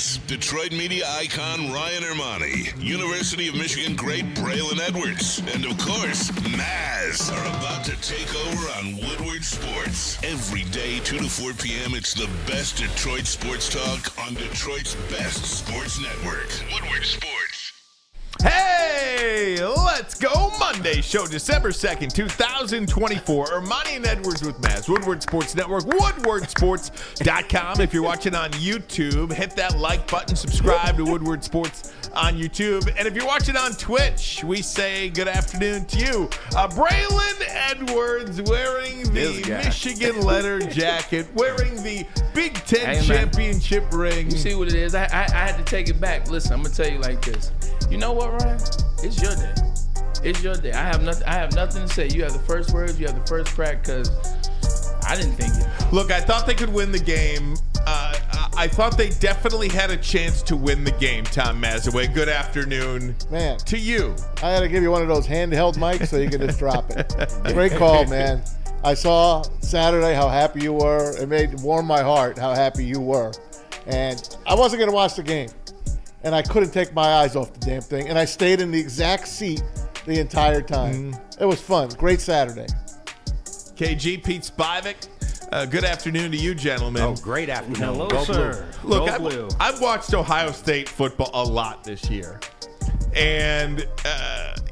Wings, Detroit media icon Ryan Ermanni, University of Michigan great Braylon Edwards, and of course, Maz are about to take over on Woodward Sports. Every day, 2 to 4 p.m., it's the best Detroit sports talk on Detroit's best sports network, Woodward Sports. Hey, let's go Monday show, December 2nd, 2024. Ermanni and Edwards with Maz, Woodward Sports Network, woodwardsports.com. If you're watching on YouTube, hit that like button, subscribe to Woodward Sports on YouTube. And if you're watching on Twitch, we say good afternoon to you. Braylon Edwards wearing the Michigan leather jacket, wearing the Big Ten championship ring. You see what it is? I had to take it back. Listen, I'm going to tell you like this. You know what, Ryan? It's your day. It's your day. I have nothing to say. You have the first words. You have the first crack because I didn't think it. Look, I thought they could win the game. I thought they definitely had a chance to win the game, Tom Mazaway. Good afternoon, man. To you. I had to give you one of those handheld mics so you can just drop it. Great call, man. I saw Saturday how happy you were. It warm my heart how happy you were. And I wasn't going to watch the game. And I couldn't take my eyes off the damn thing. And I stayed in the exact seat the entire time. It was fun. Great Saturday. KG, Pete Spivak. Good afternoon to you, gentlemen. Oh, great afternoon. Hello, Go sir. Blue. Look, Go Blue. I've watched Ohio State football a lot this year. And,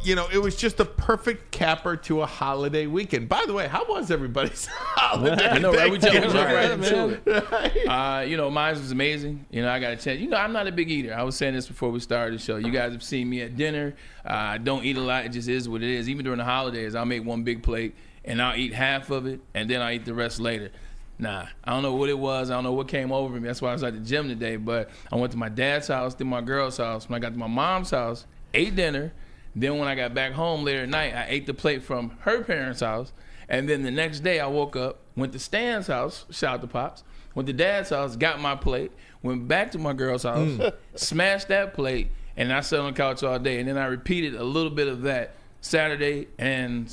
it was just a perfte capper to a holiday weekend. By the way, how was everybody's holiday? I know, right? We jump right Thanksgiving? into it. Mine was amazing. I got a chance. I'm not a big eater. I was saying this before we started the show. You guys have seen me at dinner. I don't eat a lot. It just is what it is. Even during the holidays, I'll make one big plate, and I'll eat half of it, and then I'll eat the rest later. Nah, I don't know what it was. I don't know what came over me. That's why I was at the gym today. But I went to my dad's house, then my girl's house. When I got to my mom's house, ate dinner. Then when I got back home later at night, I ate the plate from her parents' house. And then the next day I woke up, went to Stan's house, shout out to Pops, went to Dad's house, got my plate, went back to my girl's house, smashed that plate, and I sat on the couch all day. And then I repeated a little bit of that Saturday and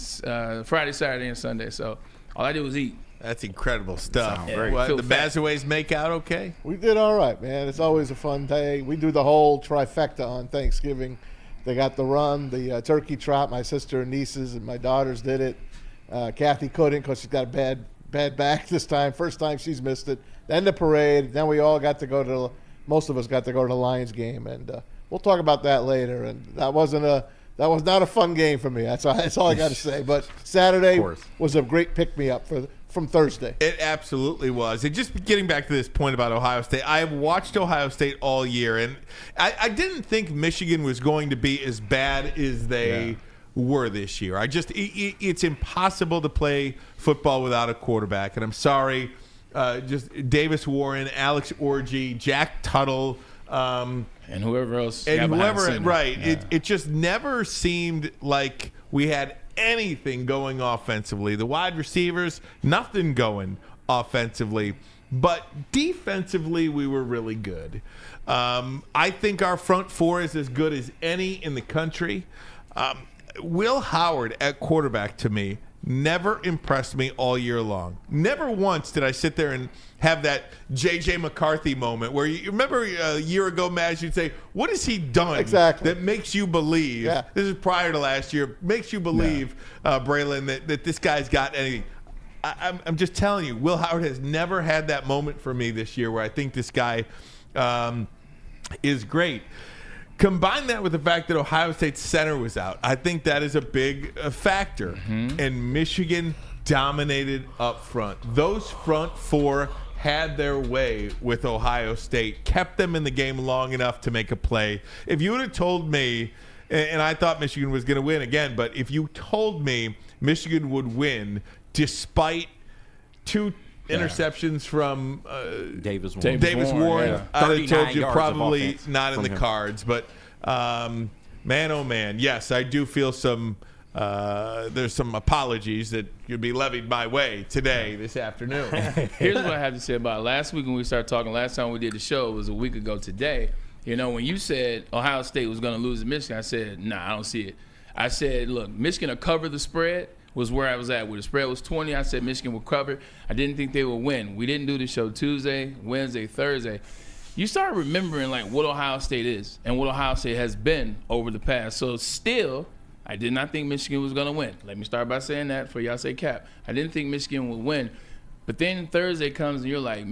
Friday, Saturday, and Sunday. So all I did was eat. That's incredible stuff. Great. What, the Mazaways make out okay? We did all right, man. It's always a fun day. We do the whole trifecta on Thanksgiving. They got the run, the turkey trot. My sister and nieces and my daughters did it. Kathy couldn't because she's got a bad back this time. First time she's missed it. Then the parade. Then we all got to go to most of us got to go to the Lions game, and we'll talk about that later. And that was not a fun game for me. That's all I got to say. But Saturday was a great pick-me-up from Thursday. It absolutely was. And just getting back to this point about Ohio State, I have watched Ohio State all year, and I didn't think Michigan was going to be as bad as they were this year. It's impossible to play football without a quarterback, and I'm sorry, just Davis Warren, Alex Orji, Jack Tuttle, and whoever else. And whoever, right. Yeah. It just never seemed like we had anything going offensively. The wide receivers, nothing going offensively. But defensively, we were really good. I think our front four is as good as any in the country. Will Howard at quarterback, to me, never impressed me all year long. Never once did I sit there and have that J.J. McCarthy moment where you remember a year ago, Maz, you'd say, what has he done that makes you believe, this is prior to last year, makes you believe, Braylon, that this guy's got anything. I'm just telling you, Will Howard has never had that moment for me this year where I think this guy is great. Combine that with the fact that Ohio State's center was out. I think that is a big factor. And Michigan dominated up front. Those front four had their way with Ohio State, kept them in the game long enough to make a play. If you would have told me, and I thought Michigan was going to win again, but if you told me Michigan would win despite two interceptions from Davis Warren, I would have told you probably not in the him. cards. But man, oh man, yes, I do feel there's some apologies that could be levied my way today, this afternoon. Here's what I have to say about it. Last week when we started talking, last time we did the show, it was a week ago today. When you said Ohio State was going to lose to Michigan, I said, nah, I don't see it. I said, look, Michigan will cover the spread. Was where I was at. Where the spread was 20, I said Michigan would cover. I didn't think they would win. We didn't do the show Tuesday, Wednesday, Thursday. you start remembering like what Ohio State is and what Ohio State has been over the past. So still, I did not think Michigan was going to win. Let me start by saying that for y'all say cap. I didn't think Michigan would win. But then Thursday comes and you're like,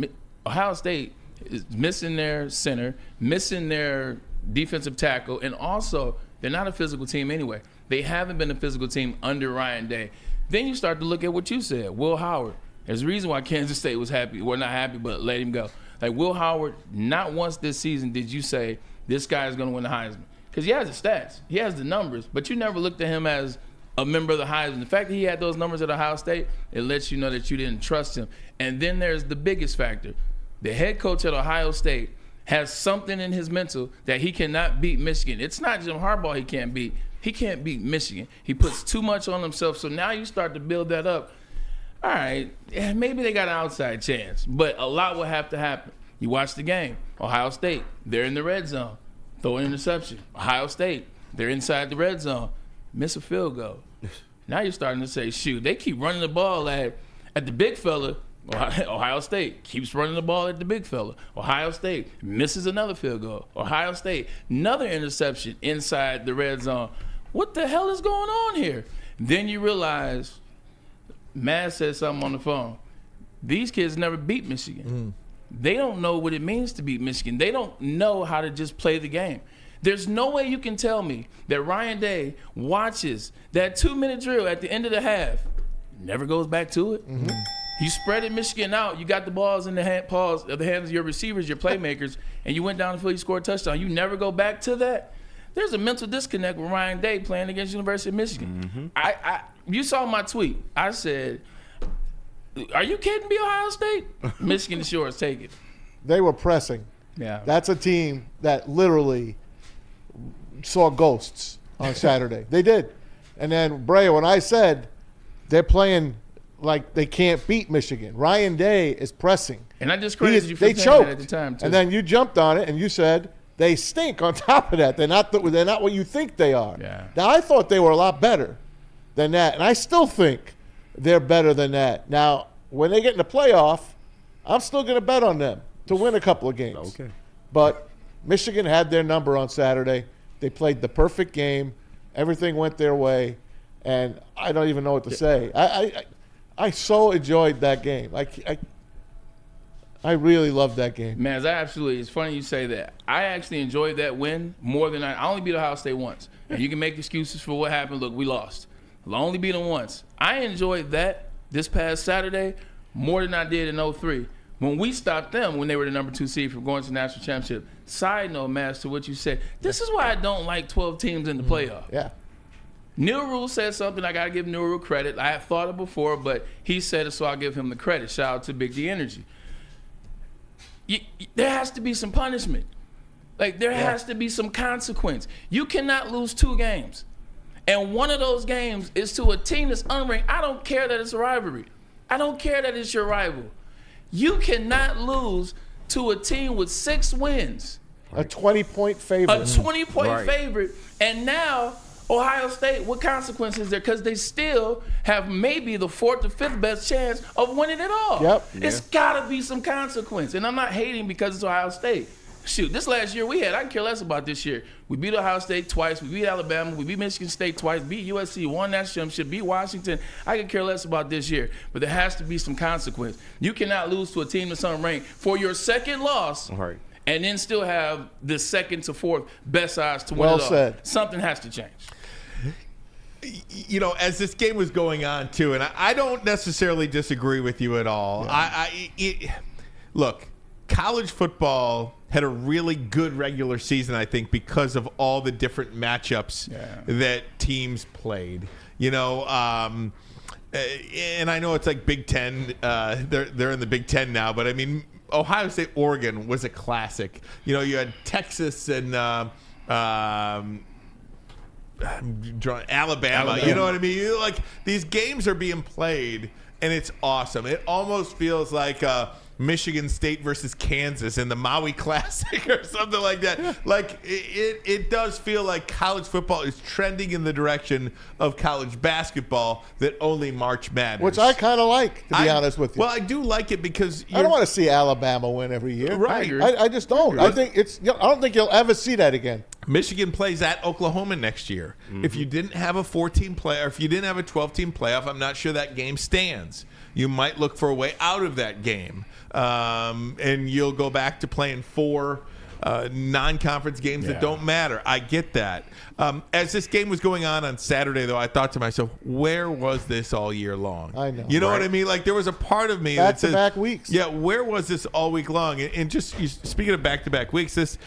Ohio State is missing their center, missing their defensive tackle, and also they're not a physical team anyway. They haven't been a physical team under Ryan Day. Then you start to look at what you said, Will Howard. There's a reason why Kansas State was happy. Well, not happy, but let him go. Like Will Howard, not once this season did you say this guy is going to win the Heisman. Because he has the stats, he has the numbers, but you never looked at him as a member of the Heisman. The fact that he had those numbers at Ohio State, it lets you know that you didn't trust him. And then there's the biggest factor. The head coach at Ohio State has something in his mental that he cannot beat Michigan. It's not Jim Harbaugh he can't beat. He can't beat Michigan. He puts too much on himself. So now you start to build that up. All right, yeah, maybe they got an outside chance, but a lot will have to happen. You watch the game. Ohio State, they're in the red zone. Throw an interception. Ohio State, they're inside the red zone. Miss a field goal. Now you're starting to say, shoot, they keep running the ball at the big fella. Ohio State keeps running the ball at the big fella. Ohio State misses another field goal. Ohio State, another interception inside the red zone. What the hell is going on here? Then you realize, Matt said something on the phone. These kids never beat Michigan. They don't know what it means to beat Michigan. They don't know how to just play the game. There's no way you can tell me that Ryan Day watches that 2-minute drill at the end of the half, never goes back to it. Mm-hmm. You spreaded Michigan out. You got the balls in the hands of your receivers, your playmakers, and you went down the field, you scored a touchdown. You never go back to that. There's a mental disconnect with Ryan Day playing against University of Michigan. Mm-hmm. You saw my tweet. I said, are you kidding me, Ohio State? Michigan sure is taking. They were pressing. Yeah. That's a team that literally saw ghosts on Saturday. They did. And then, Bray, when I said they're playing like they can't beat Michigan, Ryan Day is pressing. And I just credited you for they saying choked that at the time, too. And then you jumped on it and you said they stink on top of that. They're not what you think they are. Yeah. Now, I thought they were a lot better than that. And I still think they're better than that. Now, when they get in the playoff, I'm still going to bet on them to win a couple of games. Okay. But Michigan had their number on Saturday. They played the perfect game. Everything went their way. And I don't even know what to say. I so enjoyed that game. I really loved that game. Man, it's funny you say that. I actually enjoyed that win more than I only beat Ohio State once. And you can make excuses for what happened. Look, we lost. I only beat them once. I enjoyed that this past Saturday more than I did in 2003. When we stopped them when they were the number 2 seed from going to the national championship. Side note, Matt, to what you said. This is why I don't like 12 teams in the playoff. Yeah. Neil Rule said something. I got to give Neil Rule credit. I had thought it before, but he said it, so I'll give him the credit. Shout out to Big D Energy. There has to be some punishment. There has to be some consequence. You cannot lose 2 games. And one of those games is to a team that's unranked. I don't care that it's a rivalry. I don't care that it's your rival. You cannot lose to a team with 6 wins. A 20-point favorite. A 20-point favorite. And now, Ohio State, what consequences is there? Because they still have maybe the 4th or 5th best chance of winning it all. Yep. It's got to be some consequence. And I'm not hating because it's Ohio State. Shoot, this last year I can care less about this year. We beat Ohio State twice. We beat Alabama. We beat Michigan State twice. Beat USC, won that championship. Beat Washington. I can care less about this year. But there has to be some consequence. You cannot lose to a team that's unranked for your second loss and then still have the 2nd to 4th best odds to win it all. Well said. Something has to change. You know, as this game was going on, too, and I don't necessarily disagree with you at all. Yeah. Look, college football had a really good regular season, I think, because of all the different matchups that teams played. You know, and I know it's like Big Ten. They're in the Big Ten now, but I mean, Ohio State, Oregon was a classic. You know, you had Texas and Alabama. You know what I mean? These games are being played, and it's awesome. It almost feels like Michigan State versus Kansas in the Maui Classic or something like that. Like it does feel like college football is trending in the direction of college basketball that only March matters. Which I kind of like, to be honest with you. Well, I do like it because I don't want to see Alabama win every year. Right. I just don't. I don't think you'll ever see that again. Michigan plays at Oklahoma next year. Mm-hmm. If you didn't have a 14 play, or if you didn't have a 12-team playoff, I'm not sure that game stands. You might look for a way out of that game, and you'll go back to playing 4 non-conference games that don't matter. I get that. As this game was going on Saturday, though, I thought to myself, where was this all year long? I know. You know what I mean? Like, there was a part of me that says, back-to-back weeks. Yeah, where was this all week long? And just speaking of back-to-back weeks, this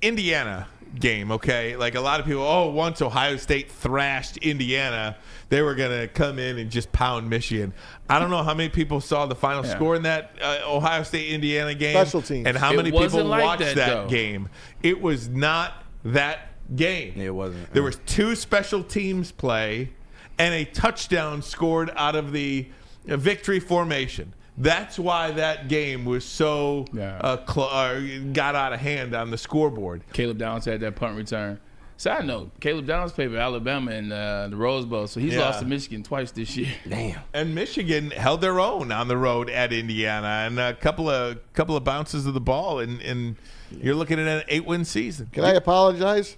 Indiana game, okay? Like, a lot of people, once Ohio State thrashed Indiana, they were going to come in and just pound Michigan. I don't know how many people saw the final score in that Ohio State-Indiana game. Special teams. And how many people like watched that though. game. It was not that game. It wasn't. There was 2 special teams play and a touchdown scored out of the victory formation. That's why that game was so got out of hand on the scoreboard. Caleb Downs had that punt return. Side note, Caleb Downs played for Alabama in the Rose Bowl, so he's lost to Michigan twice this year. Damn. And Michigan held their own on the road at Indiana, and a couple of bounces of the ball, and you're looking at an 8-win season. Can I apologize?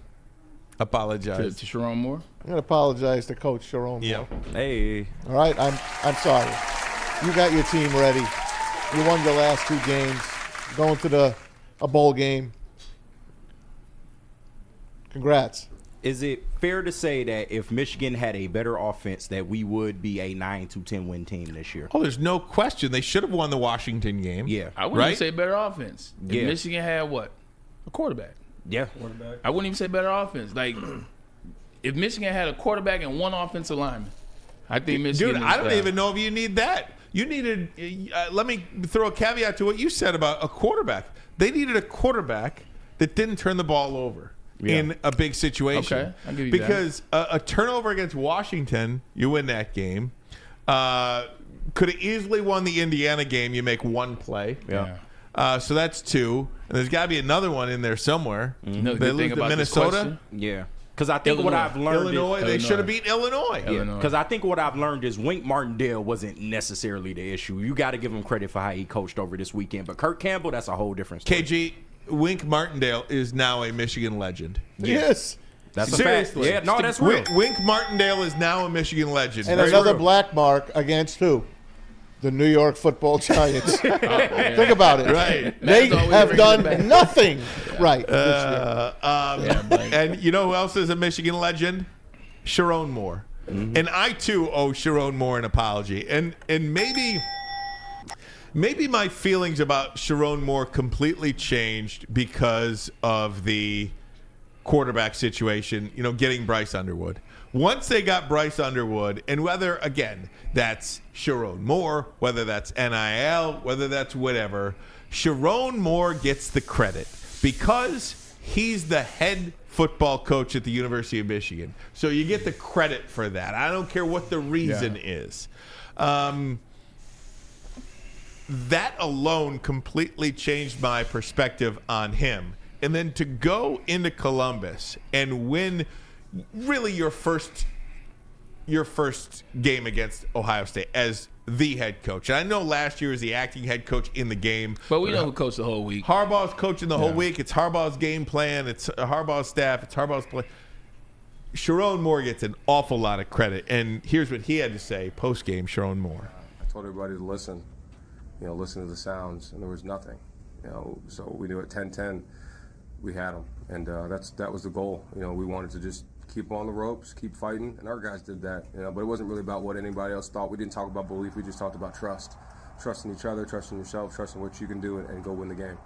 Apologize To Sharon Moore. I'm going to apologize to Coach Sharon Moore. Hey. All right, I'm sorry. You got your team ready. You won your last 2 games. Going to a bowl game. Congrats. Is it fair to say that if Michigan had a better offense that we would be a 9-10 win team this year? Oh, there's no question. They should have won the Washington game. Yeah. I wouldn't even say better offense. If Yeah. Michigan had what? A quarterback. Yeah. I wouldn't even say better offense. Like, if Michigan had a quarterback and 1 offensive lineman, I think Michigan Dude, is I don't better. even know if you need that. You needed let me throw a caveat to what you said about a quarterback. They needed a quarterback that didn't turn the ball over in a big situation. Okay, I'll give you because a turnover against Washington, you win that game. Could have easily won the Indiana game. You make 1 play. Yeah. So that's 2. And there's got to be another one in there somewhere. You know the They good lose thing to about this Minnesota. question? Yeah. Because I think what Illinois. I've learned Illinois, they Illinois. should have beat Illinois. Illinois. Because I think what I've learned is Wink Martindale wasn't necessarily the issue. You got to give him credit for how he coached over this weekend. But Kirk Campbell, that's a whole different story. KG, Wink Martindale is now a Michigan legend. Yes. That's Seriously. a fact. Yeah, no, that's real. Wink Martindale is now a Michigan legend. And Very another true. black mark against who? The New York Football Giants. Think about it. Right. They Matt's always have bringing it back. done nothing right this year. And you know who else is a Michigan legend? Sharon Moore. Mm-hmm. And I, too, owe Sharon Moore an apology. And maybe my feelings about Sharon Moore completely changed because of the quarterback situation, getting Bryce Underwood. Once they got Bryce Underwood, and whether, again, that's Sharon Moore, whether that's NIL, whether that's whatever, Sharon Moore gets the credit because he's the head football coach at the University of Michigan. So you get the credit for that. I don't care what the reason is. That alone completely changed my perspective on him. And then to go into Columbus and win really your first game against Ohio State as the head coach. And I know last year was the acting head coach in the game. But we know who coached the whole week. Harbaugh's coaching the whole week. It's Harbaugh's game plan. It's Harbaugh's staff. It's Harbaugh's play. Sharon Moore gets an awful lot of credit. And here's what he had to say post-game, Sharon Moore. I told everybody to listen, listen to the sounds, and there was nothing. So we knew at 10-10 we had them, and that was the goal. We wanted to just keep on the ropes, keep fighting, and our guys did that. But it wasn't really about what anybody else thought. We didn't talk about belief. We just talked about trust, trusting each other, trusting yourself, trusting what you can do, and go win the game.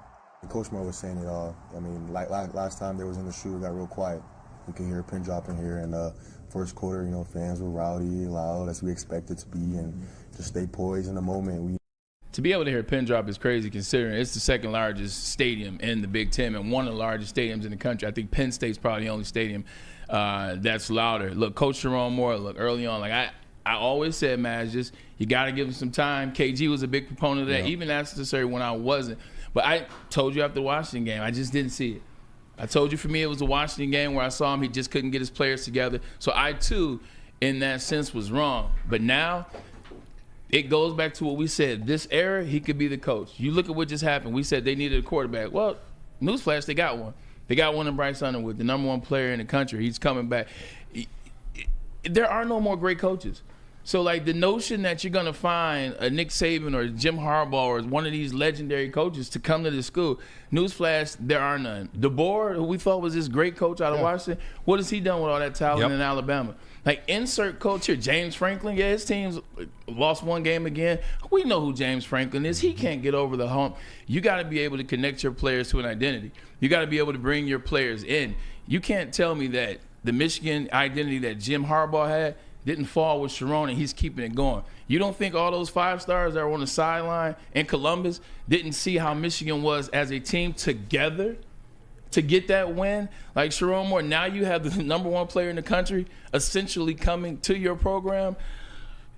Coach Moore was saying it all. I mean, like last time they was in the shoe, it got real quiet. You can hear a pin drop in here. And first quarter, fans were rowdy, loud, as we expected to be, and just stay poised in the moment. To be able to hear a pin drop is crazy considering it's the 2nd largest stadium in the Big Ten and one of the largest stadiums in the country. I think Penn State's probably the only stadium that's louder. Look, Coach Sharon Moore, early on, like I always said, man, just You got to give him some time. KG was a big proponent of that, even necessary when I wasn't. But I told you after the Washington game, I just didn't see it. I told you for me it was a Washington game where I saw him. He just couldn't get his players together. So I, too, in that sense, was wrong. But now it goes back to what we said. This era, he could be the coach. You look at what just happened. We said they needed a quarterback. Well, newsflash, they got one. They got one in Bryce Underwood, the number one player in the country. He's coming back. There are no more great coaches. So, like, the notion that you're going to find a Nick Saban or Jim Harbaugh or one of these legendary coaches to come to the school, newsflash, there are none. DeBoer, who we thought was this great coach out of Washington, what has he done with all that talent in Alabama? Like, insert coach here, James Franklin. Yeah, his team's lost one game again. We know who James Franklin is. He can't get over the hump. You got to be able to connect your players to an identity. You got to be able to bring your players in. You can't tell me that the Michigan identity that Jim Harbaugh had didn't fall with Sharon and he's keeping it going. You don't think all those 5 stars that were on the sideline in Columbus didn't see how Michigan was as a team together to get that win? Like Sharon Moore, now you have the number one player in the country essentially coming to your program.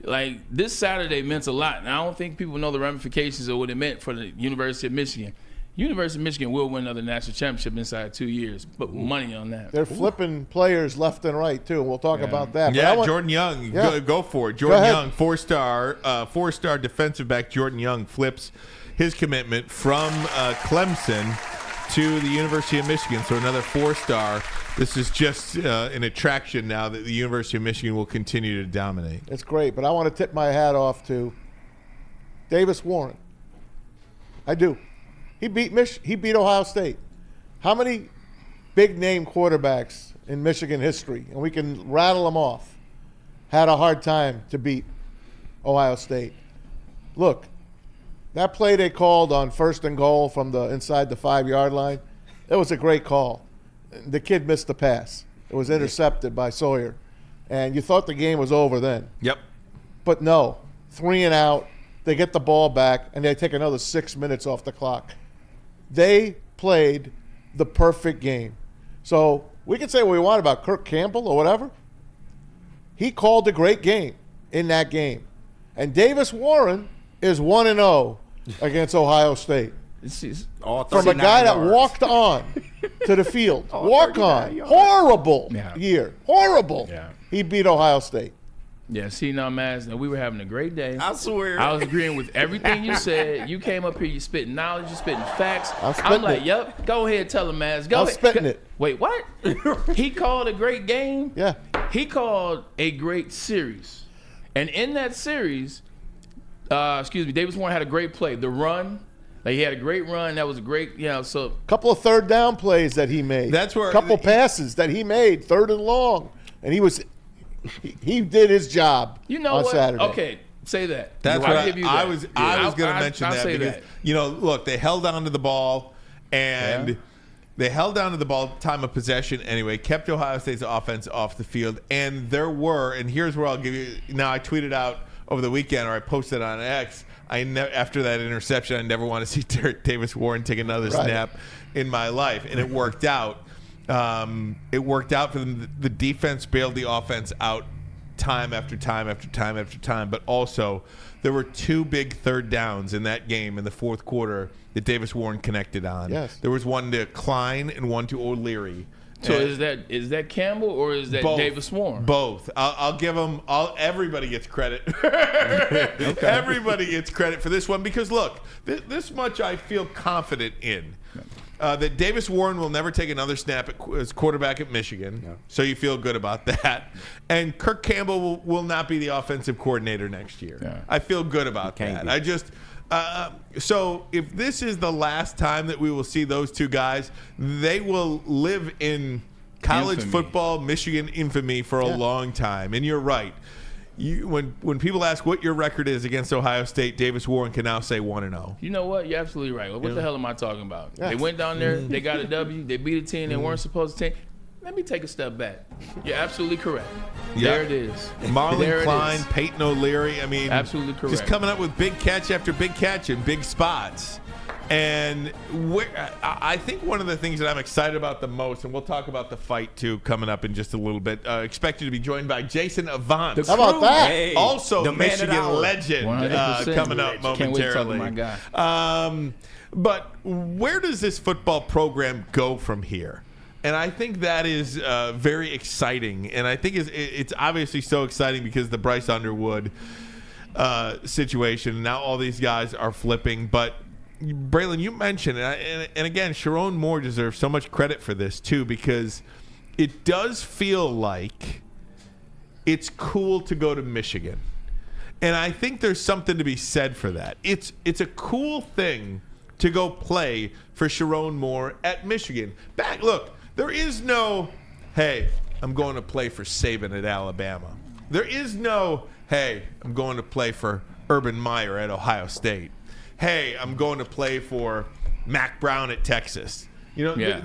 Like, this Saturday meant a lot, and I don't think people know the ramifications of what it meant for the University of Michigan. University of Michigan will win another national championship inside 2 years. Put money on that. They're flipping players left and right, too. We'll talk about that. Yeah, Jordan Young, go for it. Jordan Young, four-star defensive back Jordan Young flips his commitment from Clemson to the University of Michigan. So another 4-star. This is just an attraction now that the University of Michigan will continue to dominate. It's great, but I want to tip my hat off to Davis Warren. I do. He beat Ohio State. How many big-name quarterbacks in Michigan history, and we can rattle them off, had a hard time to beat Ohio State? Look, that play they called on 1st and goal from the inside the 5-yard line, it was a great call. The kid missed the pass. It was intercepted by Sawyer. And you thought the game was over then. Yep. But no, 3 and out. They get the ball back, and they take another 6 minutes off the clock. They played the perfect game. So we can say what we want about Kirk Campbell or whatever. He called a great game in that game. And Davis Warren is 1-0 against Ohio State. From a guy that walked on to the field. Walk on. Horrible year. Horrible. Yeah. He beat Ohio State. Yeah, see now, Maz, we were having a great day. I swear. I was agreeing with everything you said. You came up here, you spitting knowledge, you spitting facts. I'm like, yep, go ahead, tell him, Maz. Go I'm ahead. spitting it. Wait, what? He called a great game? Yeah. He called a great series. And in that series, Davis Warren had a great play. The run, like he had a great run. That was a great, so. Couple of third down plays that he made. That's where. Couple passes that he made, 3rd and long. And he did his job on Saturday. Okay, say that. That's what I was going to mention that because, look, they held on to the ball and they held on to the ball time of possession anyway, kept Ohio State's offense off the field. And and here's where I'll give you, now I tweeted out over the weekend or I posted on X, after that interception, I never want to see Davis Warren take another snap in my life. And it worked out. It worked out for them. The defense bailed the offense out time after time after time after time. But also, there were 2 big 3rd downs in that game in the 4th quarter that Davis Warren connected on. Yes. There was one to Klein and one to O'Leary. So is that Campbell or is that Davis Warren? Both. I'll give them. Everybody gets credit. Everybody gets credit for this one because look, this much I feel confident in. That Davis Warren will never take another snap as quarterback at Michigan, so you feel good about that. And Kirk Campbell will not be the offensive coordinator next year. Yeah. I feel good about that. I just so if this is the last time that we will see those 2 guys, they will live in college football Michigan infamy for a long time. And you're right. When people ask what your record is against Ohio State, Davis Warren can now say 1-0. You know what? You're absolutely right. What the hell am I talking about? Yeah. They went down there, they got a W, they beat a team they weren't supposed to take. Let me take a step back. You're absolutely correct. Yep. There it is. Marlon Klein, Peyton O'Leary. I mean, absolutely correct. Just coming up with big catch after big catch in big spots. And I think one of the things that I'm excited about the most, and we'll talk about the fight too coming up in just a little bit. Expected to be joined by Jason Avant. How about that? Hey, Also, the man of the Michigan hour. legend 100%. coming up momentarily. Can't wait to talk to my guy. But where does this football program go from here? And I think that is very exciting. And I think it's obviously so exciting because the Bryce Underwood situation. Now all these guys are flipping. But, Braylon, you mentioned, and again, Sharon Moore deserves so much credit for this too, because it does feel like it's cool to go to Michigan. And I think there's something to be said for that. It's a cool thing to go play for Sharon Moore at Michigan. Look, there is no, hey, I'm going to play for Saban at Alabama. There is no, hey, I'm going to play for Urban Meyer at Ohio State. Hey, I'm going to play for Mac Brown at Texas. You know, Yeah.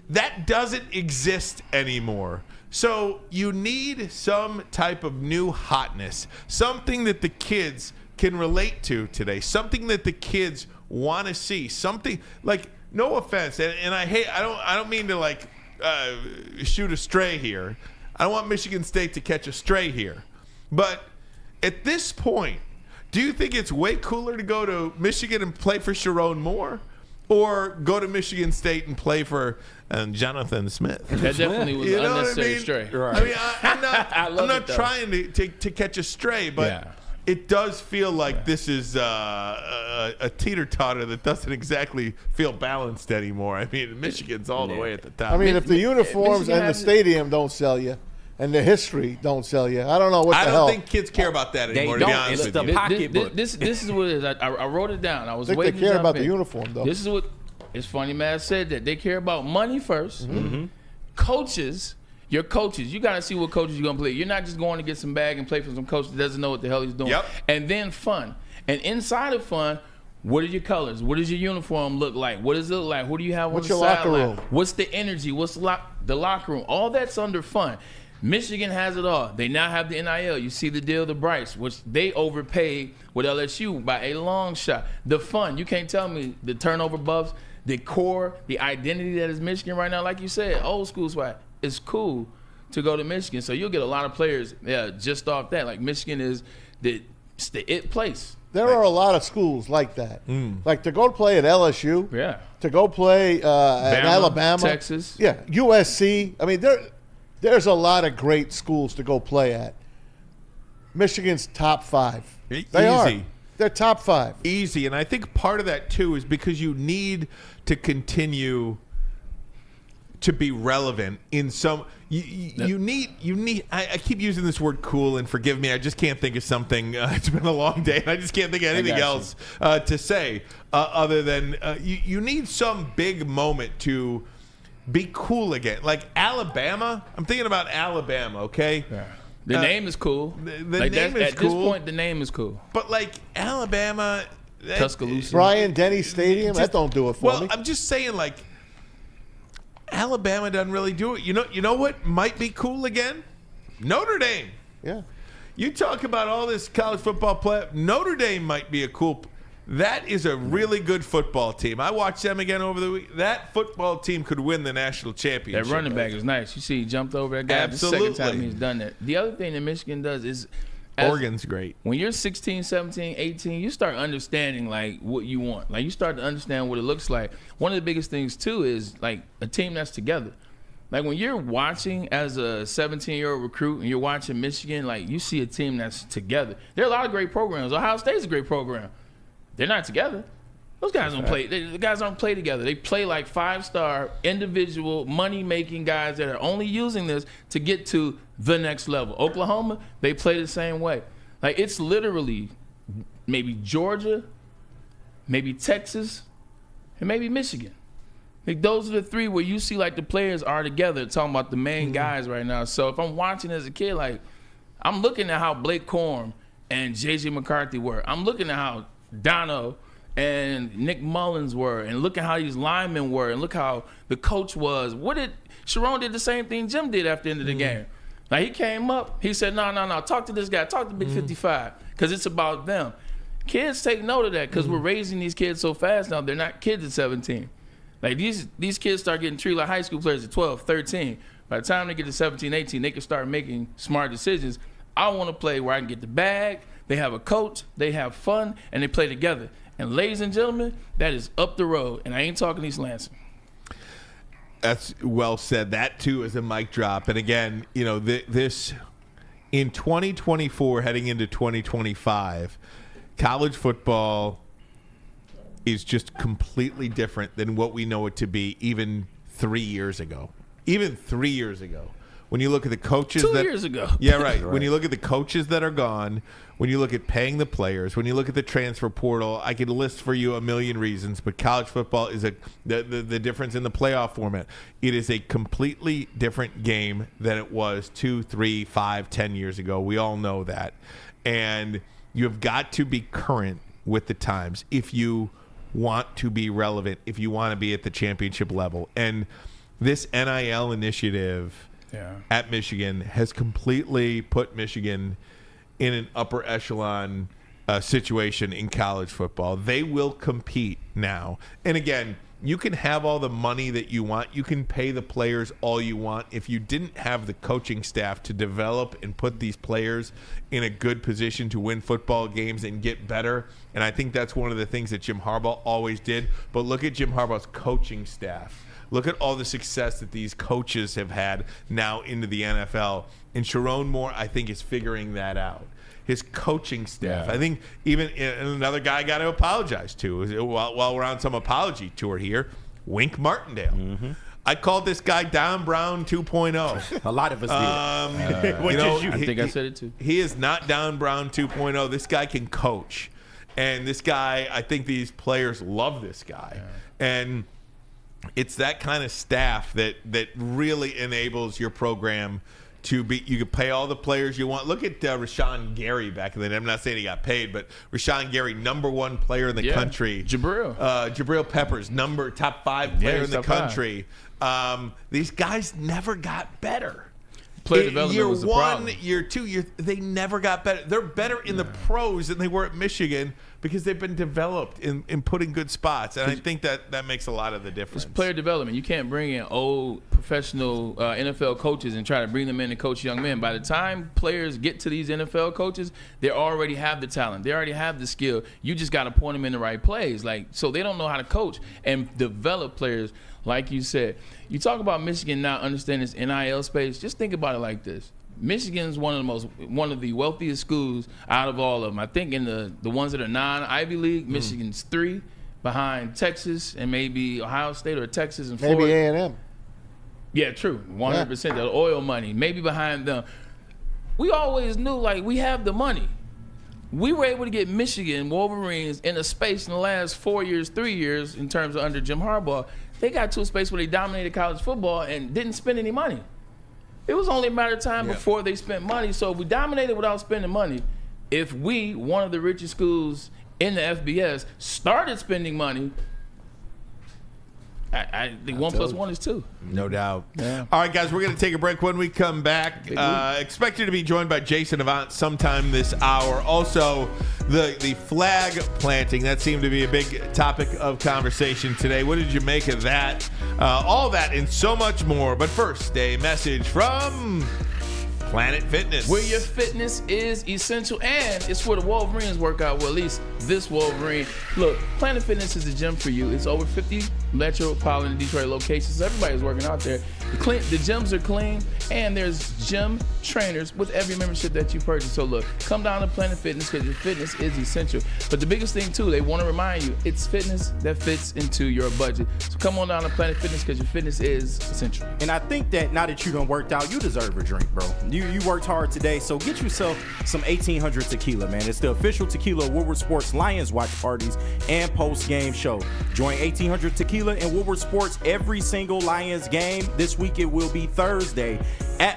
that doesn't exist anymore. So you need some type of new hotness, something that the kids can relate to today, something that the kids want to see, something like, no offense, and I don't mean to like shoot a stray here. I don't want Michigan State to catch a stray here, but at this point, do you think it's way cooler to go to Michigan and play for Sharon Moore, or go to Michigan State and play for Jonathan Smith? That definitely was You an know what I unnecessary mean? stray. I mean, I'm not, I love I'm not it, though. trying to catch a stray, but Yeah. it does feel like this is a teeter-totter that doesn't exactly feel balanced anymore. I mean, Michigan's all the way at the top. I mean, if the uniforms Michigan and the has- stadium don't sell you, and the history don't sell you, I don't know what I the don't hell. think kids care about that They anymore, to be don't. honest It's with the you. pocketbook. This is what it is. I wrote it down. I was I think they waiting to care jump about the in. uniform, though. This is what. It's funny, Matt said that they care about money 1st. Mm-hmm. Coaches, your coaches, you got to see what coaches you're gonna play. You're not just going to get some bag and play for some coach that doesn't know what the hell he's doing. Yep. And then fun. And inside of fun, what are your colors? What does your uniform look like? What does it look like? Who do you have What's on the your locker sideline? room? What's the energy? What's the locker room? All that's under fun. Michigan has it all. They now have the NIL. You see the deal to Bryce, which they overpaid with LSU by a long shot. The fun. You can't tell me the turnover buffs, the core, the identity that is Michigan right now. Like you said, old school swag. It's cool to go to Michigan. So you'll get a lot of players just off that. Like Michigan is the it place. There are a lot of schools like that. Like to go play at LSU, Yeah. to go play at Bama, Alabama, Texas. yeah, USC. I mean, there's a lot of great schools to go play at. Michigan's top 5. They are. Easy. They're top 5. Easy, and I think part of that too is because you need to continue to be relevant in some. You need. I keep using this word "cool," and forgive me, I just can't think of something. It's been a long day, and I just can't think of anything else to say other than you need some big moment to be cool again. Like Alabama, I'm thinking about Alabama. Okay. Yeah. The name is cool. The Like, name is at cool. this point, the name is cool. But like Alabama, Tuscaloosa. Brian Denny Stadium, that don't do it for well, me. I'm just saying, like Alabama doesn't really do it. You know what might be cool again? Notre Dame. Yeah. You talk about all this college football play. Notre Dame might be a cool. That is a really good football team. I watched them again over the week. That football team could win the national championship. That running back is nice. You see, he jumped over that guy. Absolutely. The second time he's done that. The other thing that Michigan does is, Oregon's great. when you're 16, 17, 18, you start understanding like what you want. Like you start to understand what it looks like. One of the biggest things too is like a team that's together. Like when you're watching as a 17-year-old recruit and you're watching Michigan, like you see a team that's together. There are a lot of great programs. Ohio State's a great program. They're not together. Those guys don't play. The guys don't play together. They play like 5-star individual money-making guys that are only using this to get to the next level. Oklahoma, they play the same way. Like it's literally maybe Georgia, maybe Texas, and maybe Michigan. Like those are the 3 where you see like the players are together talking about the main guys right now. So if I'm watching as a kid, like I'm looking at how Blake Corum and J.J. McCarthy were. I'm looking at how Dono and Nick Mullins were, and look at how these linemen were, and look how the coach was. Sharon did the same thing Jim did after the end of the game. Like he came up, he said, no, talk to this guy, talk to Big 55, because it's about them. Kids take note of that because we're raising these kids so fast now. They're not kids at 17. Like these kids start getting treated like high school players at 12, 13. By the time they get to 17, 18, they can start making smart decisions. I want to play where I can get the bag, they have a coach, they have fun, and they play together. And ladies and gentlemen, that is up the road. And I ain't talking East Lansing. That's well said. That, too, is a mic drop. And again, this in 2024, heading into 2025, college football is just completely different than what we know it to be even 3 years ago. Even 3 years ago. When you look at the coaches 2 years ago. Yeah, right. When you look at the coaches that are gone, when you look at paying the players, when you look at the transfer portal, I could list for you a million reasons, but college football is the difference in the playoff format. It is a completely different game than it was 2, 3, 5, 10 years ago. We all know that. And you have got to be current with the times if you want to be relevant, if you want to be at the championship level. And this NIL initiative at Michigan has completely put Michigan in an upper echelon situation in college football. They will compete now. And again, you can have all the money that you want. You can pay the players all you want. If you didn't have the coaching staff to develop and put these players in a good position to win football games and get better, and I think that's one of the things that Jim Harbaugh always did. But look at Jim Harbaugh's coaching staff. Look at all the success that these coaches have had now into the NFL. And Sharon Moore, I think, is figuring that out. His coaching staff. I think even another guy I got to apologize to while we're on some apology tour here, Wink Martindale. Mm-hmm. I called this guy Don Brown 2.0. A lot of us did. I think I said it too. He is not Don Brown 2.0. This guy can coach. And this guy, I think these players love this guy. Yeah. And it's that kind of staff that really enables your program to be. You can pay all the players you want. Look at Rashawn Gary back in the day. I'm not saying he got paid, but Rashawn Gary, number one player in the country. Jabril Peppers, top 5 player in the country. These guys never got better. Player development was the problem. Year 2, they never got better. They're better in the pros than they were at Michigan because they've been developed in putting good spots. And I think that makes a lot of the difference. It's player development. You can't bring in old professional NFL coaches and try to bring them in and coach young men. By the time players get to these NFL coaches, they already have the talent. They already have the skill. You just got to point them in the right plays. So they don't know how to coach and develop players. Like you said, you talk about Michigan not understanding this NIL space. Just think about it like this: Michigan's one of the wealthiest schools out of all of them. I think in the ones that are non-Ivy League, Michigan's 3, behind Texas and maybe Ohio State or Texas and Florida. Maybe A&M. Yeah, true. 100%. The oil money, maybe behind them. We always knew we have the money. We were able to get Michigan Wolverines in a space in the last 4 years, 3 years in terms of under Jim Harbaugh. They got to a space where they dominated college football and didn't spend any money. It was only a matter of time before they spent money. So if we dominated without spending money, if we, one of the richest schools in the FBS, started spending money, I think 1 + 1 is 2. No doubt. Yeah. All right, guys, we're going to take a break. When we come back, expect you to be joined by Jason Avant sometime this hour. Also, the flag planting, that seemed to be a big topic of conversation today. What did you make of that? All that and so much more. But first, a message from Planet Fitness. Where your fitness is essential, and it's where the Wolverines work out. Well, at least this Wolverine. Look, Planet Fitness is a gym for you. It's over 50 metropolitan and Detroit locations. Everybody's working out there. The gyms are clean, and there's gym trainers with every membership that you purchase. So look, come down to Planet Fitness because your fitness is essential. But the biggest thing too, they want to remind you, it's fitness that fits into your budget. So come on down to Planet Fitness because your fitness is essential. And I think that now that you done worked out, you deserve a drink, bro. You worked hard today, so get yourself some 1800 tequila, man. It's the official tequila of Woodward Sports Lions watch parties and post-game show. Join 1800 tequila and Woodward Sports every single Lions game. This week it will be Thursday.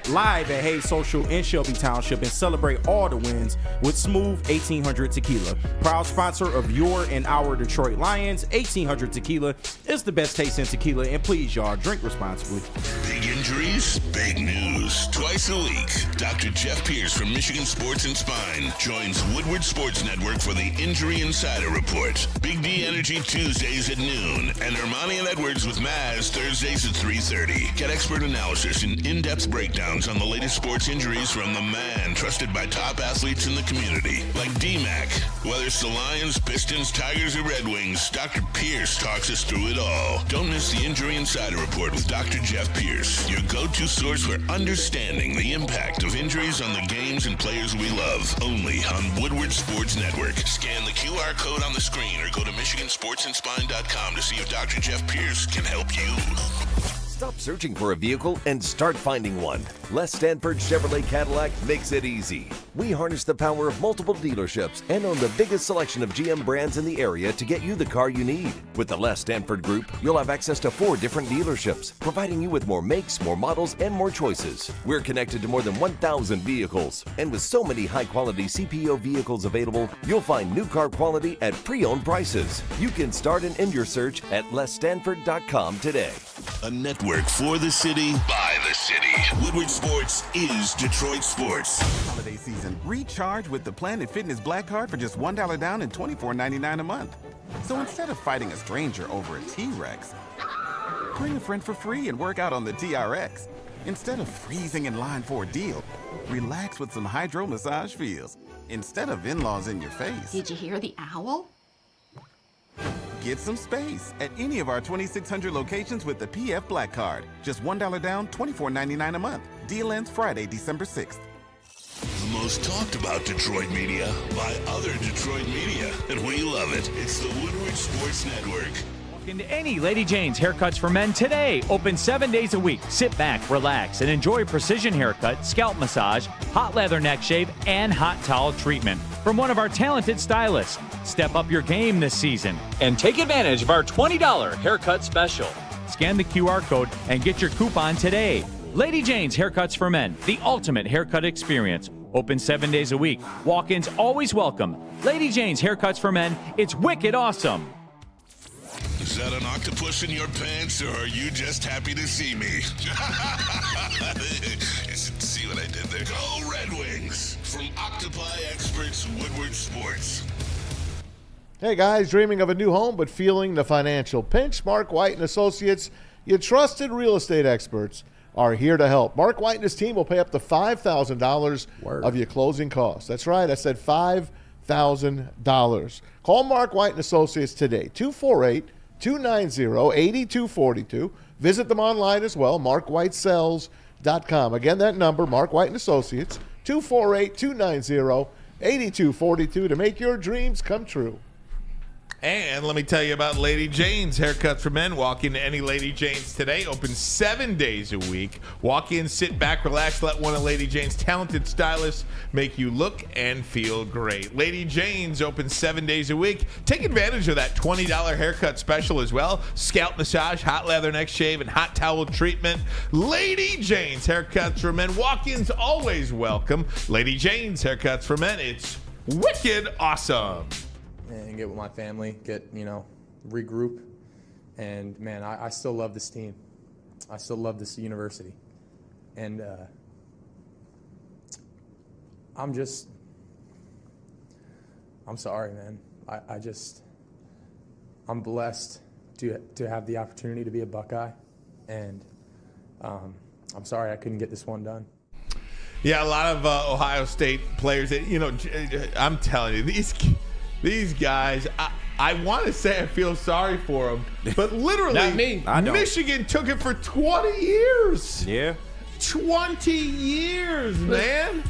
live at Hayes Social in Shelby Township and celebrate all the wins with Smooth 1800 Tequila. Proud sponsor of your and our Detroit Lions. 1800 Tequila is the best taste in tequila, and please, y'all, drink responsibly. Big injuries, big news. Twice a week, Dr. Jeff Pierce from Michigan Sports and Spine joins Woodward Sports Network for the Injury Insider Report. Big D Energy Tuesdays at noon, and Ermanni and Edwards with Maz Thursdays at 3:30. Get expert analysis and in-depth breakdowns on the latest sports injuries from the man trusted by top athletes in the community, like D-Mac. Whether it's the Lions, Pistons, Tigers, or Red Wings, Dr. Pierce talks us through it all. Don't miss the Injury Insider Report with Dr. Jeff Pierce, your go-to source for understanding the impact of injuries on the games and players we love. Only on Woodward Sports Network. Scan the QR code on the screen or go to MichiganSportsandSpine.com to see if Dr. Jeff Pierce can help you. Stop searching for a vehicle and start finding one. Les Stanford Chevrolet Cadillac makes it easy. We harness the power of multiple dealerships and own the biggest selection of GM brands in the area to get you the car you need. With the Les Stanford Group, you'll have access to 4 different dealerships, providing you with more makes, more models, and more choices. We're connected to more than 1,000 vehicles. And with so many high-quality CPO vehicles available, you'll find new car quality at pre-owned prices. You can start and end your search at lesstanford.com today. A network for the city, by the city. Woodward Sports is Detroit Sports. Holiday season, recharge with the Planet Fitness Black Card for just $1 down and $24.99 a month. So instead of fighting a stranger over a T-Rex, bring a friend for free and work out on the TRX. Instead of freezing in line for a deal, relax with some hydro massage feels. Instead of in-laws in your face. Did you hear the owl? Get some space at any of our 2,600 locations with the PF Black Card. Just $1 down, $24.99 a month. Deal ends Friday, December 6th. The most talked about Detroit media by other Detroit media, and we love it. It's the Woodward Sports Network. Walk into any Lady Jane's Haircuts for Men today. Open 7 days a week. Sit back, relax, and enjoy precision haircut, scalp massage, hot leather neck shave, and hot towel treatment from one of our talented stylists. Step up your game this season and take advantage of our $20 haircut special. Scan the QR code and get your coupon today. Lady Jane's Haircuts for Men, the ultimate haircut experience. Open 7 days a week. Walk-ins always welcome. Lady Jane's Haircuts for Men, it's wicked awesome. Is that an octopus in your pants, or are you just happy to see me? See what I did there? Go Red Wings! From Octopi Experts, Woodward Sports. Hey guys, dreaming of a new home but feeling the financial pinch? Mark White and Associates, your trusted real estate experts, are here to help. Mark White and his team will pay up to $5,000 of your closing costs. That's right, I said $5,000. Call Mark White and Associates today, 248-290-8242. Visit them online as well, markwhitesells.com. Again, that number, Mark White and Associates, 248-290-8242 to make your dreams come true. And let me tell you about Lady Jane's Haircuts for Men. Walk into any Lady Jane's today. Open 7 days a week. Walk in, sit back, relax. Let one of Lady Jane's talented stylists make you look and feel great. Lady Jane's open 7 days a week. Take advantage of that $20 haircut special as well. Scalp massage, hot leather neck shave, and hot towel treatment. Lady Jane's Haircuts for Men. Walk-ins always welcome. Lady Jane's Haircuts for Men. It's wicked awesome. And get with my family, regroup. And, man, I still love this team. I still love this university. And I'm sorry, man. I'm blessed to have the opportunity to be a Buckeye. And I'm sorry I couldn't get this one done. Yeah, a lot of Ohio State players, I'm telling you, these guys, I want to say I feel sorry for them, but literally, Not me. I don't. Michigan took it for 20 years. Yeah. 20 years, man.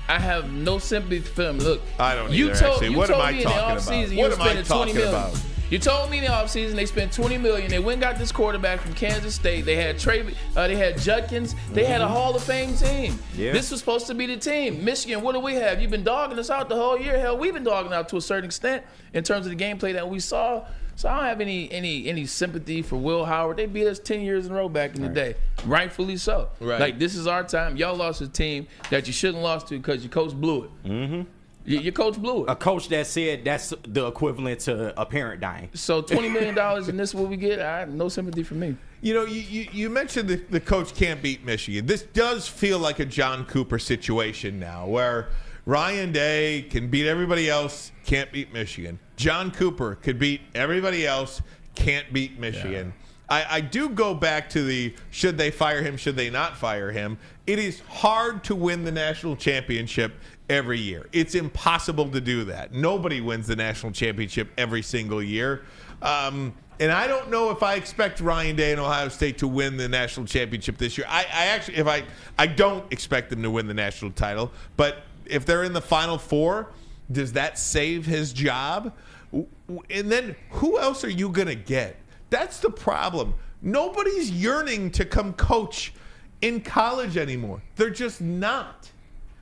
I have no sympathy for them. Look, I don't you either, told, actually. you What am told I me in the talking offseason about? you What were am I spending $20 talking million. about? You told me in the offseason they spent $20 million. They went and got this quarterback from Kansas State. They had they had Yuckeyes. They had a Hall of Fame team. Yeah. This was supposed to be the team. Michigan, what do we have? You've been dogging us out the whole year. Hell, we've been dogging out to a certain extent in terms of the gameplay that we saw. So I don't have any sympathy for Will Howard. They beat us 10 years in a row back in the day. Rightfully so. Right. Like, this is our time. Y'all lost a team that you shouldn't have lost to because your coach blew it. Mm-hmm. Your coach blew it. A coach that said that's the equivalent to a parent dying. So $20 million and this is what we get? No sympathy for me. You know, you mentioned the coach can't beat Michigan. This does feel like a John Cooper situation now, where Ryan Day can beat everybody else, can't beat Michigan. John Cooper could beat everybody else, can't beat Michigan. Yeah. I do go back to the should they fire him, should they not fire him. It is hard to win the national championship every year. It's impossible to do that. Nobody wins the national championship every single year. And I don't know if I expect Ryan Day and Ohio State to win the national championship this year. I don't expect them to win the national title, but if they're in the Final Four, does that save his job? And then who else are you going to get? That's the problem. Nobody's yearning to come coach in college anymore. They're just not.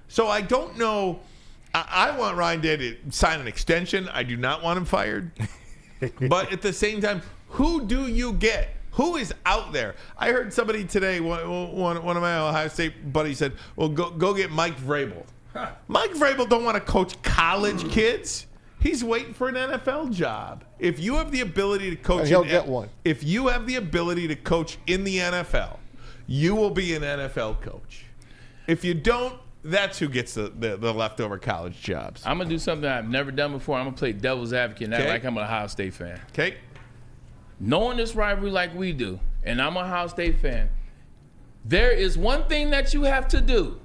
So I don't know. I want Ryan Day to sign an extension. I do not want him fired. But at the same time, who do you get? Who is out there? I heard somebody today, one of my Ohio State buddies said, well, go get Mike Vrabel. Mike Vrabel don't want to coach college kids. He's waiting for an NFL job. If you have the ability to coach, he'll get one. If you have the ability to coach in the NFL, you will be an NFL coach. If you don't, that's who gets the leftover college jobs. I'm going to do something I've never done before. I'm going to play devil's advocate and act like I'm an Ohio State fan. Okay. Knowing this rivalry like we do, and I'm an Ohio State fan, there is one thing that you have to do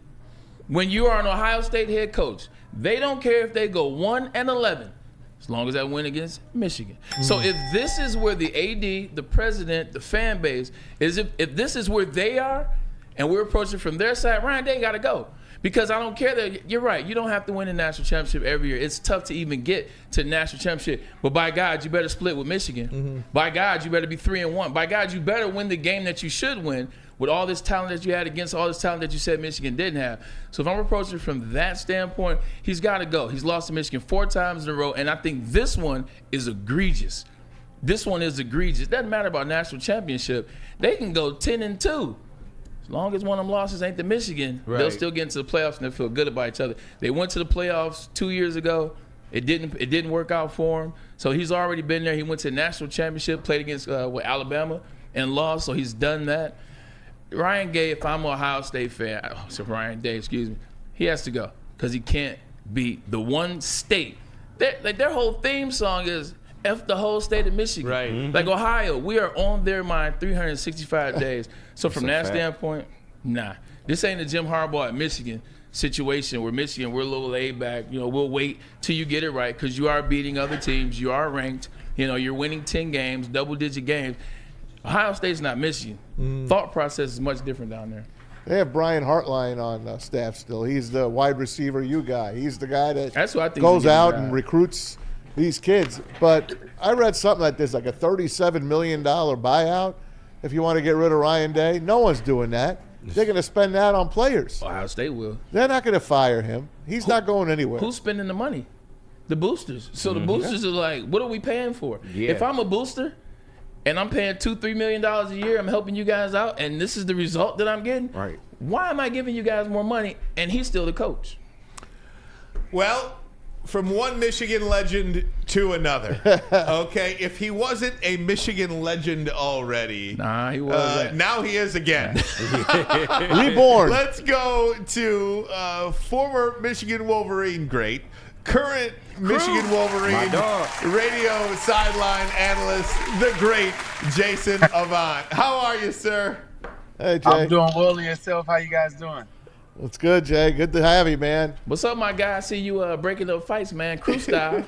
when you are an Ohio State head coach. They don't care if they go 1-11, as long as that win against Michigan. So if this is where the AD, the president, the fan base, if this is where they are, and we're approaching from their side, Ryan Day got to go. Because I don't care that, you're right, you don't have to win a national championship every year. It's tough to even get to the national championship. But by God, you better split with Michigan. Mm-hmm. By God, you better be 3-1. By God, you better win the game that you should win with all this talent that you had against all this talent that you said Michigan didn't have. So if I'm approaching from that standpoint, he's got to go. He's lost to Michigan 4 times in a row, and I think this one is egregious. This one is egregious. It doesn't matter about national championship. They can go 10-2. As long as one of them losses ain't to Michigan, they'll still get into the playoffs and they'll feel good about each other. They went to the playoffs 2 years ago. It didn't work out for him. So he's already been there. He went to the national championship, played against Alabama, and lost. So he's done that. Ryan Day, if I'm an Ohio State fan, Ryan Day, excuse me, he has to go because he can't beat the one state. Their whole theme song is F the whole state of Michigan. Right. Mm-hmm. Like Ohio, we are on their mind 365 days. So from that standpoint, nah. This ain't a Jim Harbaugh at Michigan situation where Michigan, we're a little laid back. You know, we'll wait till you get it right because you are beating other teams. You are ranked. You know, you're winning 10 games, double-digit games. Ohio State's not Michigan. Thought process is much different down there. They have Brian Hartline on staff still. He's the wide receiver guy. He's the guy that goes out and recruits these kids. But I read something like this, like a $37 million buyout if you want to get rid of Ryan Day. No one's doing that. They're going to spend that on players. Ohio State will. They're not going to fire him. He's not going anywhere. Who's spending the money? The boosters. So the boosters are like, what are we paying for? Yeah. If I'm a booster and I'm paying $2-3 million a year, I'm helping you guys out, and this is the result that I'm getting, right? Why am I giving you guys more money and he's still the coach? Well, from one Michigan legend to another. Okay, if he wasn't a Michigan legend already, nah, he was. Now he is again. Reborn. Let's go to former Michigan Wolverine great, current Michigan Wolverine radio sideline analyst, the great Jason Avant. How are you, sir? Hey, Jay. I'm doing well. And yourself? How you guys doing? It's good, Jay. Good to have you, man. What's up, my guy? I see you breaking up fights, man. Crew style.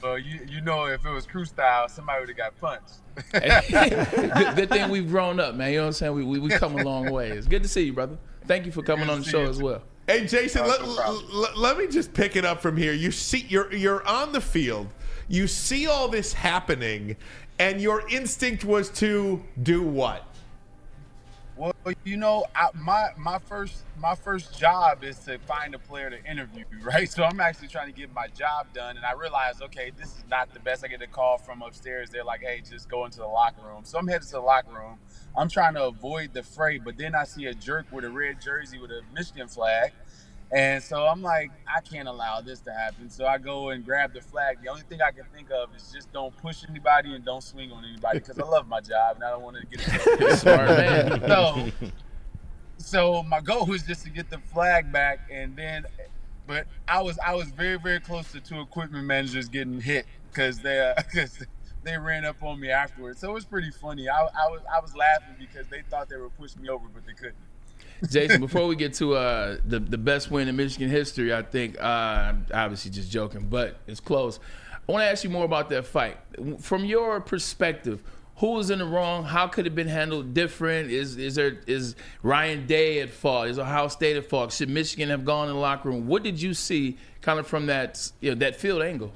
Well, you know, if it was crew style, somebody would have got punched. Good thing we've grown up, man. You know what I'm saying? We come a long way. It's good to see you, brother. Thank you for coming on the show as well. Hey, Jason, let me just pick it up from here. You see, you're on the field. You see all this happening, and your instinct was to do what? Well, my first job is to find a player to interview, right? So I'm actually trying to get my job done, and I realize, okay, this is not the best. I get a call from upstairs. They're like, hey, just go into the locker room. So I'm headed to the locker room. I'm trying to avoid the fray, but then I see a jerk with a red jersey with a Michigan flag. And so I'm like, I can't allow this to happen. So I go and grab the flag. The only thing I can think of is just don't push anybody and don't swing on anybody because I love my job and I don't want to get it. Smart man. So my goal was just to get the flag back, but I was very, very close to 2 equipment managers getting hit because they ran up on me afterwards. So it was pretty funny. I was laughing because they thought they were pushing me over, but they couldn't. Jason, before we get to the best win in Michigan history, I think, obviously just joking, but it's close. I want to ask you more about that fight. From your perspective, who was in the wrong? How could it have been handled different? Is Ryan Day at fault? Is Ohio State at fault? Should Michigan have gone in the locker room? What did you see kind of from that that field angle?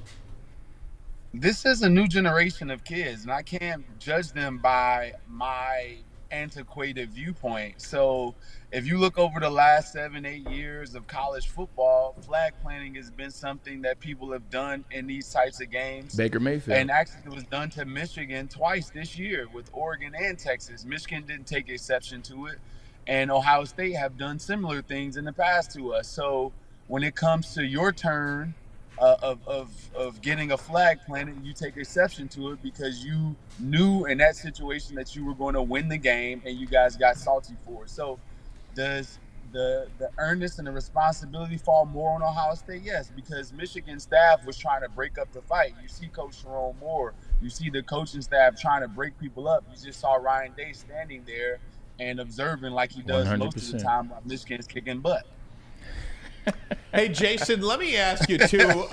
This is a new generation of kids, and I can't judge them by my antiquated viewpoint. So if you look over the last 7-8 years of college football, flag planting has been something that people have done in these types of games. Baker Mayfield. And actually it was done to Michigan twice this year with Oregon and Texas. Michigan didn't take exception to it, and Ohio State have done similar things in the past to us. So when it comes to your turn of getting a flag planted, you take exception to it because you knew in that situation that you were going to win the game and you guys got salty for it. So does the earnest and the responsibility fall more on Ohio State? Yes, because Michigan staff was trying to break up the fight. You see Coach Jerome Moore, you see the coaching staff trying to break people up. You just saw Ryan Day standing there and observing like he does 100%. Most of the time while Michigan's kicking butt. Hey, Jason, let me ask you, too,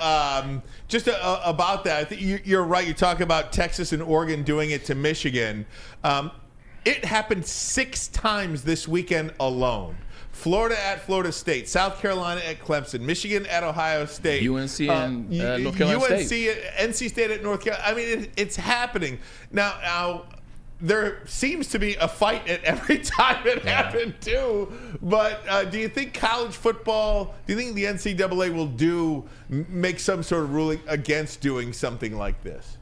just about that. I think you're right. You talk about Texas and Oregon doing it to Michigan. It happened 6 times this weekend alone. Florida at Florida State, South Carolina at Clemson, Michigan at Ohio State, UNC and North Carolina State. NC State at North Carolina. I mean, it's happening. Now, there seems to be a fight at every time it happened, too. But do you think college football, do you think the NCAA will make some sort of ruling against doing something like this?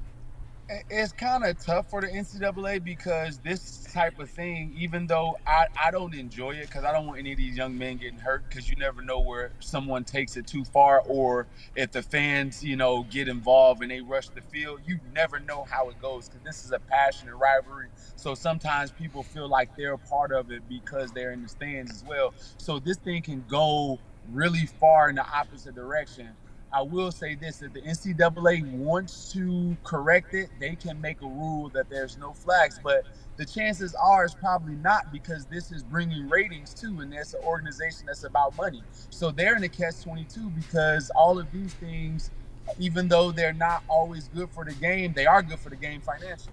It's kind of tough for the NCAA because this type of thing, even though I don't enjoy it because I don't want any of these young men getting hurt because you never know where someone takes it too far or if the fans, get involved and they rush the field. You never know how it goes because this is a passionate rivalry. So sometimes people feel like they're a part of it because they're in the stands as well. So this thing can go really far in the opposite direction. I will say this, if the NCAA wants to correct it, they can make a rule that there's no flags. But the chances are it's probably not because this is bringing ratings too, and there's an organization that's about money. So they're in a catch-22 because all of these things, even though they're not always good for the game, they are good for the game financially.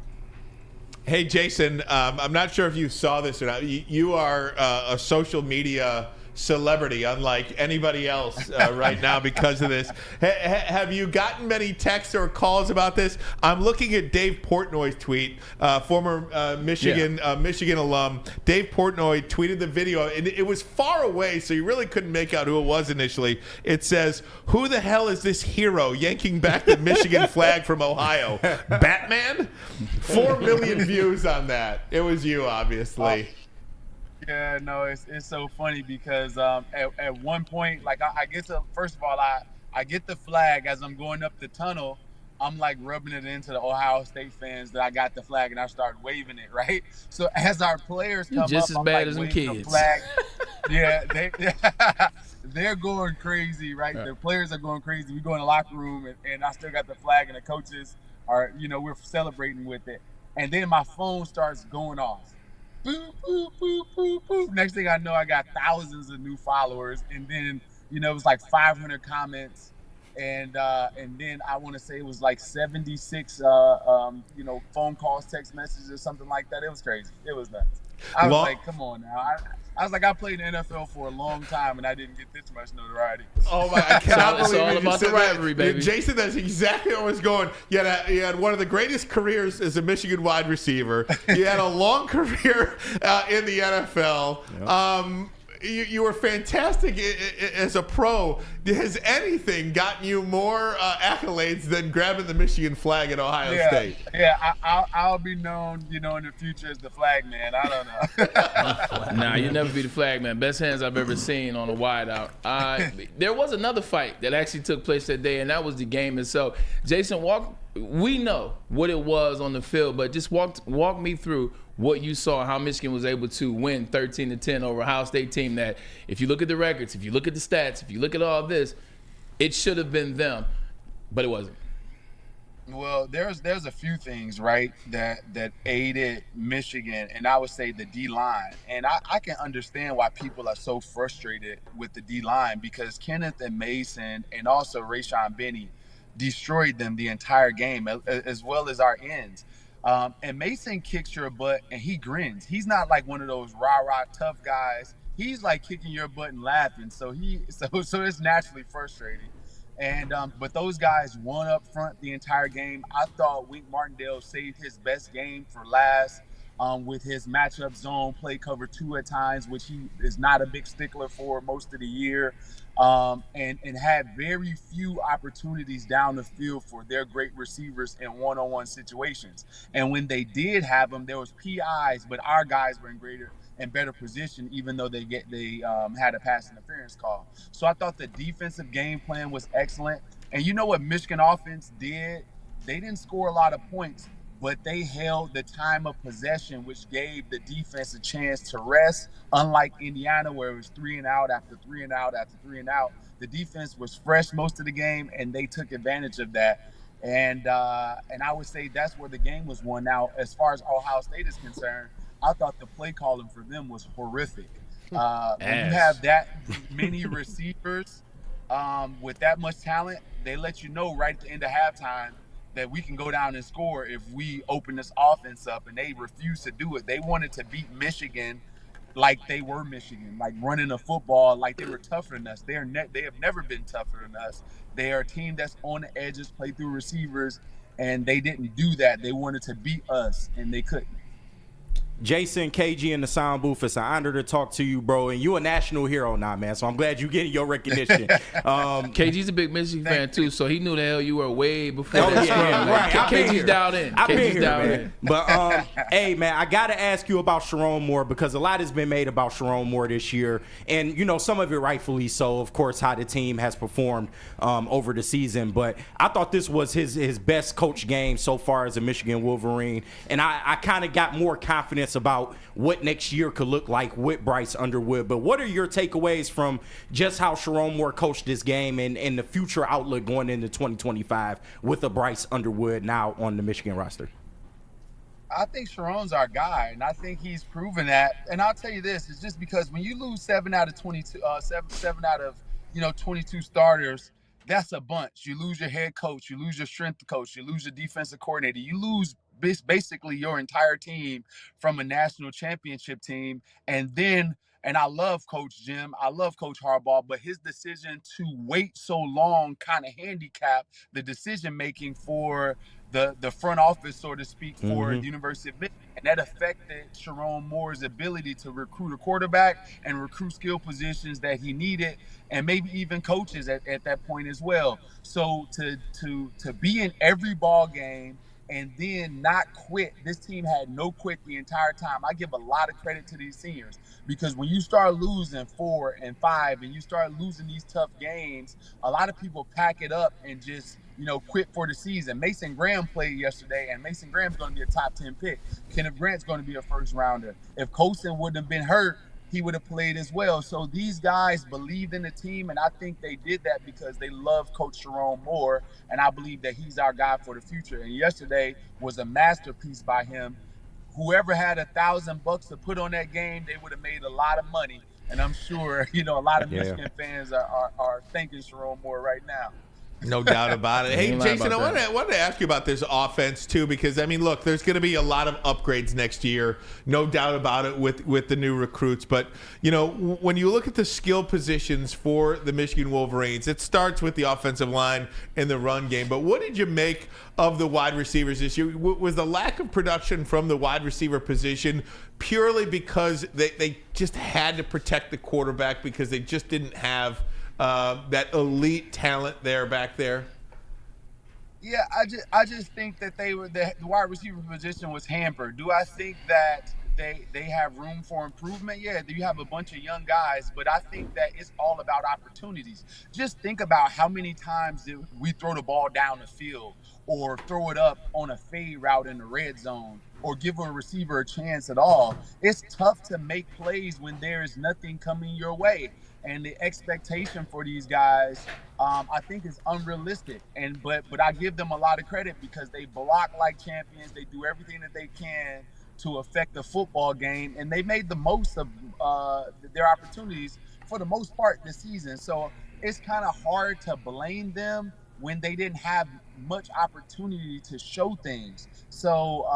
Hey, Jason, I'm not sure if you saw this or not. You are a social media celebrity unlike anybody else right now because of this. Have you gotten many texts or calls about this? I'm looking at Dave Portnoy's tweet, former Michigan alum. Dave Portnoy tweeted the video, and it was far away, so you really couldn't make out who it was initially. It says, "Who the hell is this hero yanking back the Michigan flag from Ohio? Batman?" 4 million views on that. It was you, obviously. Yeah, no, it's so funny because at one point, like I get to, first of all, I get the flag as I'm going up the tunnel. I'm like rubbing it into the Ohio State fans that I got the flag and I start waving it, right? So as our players come just up, as I'm bad like as them waving kids. the flag. Yeah, they're going crazy, right? The players are going crazy. We go in the locker room and I still got the flag and the coaches are, we're celebrating with it. And then my phone starts going off. Boop, boop, boop, boop, boop. Next thing I know, I got thousands of new followers. And then, it was like 500 comments And then I want to say it was like 76, phone calls, text messages, or something like that. It was crazy. It was nuts. I was like, come on now. I was like, I played in the NFL for a long time, and I didn't get this much notoriety. Oh my! I cannot It's believe all it. about the rivalry, baby. Jason, that's exactly where I was going. You had one of the greatest careers as a Michigan wide receiver. You had a long career in the NFL. Yep. You were fantastic as a pro. Has anything gotten you more accolades than grabbing the Michigan flag at Ohio State? Yeah, I'll be known, in the future as the flag man. I don't know. Nah, you'll never be the flag man. Best hands I've ever seen on a wideout. There was another fight that actually took place that day, and that was the game itself. Jason, we know what it was on the field, but just walk me through what you saw, how Michigan was able to win 13-10 over Ohio State team that, if you look at the records, if you look at the stats, if you look at all this, it should have been them, but it wasn't. Well, there's a few things, right, that aided Michigan, and I would say the D-line. And I can understand why people are so frustrated with the D-line, because Kenneth and Mason and also Rayshon Benny destroyed them the entire game, as well as our ends. And Mason kicks your butt and he grins. He's not like one of those rah-rah tough guys. He's like kicking your butt and laughing. So it's naturally frustrating. And but those guys won up front the entire game. I thought Wink Martindale saved his best game for last with his matchup zone play cover 2 at times, which he is not a big stickler for most of the year. And had very few opportunities down the field for their great receivers in one-on-one situations. And when they did have them, there was PIs, but our guys were in greater and better position, even though they had a pass interference call. So I thought the defensive game plan was excellent. And you know what Michigan offense did? They didn't score a lot of points, but they held the time of possession, which gave the defense a chance to rest. Unlike Indiana, where it was 3 and out after 3 and out after 3 and out, the defense was fresh most of the game, and they took advantage of that. And I would say that's where the game was won. Now, as far as Ohio State is concerned, I thought the play calling for them was horrific. When you have that many receivers with that much talent, they let you know right at the end of halftime that we can go down and score if we open this offense up, and they refused to do it. They wanted to beat Michigan like they were Michigan, like running a football like they were tougher than us. They have never been tougher than us. They are a team that's on the edges, play through receivers, and they didn't do that. They wanted to beat us, and they couldn't. Jason, KG in the sound booth, it's an honor to talk to you, bro. And you a national hero now, man. So I'm glad you getting your recognition. KG's a big Michigan fan too, so he knew the hell you were way before that. Yeah, right. KG's dialed in. I've been here, dialed man. in. But hey, man, I gotta ask you about Sharon Moore, because a lot has been made about Sharon Moore this year, and some of it rightfully so. Of course, how the team has performed over the season. But I thought this was his best coach game so far as a Michigan Wolverine, and I kind of got more confidence about what next year could look like with Bryce Underwood. But what are your takeaways from just how Sharon Moore coached this game and the future outlook going into 2025 with a Bryce Underwood now on the Michigan roster? I think Sharon's our guy, and I think he's proven that. And I'll tell you this, it's just because when you lose 7 out of 22, 7 out of 22 starters, that's a bunch. You lose your head coach, you lose your strength coach, you lose your defensive coordinator, you lose basically your entire team from a national championship team. And I love Coach Jim, I love Coach Harbaugh, but his decision to wait so long kind of handicapped the decision making for the front office, so to speak, for the University of Michigan. And that affected Sharon Moore's ability to recruit a quarterback and recruit skill positions that he needed, and maybe even coaches at that point as well. So to be in every ball game and then not quit. This team had no quit the entire time. I give a lot of credit to these seniors, because when you start losing 4 and 5 and you start losing these tough games, a lot of people pack it up and just quit for the season. Mason Graham played yesterday, and Mason Graham's going to be a top 10 pick. Kenneth Grant's going to be a first rounder. If Colson wouldn't have been hurt, he would have played as well. So these guys believed in the team, and I think they did that because they love Coach Sharon Moore, and I believe that he's our guy for the future. And yesterday was a masterpiece by him. Whoever had $1,000 to put on that game, they would have made a lot of money. And I'm sure, a lot of Michigan fans are thanking Sharon Moore right now. No doubt about it. Hey, Jason, I wanted to ask you about this offense, too, because, I mean, look, there's going to be a lot of upgrades next year. No doubt about it with the new recruits. But, you know, when you look at the skill positions for the Michigan Wolverines, it starts with the offensive line and the run game. But what did you make of the wide receivers this year? Was the lack of production from the wide receiver position purely because they just had to protect the quarterback because they just didn't have that elite talent back there? Yeah, I just think that the wide receiver position was hampered. Do I think that they have room for improvement? Yeah, you have a bunch of young guys, but I think that it's all about opportunities. Just think about how many times we throw the ball down the field or throw it up on a fade route in the red zone or give a receiver a chance at all. It's tough to make plays when there is nothing coming your way. And the expectation for these guys, I think, is unrealistic. But I give them a lot of credit because they block like champions. They do everything that they can to affect the football game, and they made the most of their opportunities for the most part this season. So it's kind of hard to blame them when they didn't have much opportunity to show things. So,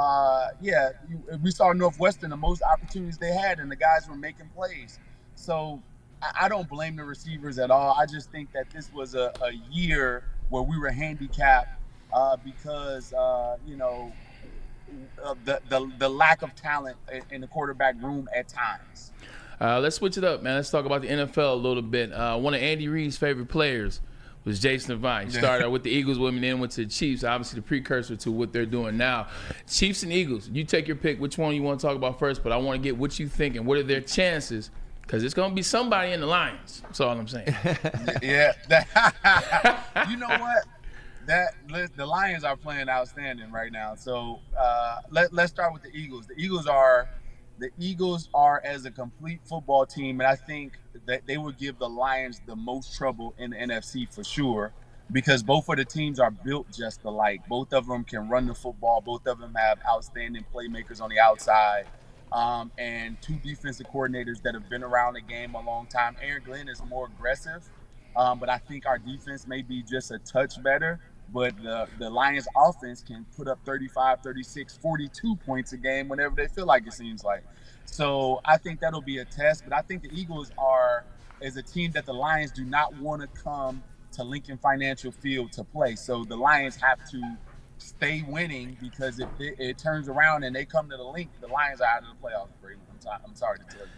we saw Northwestern, the most opportunities they had, and the guys were making plays. So I don't blame the receivers at all. I just think that this was a year where we were handicapped because, the lack of talent in the quarterback room at times. Let's switch it up, man. Let's talk about the NFL a little bit. One of Andy Reid's favorite players was Jason Avant. He started out with the Eagles with me, then went to the Chiefs, obviously the precursor to what they're doing now. Chiefs and Eagles, you take your pick. Which one you want to talk about first? But I want to get what you think and what are their chances, because it's going to be somebody in the Lions. That's all I'm saying. Yeah. You know what? The Lions are playing outstanding right now. So let's start with the Eagles. The Eagles are as a complete football team, and I think that they would give the Lions the most trouble in the NFC for sure, because both of the teams are built just alike. Both of them can run the football. Both of them have outstanding playmakers on the outside, and two defensive coordinators that have been around the game a long time. Aaron Glenn is more aggressive, but I think our defense may be just a touch better. But the Lions offense can put up 35, 36, 42 points a game whenever they feel like, it seems like. So I think that'll be a test. But I think the Eagles is a team that the Lions do not want to come to Lincoln Financial Field to play. So the Lions have to stay winning, because if it turns around and they come to the Link, the Lions are out of the playoffs, Braylon. I'm sorry to tell you.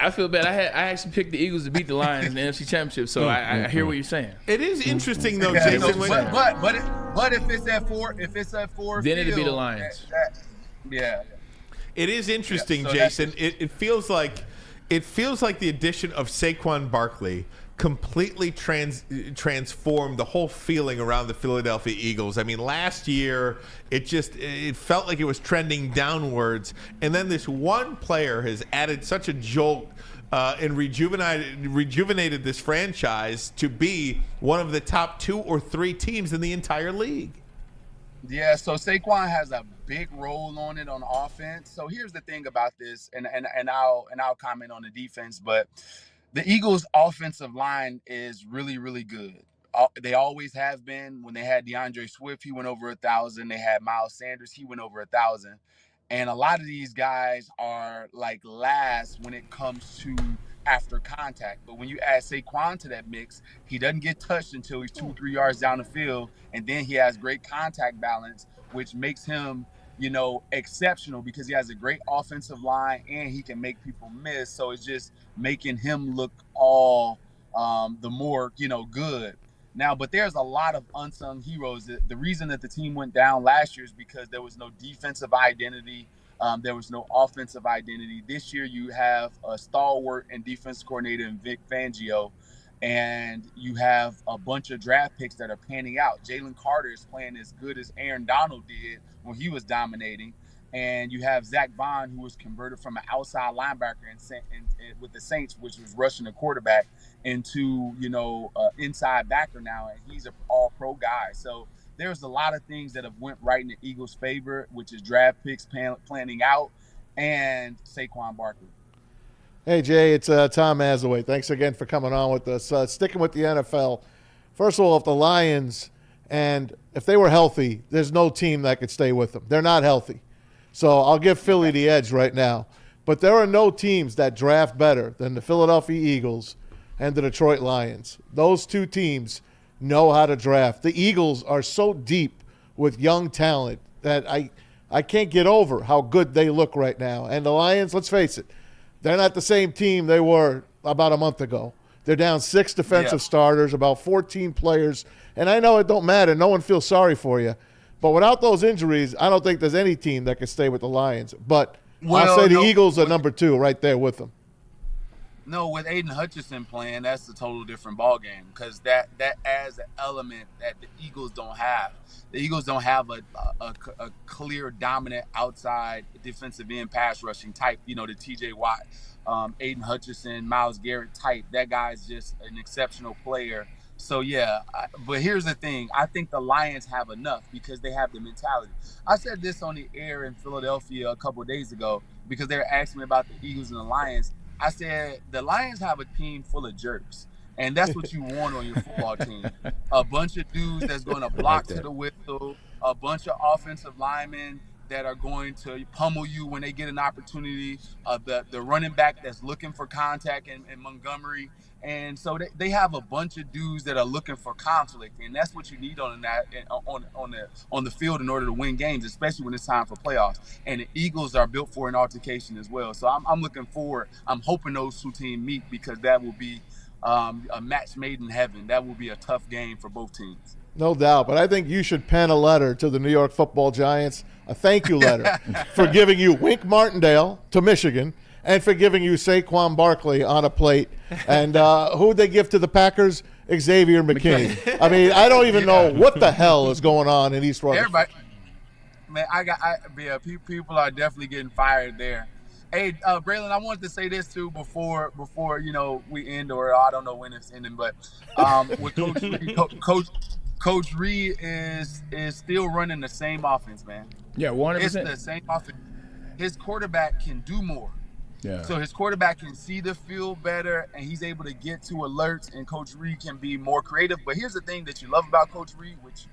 I feel bad. I actually picked the Eagles to beat the Lions in the NFC Championship, so I hear what you're saying. It is interesting though, Jason. But if it's at four, then it'll be the Lions. Yeah. It is interesting, Yeah, so Jason. It feels like the addition of Saquon Barkley completely transformed the whole feeling around the Philadelphia Eagles. I mean, last year it felt like it was trending downwards, and then this one player has added such a jolt and rejuvenated this franchise to be one of the top 2 or 3 teams in the entire league. Yeah, so Saquon has a big role on it on offense. So here's the thing about this, and I'll comment on the defense, but the Eagles' offensive line is really, really good. They always have been. When they had DeAndre Swift, he went over 1,000. They had Miles Sanders, he went over 1,000. And a lot of these guys are like last when it comes to after contact. But when you add Saquon to that mix, he doesn't get touched until he's 2-3 yards down the field. And then he has great contact balance, which makes him, exceptional, because he has a great offensive line and he can make people miss. So it's just making him look all the more, good. Now, but there's a lot of unsung heroes. The reason that the team went down last year is because there was no defensive identity. There was no offensive identity. This year you have a stalwart and defense coordinator in Vic Fangio, and you have a bunch of draft picks that are panning out. Jalen Carter is playing as good as Aaron Donald did when he was dominating. And you have Zach Bond, who was converted from an outside linebacker with the Saints, which was rushing the quarterback, into, inside backer now. And he's an all-pro guy. So there's a lot of things that have went right in the Eagles' favor, which is draft picks planning out and Saquon Barkley. Hey, Jay, it's Tom Mazaway. Thanks again for coming on with us. Sticking with the NFL, First of all, if the Lions and if they were healthy, there's no team that could stay with them. They're not healthy. So I'll give Philly the edge right now. But there are no teams that draft better than the Philadelphia Eagles and the Detroit Lions. Those two teams know how to draft. The Eagles are so deep with young talent that I can't get over how good they look right now. And the Lions, let's face it, they're not the same team they were about a month ago. They're down 6 defensive starters, about 14 players. And I know it don't matter. No one feels sorry for you. But without those injuries, I don't think there's any team that can stay with the Lions. But I'll say the Eagles are number 2 right there with them. No, with Aiden Hutchinson playing, that's a total different ballgame because that adds an element that the Eagles don't have. The Eagles don't have a clear, dominant outside defensive end pass rushing type, the TJ Watt, Aiden Hutchinson, Myles Garrett type. That guy's just an exceptional player. So, yeah, but here's the thing. I think the Lions have enough because they have the mentality. I said this on the air in Philadelphia a couple of days ago because they were asking me about the Eagles and the Lions. I said the Lions have a team full of jerks, and that's what you want on your football team. A bunch of dudes that's going to block to the whistle, a bunch of offensive linemen that are going to pummel you when they get an opportunity, the running back that's looking for contact in Montgomery. And so they have a bunch of dudes that are looking for conflict, and that's what you need on the field in order to win games, especially when it's time for playoffs. And the Eagles are built for an altercation as well. So I'm looking forward. I'm hoping those two teams meet because that will be a match made in heaven. That will be a tough game for both teams. No doubt, but I think you should pen a letter to the New York Football Giants, a thank you letter for giving you Wink Martindale to Michigan and for giving you Saquon Barkley on a plate. And who'd they give to the Packers? Xavier McKinney. I mean, I don't even know what the hell is going on in East Rutherford. Everybody, man, people are definitely getting fired there. Hey, Braylon, I wanted to say this too before we end, or I don't know when it's ending, but with Coach Reed is still running the same offense, man. Yeah, 100%. It's the same offense. His quarterback can do more. Yeah. So his quarterback can see the field better, and he's able to get to alerts, and Coach Reed can be more creative. But here's the thing that you love about Coach Reed, which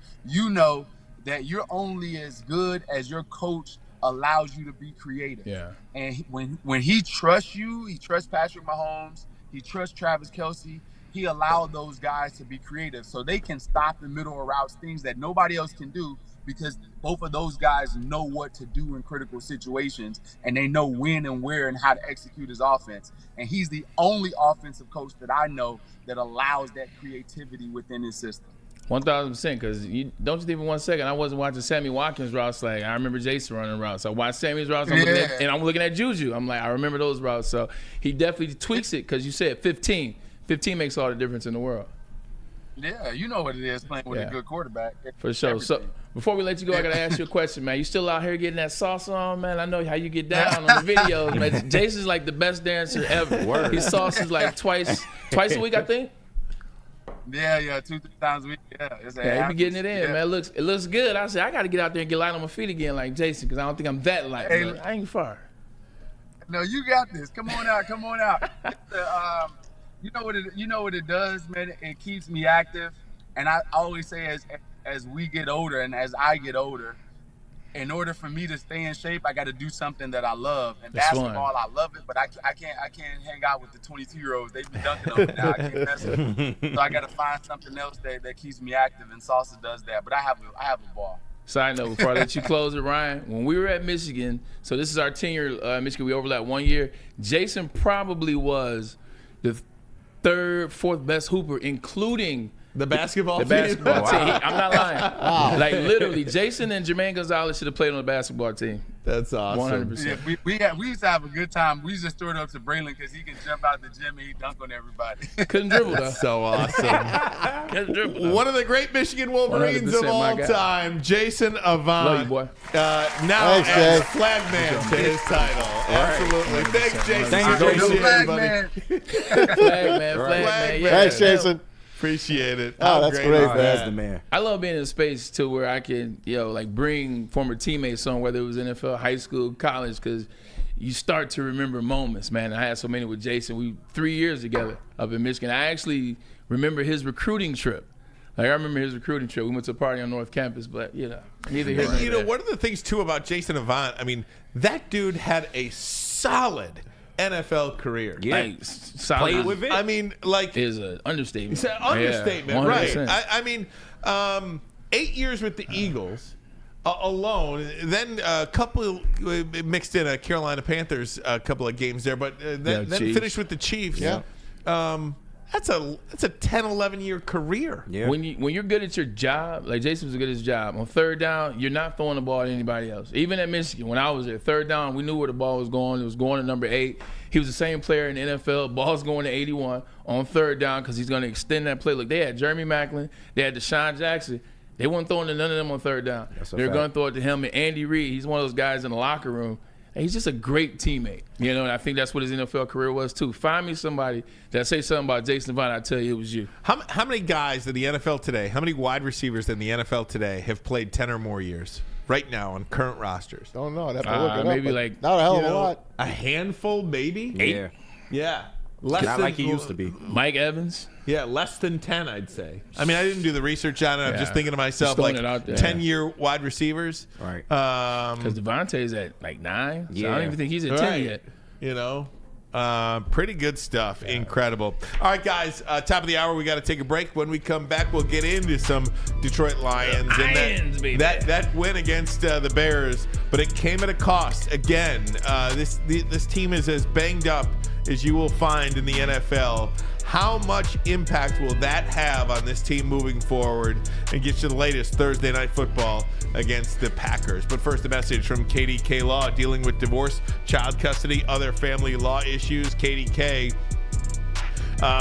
that you're only as good as your coach allows you to be creative. Yeah. And when he trusts you, he trusts Patrick Mahomes, he trusts Travis Kelce, he allowed those guys to be creative so they can stop the middle of routes, things that nobody else can do, because both of those guys know what to do in critical situations, and they know when and where and how to execute his offense. And he's the only offensive coach that I know that allows that creativity within his system. 1,000%, because don't you think for 1 second I wasn't watching Sammy Watkins' routes. Like, I remember Jason running routes. I watched Sammy's routes, I'm looking at Juju. I'm like, I remember those routes. So he definitely tweaks it, because you said 15. 15 makes all the difference in the world. Yeah, you know what it is playing with a good quarterback. For sure. Everything. So before we let you go, I got to ask you a question, man. You still out here getting that salsa on, man? I know how you get down on the videos, man. Jason's like the best dancer ever. Word. He sauces like twice a week, I think. Yeah, 2-3 times a week. Yeah, he be getting it in, man. It looks good. I said I got to get out there and get light on my feet again, like Jason, because I don't think I'm that light. Hey, I ain't far. No, you got this. Come on out. You know what it does, man. It keeps me active, and I always say as we get older and as I get older, in order for me to stay in shape, I got to do something that I love. And That's basketball, I love it, but I can't hang out with the 22-year-olds. They be dunking on me now. I can't mess with them. So I got to find something else that keeps me active, and salsa does that. But I have a ball. Side note, before I let you close it, Ryan, when we were at Michigan, so this is our 10-year Michigan, we overlapped 1 year. Jason probably was the third, fourth best hooper, including the basketball team. team. I'm not lying. Wow. Like, literally, Jason and Jermaine Gonzalez should have played on the basketball team. That's awesome. 100%. Yeah, we used to have a good time. We just threw it up to Braylon because he can jump out the gym and he dunk on everybody. Couldn't dribble, though. So awesome. Couldn't dribble, though. One of the great Michigan Wolverines of all time, Jason Avant. Love you, boy. Now as flagman to his title. Absolutely. Thanks, Jason. Flagman. Yeah. Thanks, Jason. Appreciate it. Oh, that's great, man. That's the man. I love being in a space too where I can, bring former teammates on, whether it was NFL, high school, college, because you start to remember moments, man. I had so many with Jason. We 3 years together up in Michigan. I actually remember his recruiting trip. Like, I remember his recruiting trip. We went to a party on North Campus, but, neither here nor there. One of the things, too, about Jason Avant, I mean, that dude had a solid NFL career. Yeah. Like, solid. Played with it. I mean, like... Is an understatement. It's an understatement, Yeah, right. 100%. I mean, 8 years with the Eagles alone, then a couple mixed in a Carolina Panthers a couple of games there, but then finished with the Chiefs. Yeah. That's a 10, 11-year career. Yeah. When you're good at your job, like Jason was good at his job, on third down, you're not throwing the ball to anybody else. Even at Michigan, when I was there, third down, we knew where the ball was going. It was going to number 8. He was the same player in the NFL. Ball's going to 81 on third down because he's going to extend that play. Look, they had Jeremy Maclin. They had Deshaun Jackson. They weren't throwing to none of them on third down. They're going to throw it to him. And Andy Reid, he's one of those guys in the locker room. And he's just a great teammate. And I think that's what his NFL career was, too. Find me somebody that say something about Jason Avant, I tell you it was you. How many guys in the NFL today, how many wide receivers in the NFL today have played 10 or more years right now on current rosters? Don't know. I'd have to look it up. Maybe but like, not a hell of a lot. A handful, maybe? Yeah. Yeah. Less Not than, like he used to be. Mike Evans. Yeah, less than 10, I'd say. I mean, I didn't do the research on it. I'm just thinking to myself, Just like, throwing it out there. 10-year wide receivers. Right. Because Devontae's at like 9. So I don't even think he's at 10 yet. Pretty good stuff. Incredible. All right, guys, top of the hour, we got to take a break. When we come back, we'll get into some Detroit Lions. Lions, baby. That win against the Bears, but it came at a cost. Again, this team is as banged up as you will find in the NFL. How much impact will that have on this team moving forward? And get you the latest Thursday Night Football against the Packers. But first, a message from KDK Law, dealing with divorce, child custody, other family law issues. KDK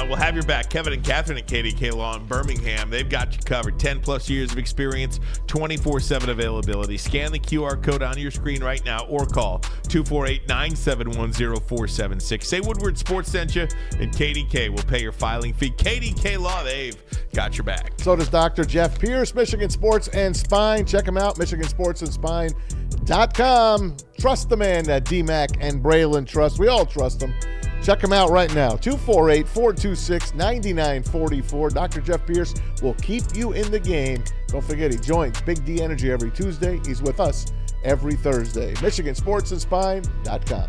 will have your back. Kevin and Catherine at KDK Law in Birmingham, they've got you covered. 10-plus years of experience, 24/7 availability. Scan the QR code on your screen right now or call 248-971-0476. Say Woodward Sports sent you, and KDK will pay your filing fee. KDK Law, they've got your back. So does Dr. Jeff Pierce, Michigan Sports and Spine. Check him out, MichiganSportsandSpine.com. Trust the man that DMAC and Braylon trust. We all trust him. Check him out right now, 248-426-9944. Dr. Jeff Pierce will keep you in the game. Don't forget, he joins Big D Energy every Tuesday. He's with us every Thursday. MichiganSportsandSpine.com.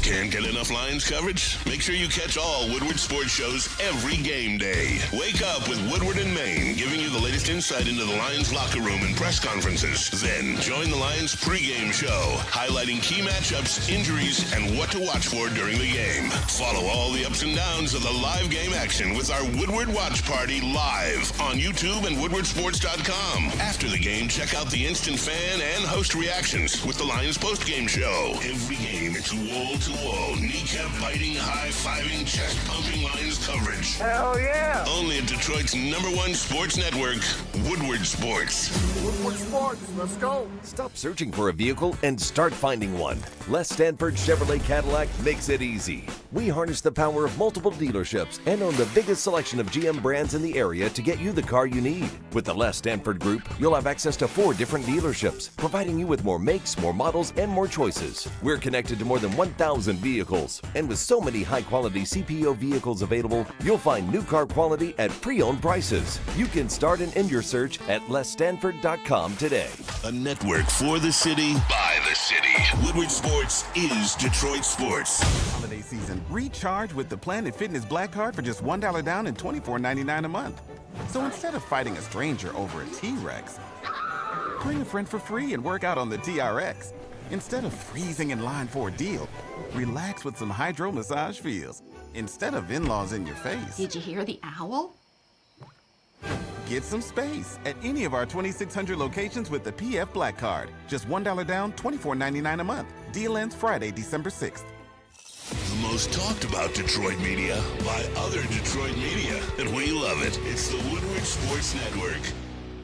Can't get enough Lions coverage? Make sure you catch all Woodward sports shows every game day. Wake up with Woodward and Maine, giving you the latest insight into the Lions locker room and press conferences. Then join the Lions pregame show, highlighting key matchups, injuries, and what to watch for during the game. Follow all the ups and downs of the live game action with our Woodward Watch Party live on YouTube and WoodwardSports.com. After the game, check out the instant fan and host reactions with the Lions postgame show. Every game, it's wall-to-wall, kneecap-biting, high-fiving, chest-pumping Lions coverage. Hell yeah! Only at Detroit's #1 sports network, Woodward Sports. Woodward Sports, let's go! Stop searching for a vehicle and start finding one. Les Stanford Chevrolet Cadillac makes it easy. We harness the power of multiple dealerships and own the biggest selection of GM brands in the area to get you the car you need. With the Les Stanford Group, you'll have access to 4 different dealerships, providing you with more makes, more models, and more choices. We're connected to more than 1,000 vehicles, and with so many high-quality CPO vehicles available, you'll find new car quality at pre-owned prices. You can start and end your search at lesstanford.com today. A network for the city, by the city. Woodward Sports is Detroit Sports. Holiday season, recharge with the Planet Fitness Black Card for just $1 down and $24.99 a month. So instead of fighting a stranger over a T-Rex, bring a friend for free and work out on the TRX. Instead of freezing in line for a deal, relax with some hydro massage feels. Instead of in-laws in your face. Did you hear the owl? Get some space at any of our 2,600 locations with the PF Black Card. Just $1 down, $24.99 a month. Deal ends Friday, December 6th. The most talked about Detroit media by other Detroit media, and we love it. It's the Woodward Sports Network.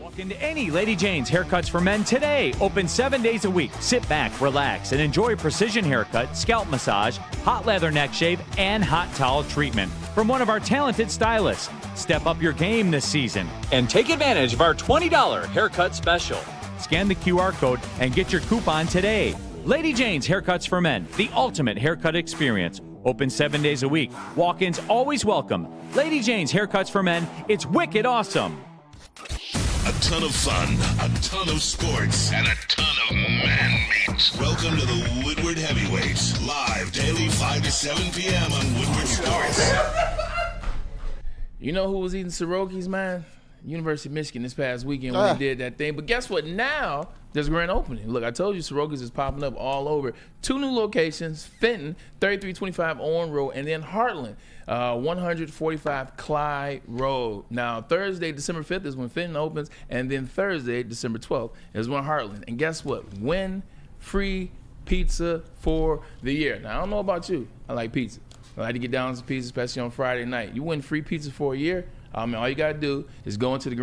Walk into any Lady Jane's Haircuts for Men today. Open 7 days a week. Sit back, relax, and enjoy precision haircut, scalp massage, hot leather neck shave, and hot towel treatment from one of our talented stylists. Step up your game this season and take advantage of our $20 haircut special. Scan the QR code and get your coupon today. Lady Jane's Haircuts for Men, the ultimate haircut experience. Open 7 days a week. Walk-ins always welcome. Lady Jane's Haircuts for Men. It's wicked awesome. A ton of fun, a ton of sports, and a ton of man meat. Welcome to the Woodward Heavyweights, live daily 5 to 7 p.m. on Woodward Sports. You know who was eating Soroki's, man? University of Michigan this past weekend when they did that thing. But guess what? Now there's a grand opening. Look, I told you Soroki's is popping up all over. 2 new locations, Fenton, 3325 Owen Road, and then Heartland, 145 Clyde Road. Now, Thursday, December 5th is when Fenton opens, and then Thursday, December 12th is when Heartland. And guess what? Win free pizza for the year. Now, I don't know about you. I like pizza. I like to get down to pizza, especially on Friday night. You win free pizza for a year. All you gotta do is go to the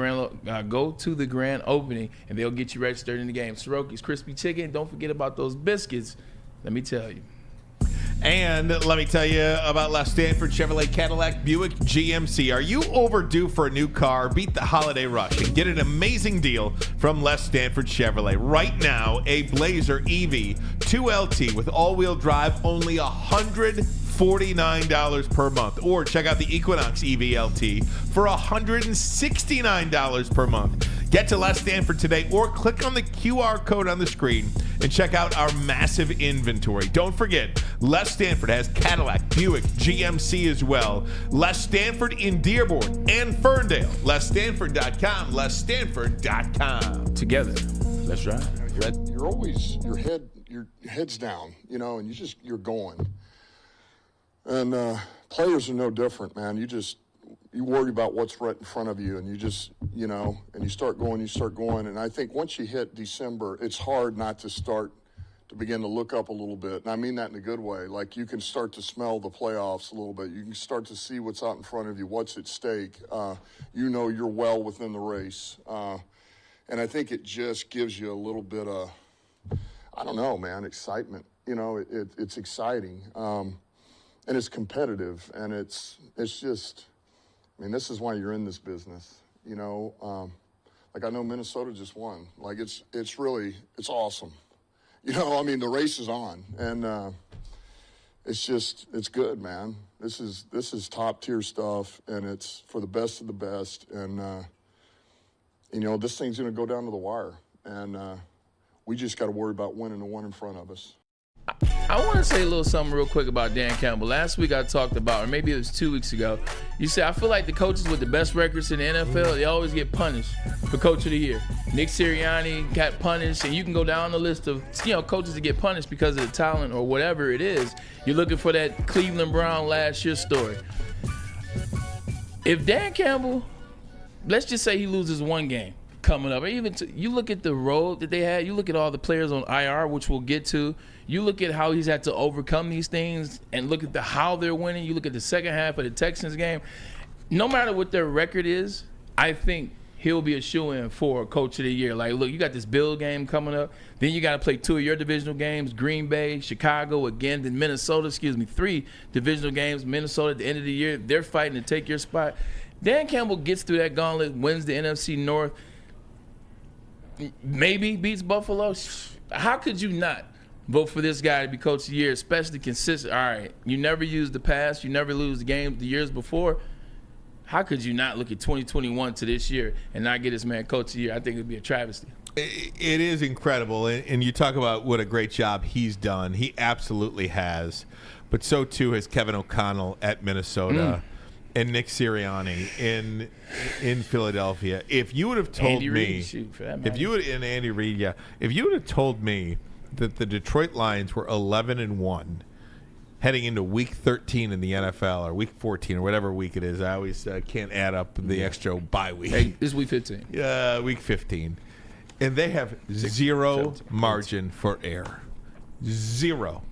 grand opening, and they'll get you registered in the game. Soroki's crispy chicken. Don't forget about those biscuits. Let me tell you. And let me tell you about Les Stanford Chevrolet Cadillac Buick GMC. Are you overdue for a new car? Beat the holiday rush and get an amazing deal from Les Stanford Chevrolet. Right now, a Blazer EV 2LT with all-wheel drive, only $149 per month. Or check out the Equinox EV-LT for $169 per month. Get to Les Stanford today or click on the QR code on the screen and check out our massive inventory. Don't forget, Les Stanford has Cadillac, Buick, GMC as well. Les Stanford in Dearborn and Ferndale. LesStanford.com, LesStanford.com. Together, let's ride. You're always your head's down, and you're going. And players are no different, man. You worry about what's right in front of you, and you just, and you start going. And I think once you hit December, it's hard not to begin to look up a little bit. And I mean that in a good way. Like, you can start to smell the playoffs a little bit. You can start to see what's out in front of you, what's at stake. You're well within the race. And I think it just gives you a little bit of, I don't know, man, excitement. It's exciting. And it's competitive, and it's just, this is why you're in this business, like I know Minnesota just won. Like, it's awesome. The race is on, and it's good, man. This is top tier stuff, and it's for the best of the best. And, this thing's going to go down to the wire, and we just got to worry about winning the one in front of us. I want to say a little something real quick about Dan Campbell. Last week I talked about, or maybe it was 2 weeks ago, you said, I feel like the coaches with the best records in the NFL, they always get punished for Coach of the Year. Nick Sirianni got punished, and you can go down the list of coaches that get punished because of the talent or whatever it is. You're looking for that Cleveland Brown last year story. If Dan Campbell, let's just say he loses one game coming up, or even you look at the road that they had, you look at all the players on IR, which we'll get to. You look at how he's had to overcome these things and look at how they're winning. You look at the second half of the Texans game. No matter what their record is, I think he'll be a shoo-in for Coach of the Year. Like, look, you got this Bill game coming up. Then you got to play 2 of your divisional games, Green Bay, Chicago again, then Minnesota, 3 divisional games. Minnesota at the end of the year, they're fighting to take your spot. Dan Campbell gets through that gauntlet, wins the NFC North, maybe beats Buffalo. How could you not vote for this guy to be Coach of the Year, especially consistent? All right, you never use the past, you never lose the game the years before. How could you not look at 2021 to this year and not get this man Coach of the Year? I think it would be a travesty. It is incredible, and you talk about what a great job he's done. He absolutely has, but so too has Kevin O'Connell at Minnesota and Nick Sirianni in Philadelphia. If you would have told Andy me, Reid, shoot, for that matter. if you would have told me that the Detroit Lions were 11-1 heading into Week 13 in the NFL, or Week 14, or whatever week it is, I always can't add up the extra bye week. Hey, this is Week 15. Yeah, Week 15. And they have zero margin for error. Zero.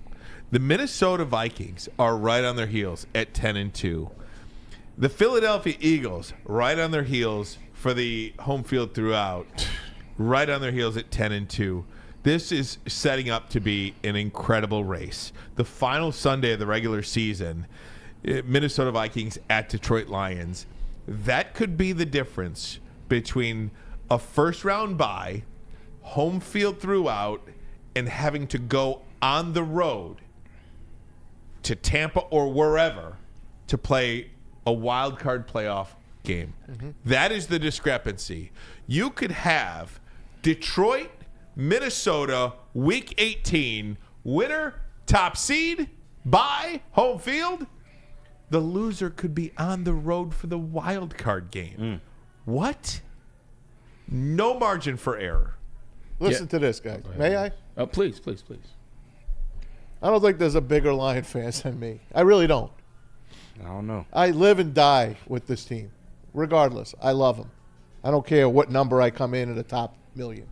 The Minnesota Vikings are right on their heels at 10-2. The Philadelphia Eagles right on their heels for the home field throughout, right on their heels at 10-2. This is setting up to be an incredible race. The final Sunday of the regular season, Minnesota Vikings at Detroit Lions. That could be the difference between a first-round bye, home field throughout, and having to go on the road to Tampa or wherever to play a wild card playoff game. That is the discrepancy. You could have Detroit, Minnesota, Week 18, winner, top seed, bye, home field. The loser could be on the road for the wild card game. What? No margin for error. Listen to this, guys. May I? Please. I don't think there's a bigger Lion fan than me. I really don't. I don't know. I live and die with this team. Regardless, I love them. I don't care what number I come in at the top million.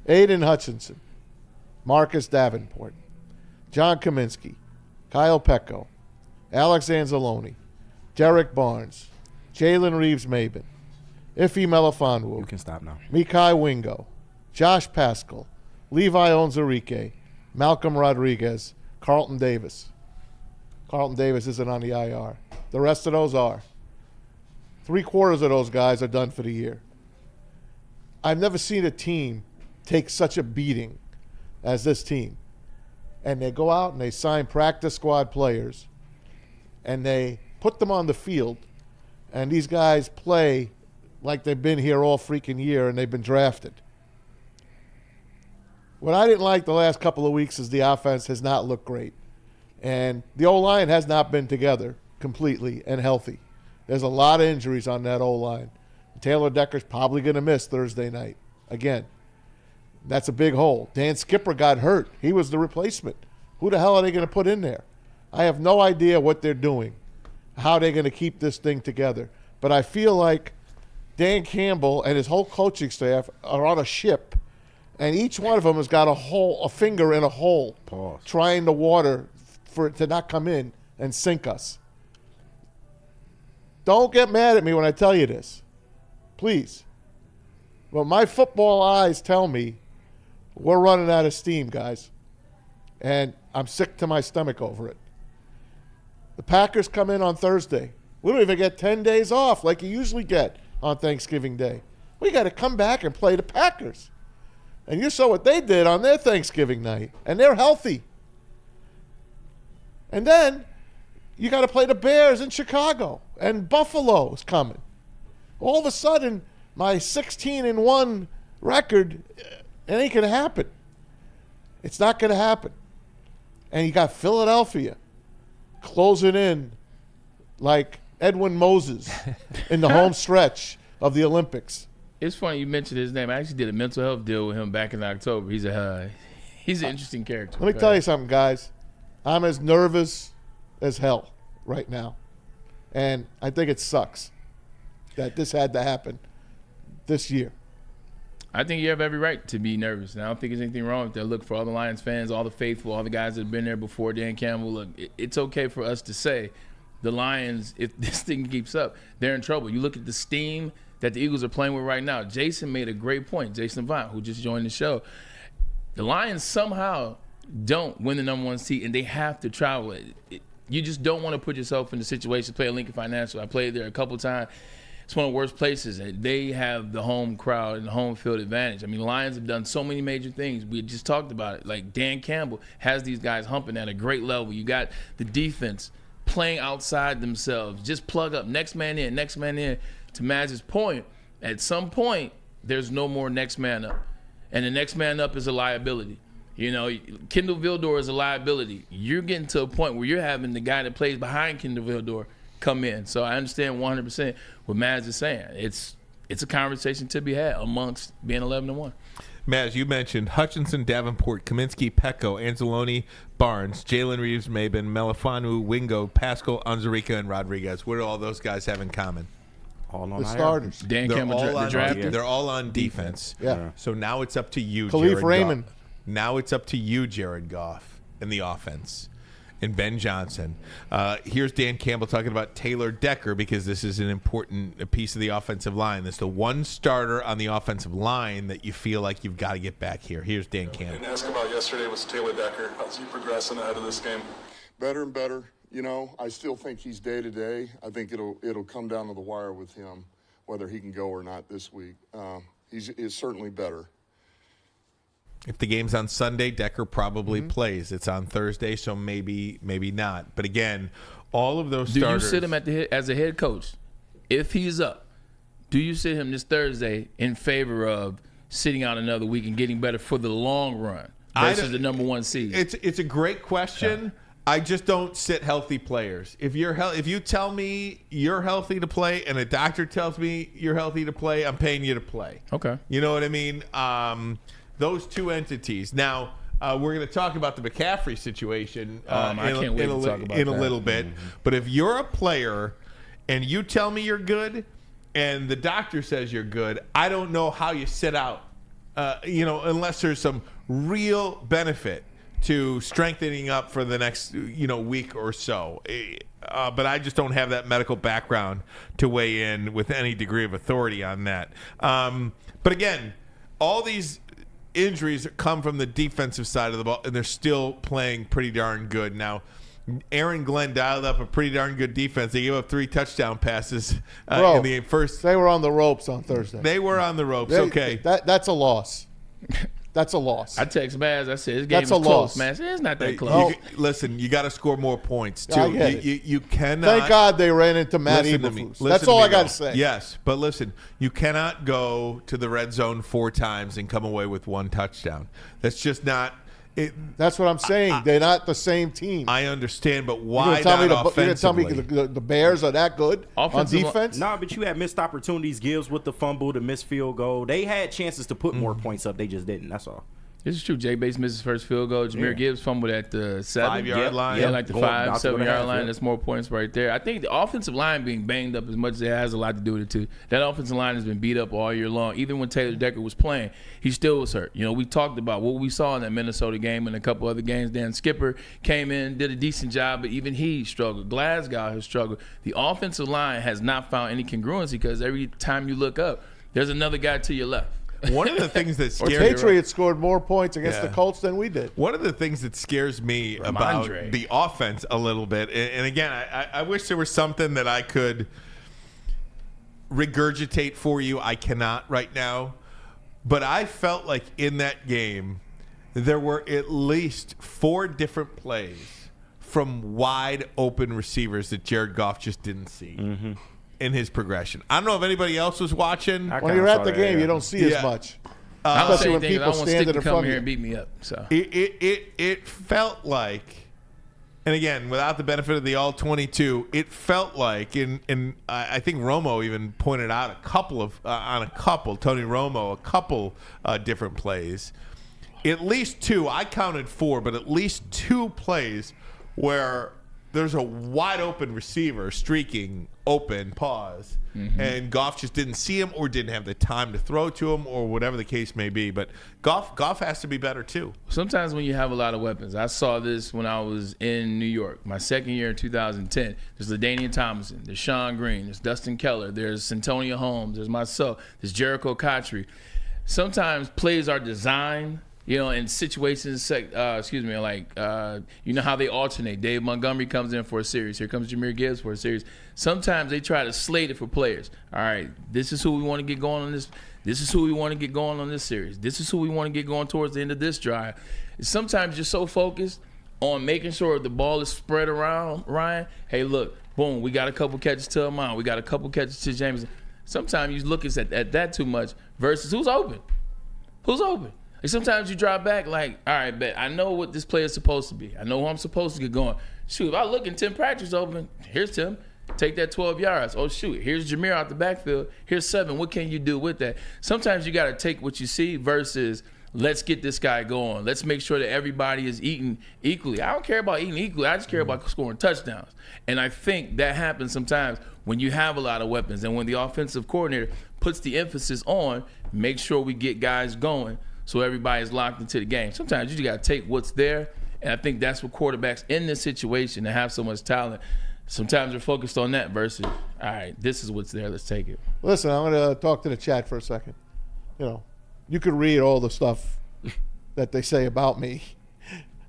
Aiden Hutchinson, Marcus Davenport, John Kaminsky, Kyle Pecco, Alex Anzalone, Derek Barnes, Jalen Reeves-Maben, Ife Melifonwu. You can stop now. Mekhi Wingo, Josh Pascal, Levi Onwuzurike, Malcolm Rodriguez, Carlton Davis. Carlton Davis isn't on the IR. The rest of those are. 3/4 of those guys are done for the year. I've never seen a team take such a beating as this team. And they go out and they sign practice squad players and they put them on the field, and these guys play like they've been here all freaking year and they've been drafted. What I didn't like the last couple of weeks is the offense has not looked great. And the O-line has not been together completely and healthy. There's a lot of injuries on that O-line. Taylor Decker's probably going to miss Thursday night. Again, that's a big hole. Dan Skipper got hurt. He was the replacement. Who the hell are they going to put in there? I have no idea what they're doing, how they're going to keep this thing together. But I feel like Dan Campbell and his whole coaching staff are on a ship, and each one of them has got a finger in a hole, trying to water for it to not come in and sink us. Don't get mad at me when I tell you this. Please. Well, my football eyes tell me we're running out of steam, guys. And I'm sick to my stomach over it. The Packers come in on Thursday. We don't even get 10 days off like you usually get on Thanksgiving Day. We got to come back and play the Packers. And you saw what they did on their Thanksgiving night. And they're healthy. And then you got to play the Bears in Chicago. And Buffalo is coming. All of a sudden, my 16-1 record, it ain't going to happen. It's not going to happen. And you got Philadelphia closing in like Edwin Moses in the home stretch of the Olympics. It's funny you mentioned his name. I actually did a mental health deal with him back in October. He's an interesting character. Let me tell you something, guys. I'm as nervous as hell right now. And I think it sucks that this had to happen this year. I think you have every right to be nervous. And I don't think there's anything wrong with that. Look, for all the Lions fans, all the faithful, all the guys that have been there before Dan Campbell, look, it's okay for us to say the Lions, if this thing keeps up, they're in trouble. You look at the steam that the Eagles are playing with right now. Jason made a great point, Jason Avant, who just joined the show. The Lions somehow don't win the number one seed, and they have to travel. You just don't want to put yourself in the situation. Play at Lincoln Financial. I played there a couple times. It's one of the worst places. They have the home crowd and the home field advantage. I mean, the Lions have done so many major things. We just talked about it. Like Dan Campbell has these guys humping at a great level. You got the defense playing outside themselves. Just plug up. Next man in, next man in. To Maz's point, at some point, there's no more next man up. And the next man up is a liability. You know, Kendall Vildor is a liability. You're getting to a point where you're having the guy that plays behind Kendall Vildor come in. So I understand 100% what Maz is saying. It's a conversation to be had amongst being 11-1. Maz, you mentioned Hutchinson, Davenport, Kaminsky, Pecco, Anzalone, Barnes, Jalen Reeves-Maben, Melifonwu, Wingo, Pascal, Onwuzurike, and Rodriguez. What do all those guys have in common? All on the starters. Dan Campbell, the drafter. They're all on defense. Yeah. So now it's up to you, Khalif Jared Raymond. Goff. Now it's up to you, Jared Goff, in the offense. And Ben Johnson. Here's Dan Campbell talking about Taylor Decker, because this is an important piece of the offensive line. This is the one starter on the offensive line that you feel like you've got to get back here. Here's Dan Campbell. Didn't ask about yesterday was Taylor Decker. How's he progressing ahead of this game? Better and better. You know, I still think he's day to day. I think it'll come down to the wire with him, whether he can go or not this week. He's certainly better. If the game's on Sunday, Decker probably plays. It's on Thursday, so maybe not. But again, all of those starters. Do you sit him as a head coach? If he's up, do you sit him this Thursday in favor of sitting out another week and getting better for the long run versus the number one seed? It's a great question. I just don't sit healthy players. If you tell me you're healthy to play and a doctor tells me you're healthy to play, I'm paying you to play. Okay. You know what I mean? Those two entities. Now, we're going to talk about the McCaffrey situation I can't wait to talk about in a that. little bit. But if you're a player and you tell me you're good and the doctor says you're good, I don't know how you sit out, unless there's some real benefit to strengthening up for the next, week or so. But I just don't have that medical background to weigh in with any degree of authority on that. But again, all these injuries come from the defensive side of the ball, and they're still playing pretty darn good. Now, Aaron Glenn dialed up a pretty darn good defense. They gave up 3 touchdown passes in the first. They were on the ropes on Thursday. They were on the ropes. Okay. That's a loss. That's a loss. I text Maz. I said, this game That's is a close, loss. man. It's not that close. Listen, you got to score more points, too. I get it. You cannot. Thank God they ran into Matt Eberflus. That's all I got to say. Yes, but listen, you cannot go to the red zone 4 times and come away with 1 touchdown. That's just not. That's what I'm saying. They're not the same team. I understand, but why You're going to tell me offensively? the Bears are that good on defense? No, but you had missed opportunities. Gibbs with the fumble, the missed field goal. They had chances to put more points up. They just didn't. That's all. This is true. Jay Bates missed his first field goal. Jameer Gibbs fumbled at the 7-yard line. Yeah, like the 7-yard line. Yeah. That's more points right there. I think the offensive line being banged up as much as it has a lot to do with it too. That offensive line has been beat up all year long. Even when Taylor Decker was playing, he still was hurt. We talked about what we saw in that Minnesota game and a couple other games. Dan Skipper came in, did a decent job, but even he struggled. Glasgow has struggled. The offensive line has not found any congruency because every time you look up, there's another guy to your left. One of the things that The scares Patriots scored more points against the Colts than we did. One of the things that scares me about the offense a little bit, and again, I wish there was something that I could regurgitate for you. I cannot right now. But I felt like in that game, there were at least 4 different plays from wide open receivers that Jared Goff just didn't see. In his progression. I don't know if anybody else was watching. When you're at the game, you don't see as much. Especially when people stand in front of here you. and beat me up. So it felt like, and again, without the benefit of the all 22, it felt like, and I think Romo even pointed out a couple, Tony Romo, a couple different plays. At least 2, I counted 4, but at least 2 plays where there's a wide open receiver streaking open, and Goff just didn't see him or didn't have the time to throw to him or whatever the case may be. But Goff has to be better too. Sometimes when you have a lot of weapons, I saw this when I was in New York, my second year in 2010. There's LaDainian Tomlinson, there's Sean Green, there's Dustin Keller, there's Santonio Holmes, there's myself, there's Jericho Cotchery. Sometimes plays are designed, in situations, like how they alternate. Dave Montgomery comes in for a series. Here comes Jameer Gibbs for a series. Sometimes they try to slate it for players. All right, this is who we want to get going on this. This is who we want to get going on this series. This is who we want to get going towards the end of this drive. Sometimes you're so focused on making sure the ball is spread around, Ryan. Hey, look, boom, we got a couple catches to Amon. We got a couple catches to Jameson. Sometimes you look at that too much versus who's open. Who's open? Like sometimes you drop back like, all right, bet I know what this play is supposed to be. I know who I'm supposed to get going. Shoot, if I look and Tim Patrick's open, here's Tim. Take that 12 yards. Oh, shoot, here's Jameer out the backfield. Here's 7. What can you do with that? Sometimes you got to take what you see versus let's get this guy going. Let's make sure that everybody is eating equally. I don't care about eating equally. I just care about scoring touchdowns. And I think that happens sometimes when you have a lot of weapons and when the offensive coordinator puts the emphasis on make sure we get guys going so everybody's locked into the game. Sometimes you just got to take what's there, and I think that's what quarterbacks in this situation that have so much talent, sometimes they're focused on that versus, all right, this is what's there, let's take it. Listen, I'm going to talk to the chat for a second. You could read all the stuff that they say about me.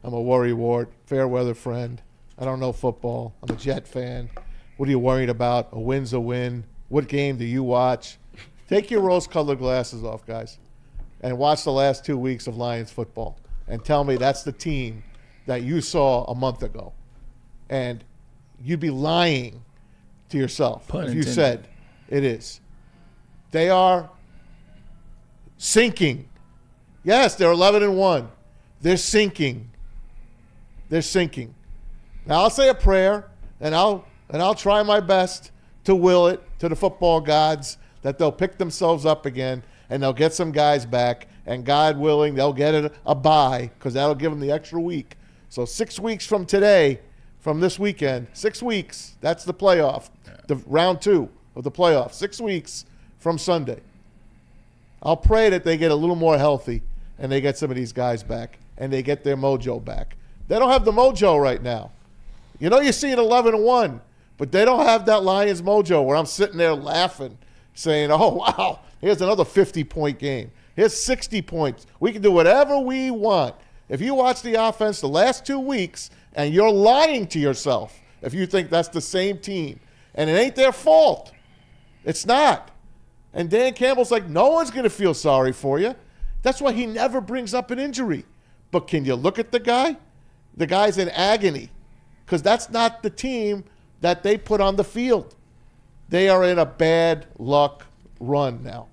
I'm a worrywart, fair weather friend. I don't know football. I'm a Jet fan. What are you worried about? A win's a win. What game do you watch? Take your rose-colored glasses off, guys. and watch the last 2 weeks of Lions football and tell me that's the team that you saw a month ago. And you'd be lying to yourself if you said it is. They are sinking. Yes, they're 11-1. They're sinking. They're sinking. Now I'll say a prayer, and I'll try my best to will it to the football gods that they'll pick themselves up again and they'll get some guys back, and God willing, they'll get a bye because that'll give them the extra week. So 6 weeks from today, from this weekend, 6 weeks, that's the playoff, the round 2 of the playoff, 6 weeks from Sunday. I'll pray that they get a little more healthy and they get some of these guys back and they get their mojo back. They don't have the mojo right now. You know, you see it 11-1, but they don't have that Lions mojo where I'm sitting there laughing, saying, oh, wow, here's another 50-point game. Here's 60 points. We can do whatever we want. If you watch the offense the last 2 weeks and you're lying to yourself if you think that's the same team, and it ain't their fault. It's not. And Dan Campbell's like, no one's going to feel sorry for you. That's why he never brings up an injury. But can you look at the guy? The guy's in agony because that's not the team that they put on the field. They are in a bad luck run now.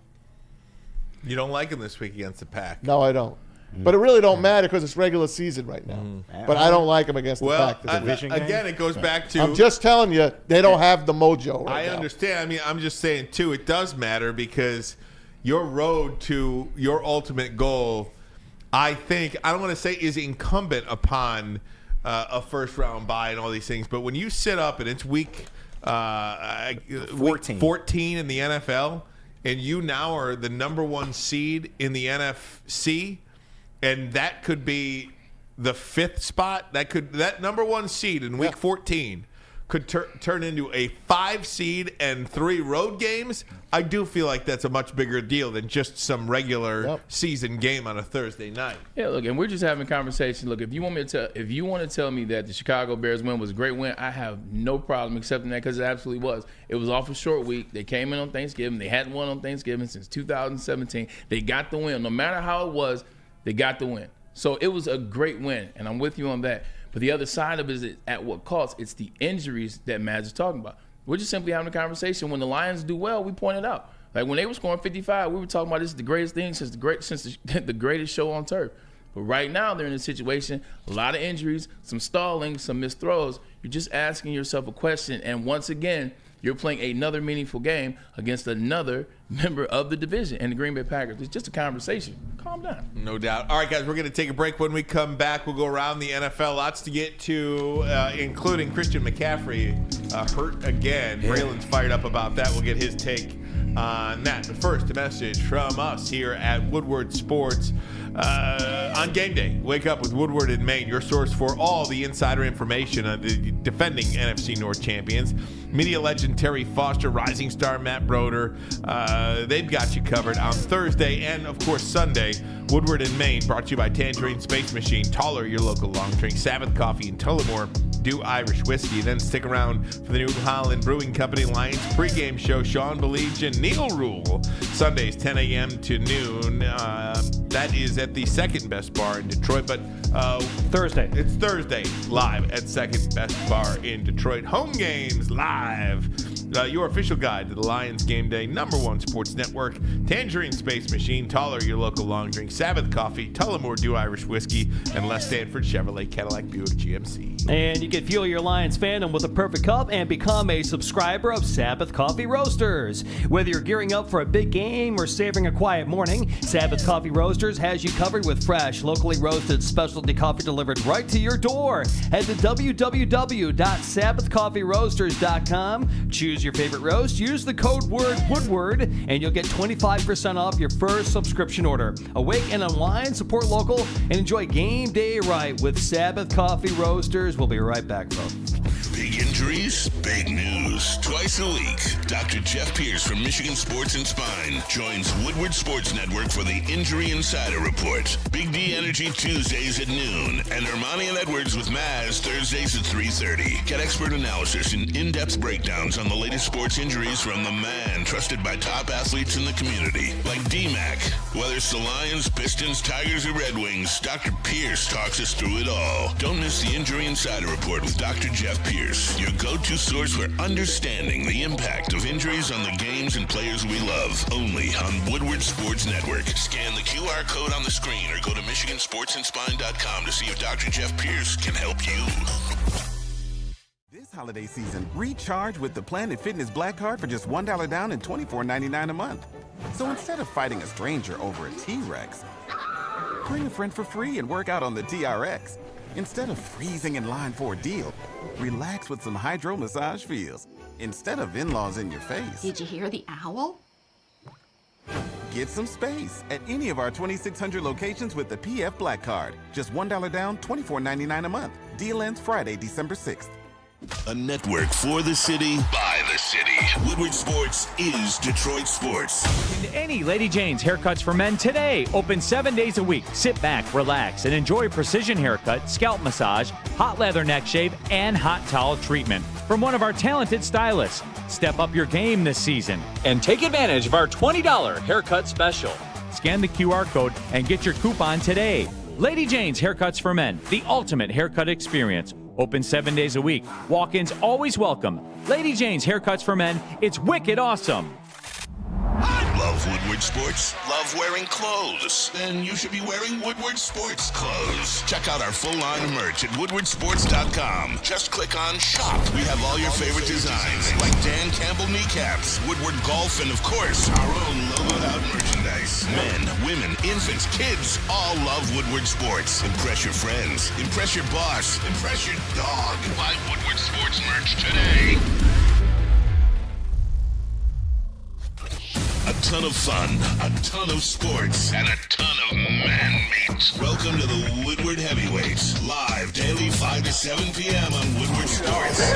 You don't like him this week against the Pack. No, I don't. But it really don't matter because it's regular season right now. But I don't like him against the Pack. Again, it goes back to... I'm just telling you, they don't have the mojo right now. I understand. I mean, I'm just saying, too, it does matter because your road to your ultimate goal, I think, I don't want to say is incumbent upon a first-round bye and all these things, but when you sit up and it's week 14 in the NFL, and you now are the number 1 seed in the NFC, and that could be the 5th spot. That number 1 seed in week 14 could turn into a 5 seed and 3 road games. I do feel like that's a much bigger deal than just some regular season game on a Thursday night. Yeah, look, and we're just having a conversation. Look, if you want to tell me that the Chicago Bears win was a great win, I have no problem accepting that because it absolutely was. It was off a short week. They came in on Thanksgiving. They hadn't won on Thanksgiving since 2017. They got the win. No matter how it was, they got the win. So it was a great win, and I'm with you on that. But the other side of it is at what cost? It's the injuries that Mads is talking about. We're just simply having a conversation. When the Lions do well, we point it out. Like when they were scoring 55, we were talking about this is the greatest thing since the greatest show on turf. But right now they're in a situation, a lot of injuries, some stalling, some missed throws. You're just asking yourself a question, and once again, you're playing another meaningful game against another member of the division and the Green Bay Packers. It's just a conversation. Calm down. No doubt. All right, guys, we're going to take a break. When we come back, we'll go around the NFL. Lots to get to, including Christian McCaffrey hurt again. Braylon's fired up about that. We'll get his take on that. But first, a message from us here at Woodward Sports. On game day, wake up with Woodward in Maine, your source for all the insider information on the defending NFC North champions. Media legend Terry Foster, rising star Matt Broder, they've got you covered on Thursday and, of course, Sunday. Woodward in Maine, brought to you by Tangerine Space Machine, Taller, your local long drink, Sabbath Coffee, and Tullamore Do Irish Whiskey. Then stick around for the New Holland Brewing Company Lions pregame show. Sean Belige and Neil Rule, Sundays 10 a.m. to noon. That is at the Second Best Bar in Detroit, but Thursday. It's Thursday live at Second Best Bar in Detroit. Home games live. Your official guide to the Lions game day, #1 sports network, Tangerine Space Machine, Taller, your local long drink, Sabbath Coffee, Tullamore Do Irish Whiskey, and Les Stanford Chevrolet Cadillac Buick GMC. And you can fuel your Lions fandom with a perfect cup and become a subscriber of Sabbath Coffee Roasters. Whether you're gearing up for a big game or savoring a quiet morning, Sabbath Coffee Roasters has you covered with fresh, locally roasted specialty coffee delivered right to your door. Head to www.sabbathcoffeeroasters.com. Choose your favorite roast, use the code word Woodward, and you'll get 25% off your first subscription order. Awake and unwind, support local, and enjoy game day right with Sabbath Coffee Roasters. We'll be right back, folks. Big injuries, big news. Twice a week, Dr. Jeff Pierce from Michigan Sports and Spine joins Woodward Sports Network for the Injury Insider Report. Big D Energy Tuesdays at noon, and Ermanni and Edwards with Maz Thursdays at 3:30. Get expert analysis and in-depth breakdowns on the latest sports injuries from the man trusted by top athletes in the community, like D-Mac. Whether it's the Lions, Pistons, Tigers, or Red Wings, Dr. Pierce talks us through it all. Don't miss the Injury Insider Report with Dr. Jeff Pierce, your go-to source for understanding the impact of injuries on the games and players we love. Only on Woodward Sports Network. Scan the QR code on the screen or go to MichiganSportsandSpine.com to see if Dr. Jeff Pierce can help you. This holiday season, recharge with the Planet Fitness Black Card for just $1 down and $24.99 a month. So instead of fighting a stranger over a T-Rex, bring a friend for free and work out on the TRX. Instead of freezing in line for a deal, relax with some hydro massage feels. Instead of in-laws in your face. Did you hear the owl? Get some space at any of our 2,600 locations with the PF Black Card. Just $1 down, $24.99 a month. Deal ends Friday, December 6th. A network for the city, by the city. Woodward Sports is Detroit Sports. Any Lady Jane's haircuts for men today. Open 7 days a week. Sit back, relax, and enjoy precision haircut, scalp massage, hot leather neck shave, and hot towel treatment from one of our talented stylists. Step up your game this season and take advantage of our $20 haircut special. Scan the QR code and get your coupon today. Lady Jane's Haircuts for Men, the ultimate haircut experience. Open 7 days a week. Walk-ins always welcome. Lady Jane's Haircuts for Men. It's wicked awesome. Love Woodward Sports? Love wearing clothes? Then you should be wearing Woodward Sports clothes. Check out our full line of merch at woodwardsports.com. Just click on Shop. We have all your favorite designs, like Dan Campbell kneecaps, Woodward Golf, and of course, our own logoed out merchandise. Men, women, infants, kids all love Woodward Sports. Impress your friends. Impress your boss. Impress your dog. Buy Woodward Sports merch today. A ton of fun, a ton of sports, and a ton of man-meat. Welcome to the Woodward Heavyweights, live daily 5 to 7 p.m. on Woodward Sports.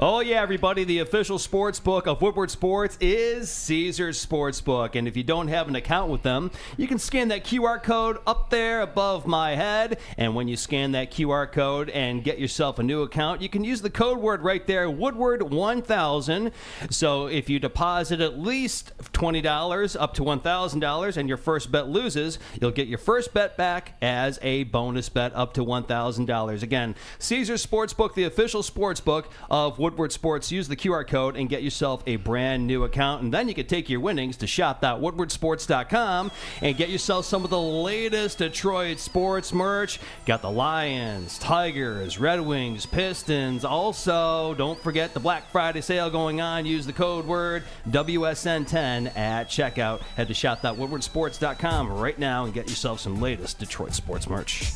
Oh yeah, everybody, the official sports book of Woodward Sports is Caesars Sportsbook. And if you don't have an account with them, you can scan that QR code up there above my head. And when you scan that QR code and get yourself a new account, you can use the code word right there, Woodward1000. So if you deposit at least $20 up to $1,000 and your first bet loses, you'll get your first bet back as a bonus bet up to $1,000. Again, Caesars Sportsbook, the official sportsbook of Woodward Sports. Use the QR code and get yourself a brand new account, and then you can take your winnings to shop.woodwardsports.com and get yourself some of the latest Detroit sports merch. Got the Lions, Tigers, Red Wings, Pistons. Also, don't forget the Black Friday sale going on. Use the code word WSN10 at checkout. Head to shop.woodwardsports.com right now and get yourself some latest Detroit sports merch.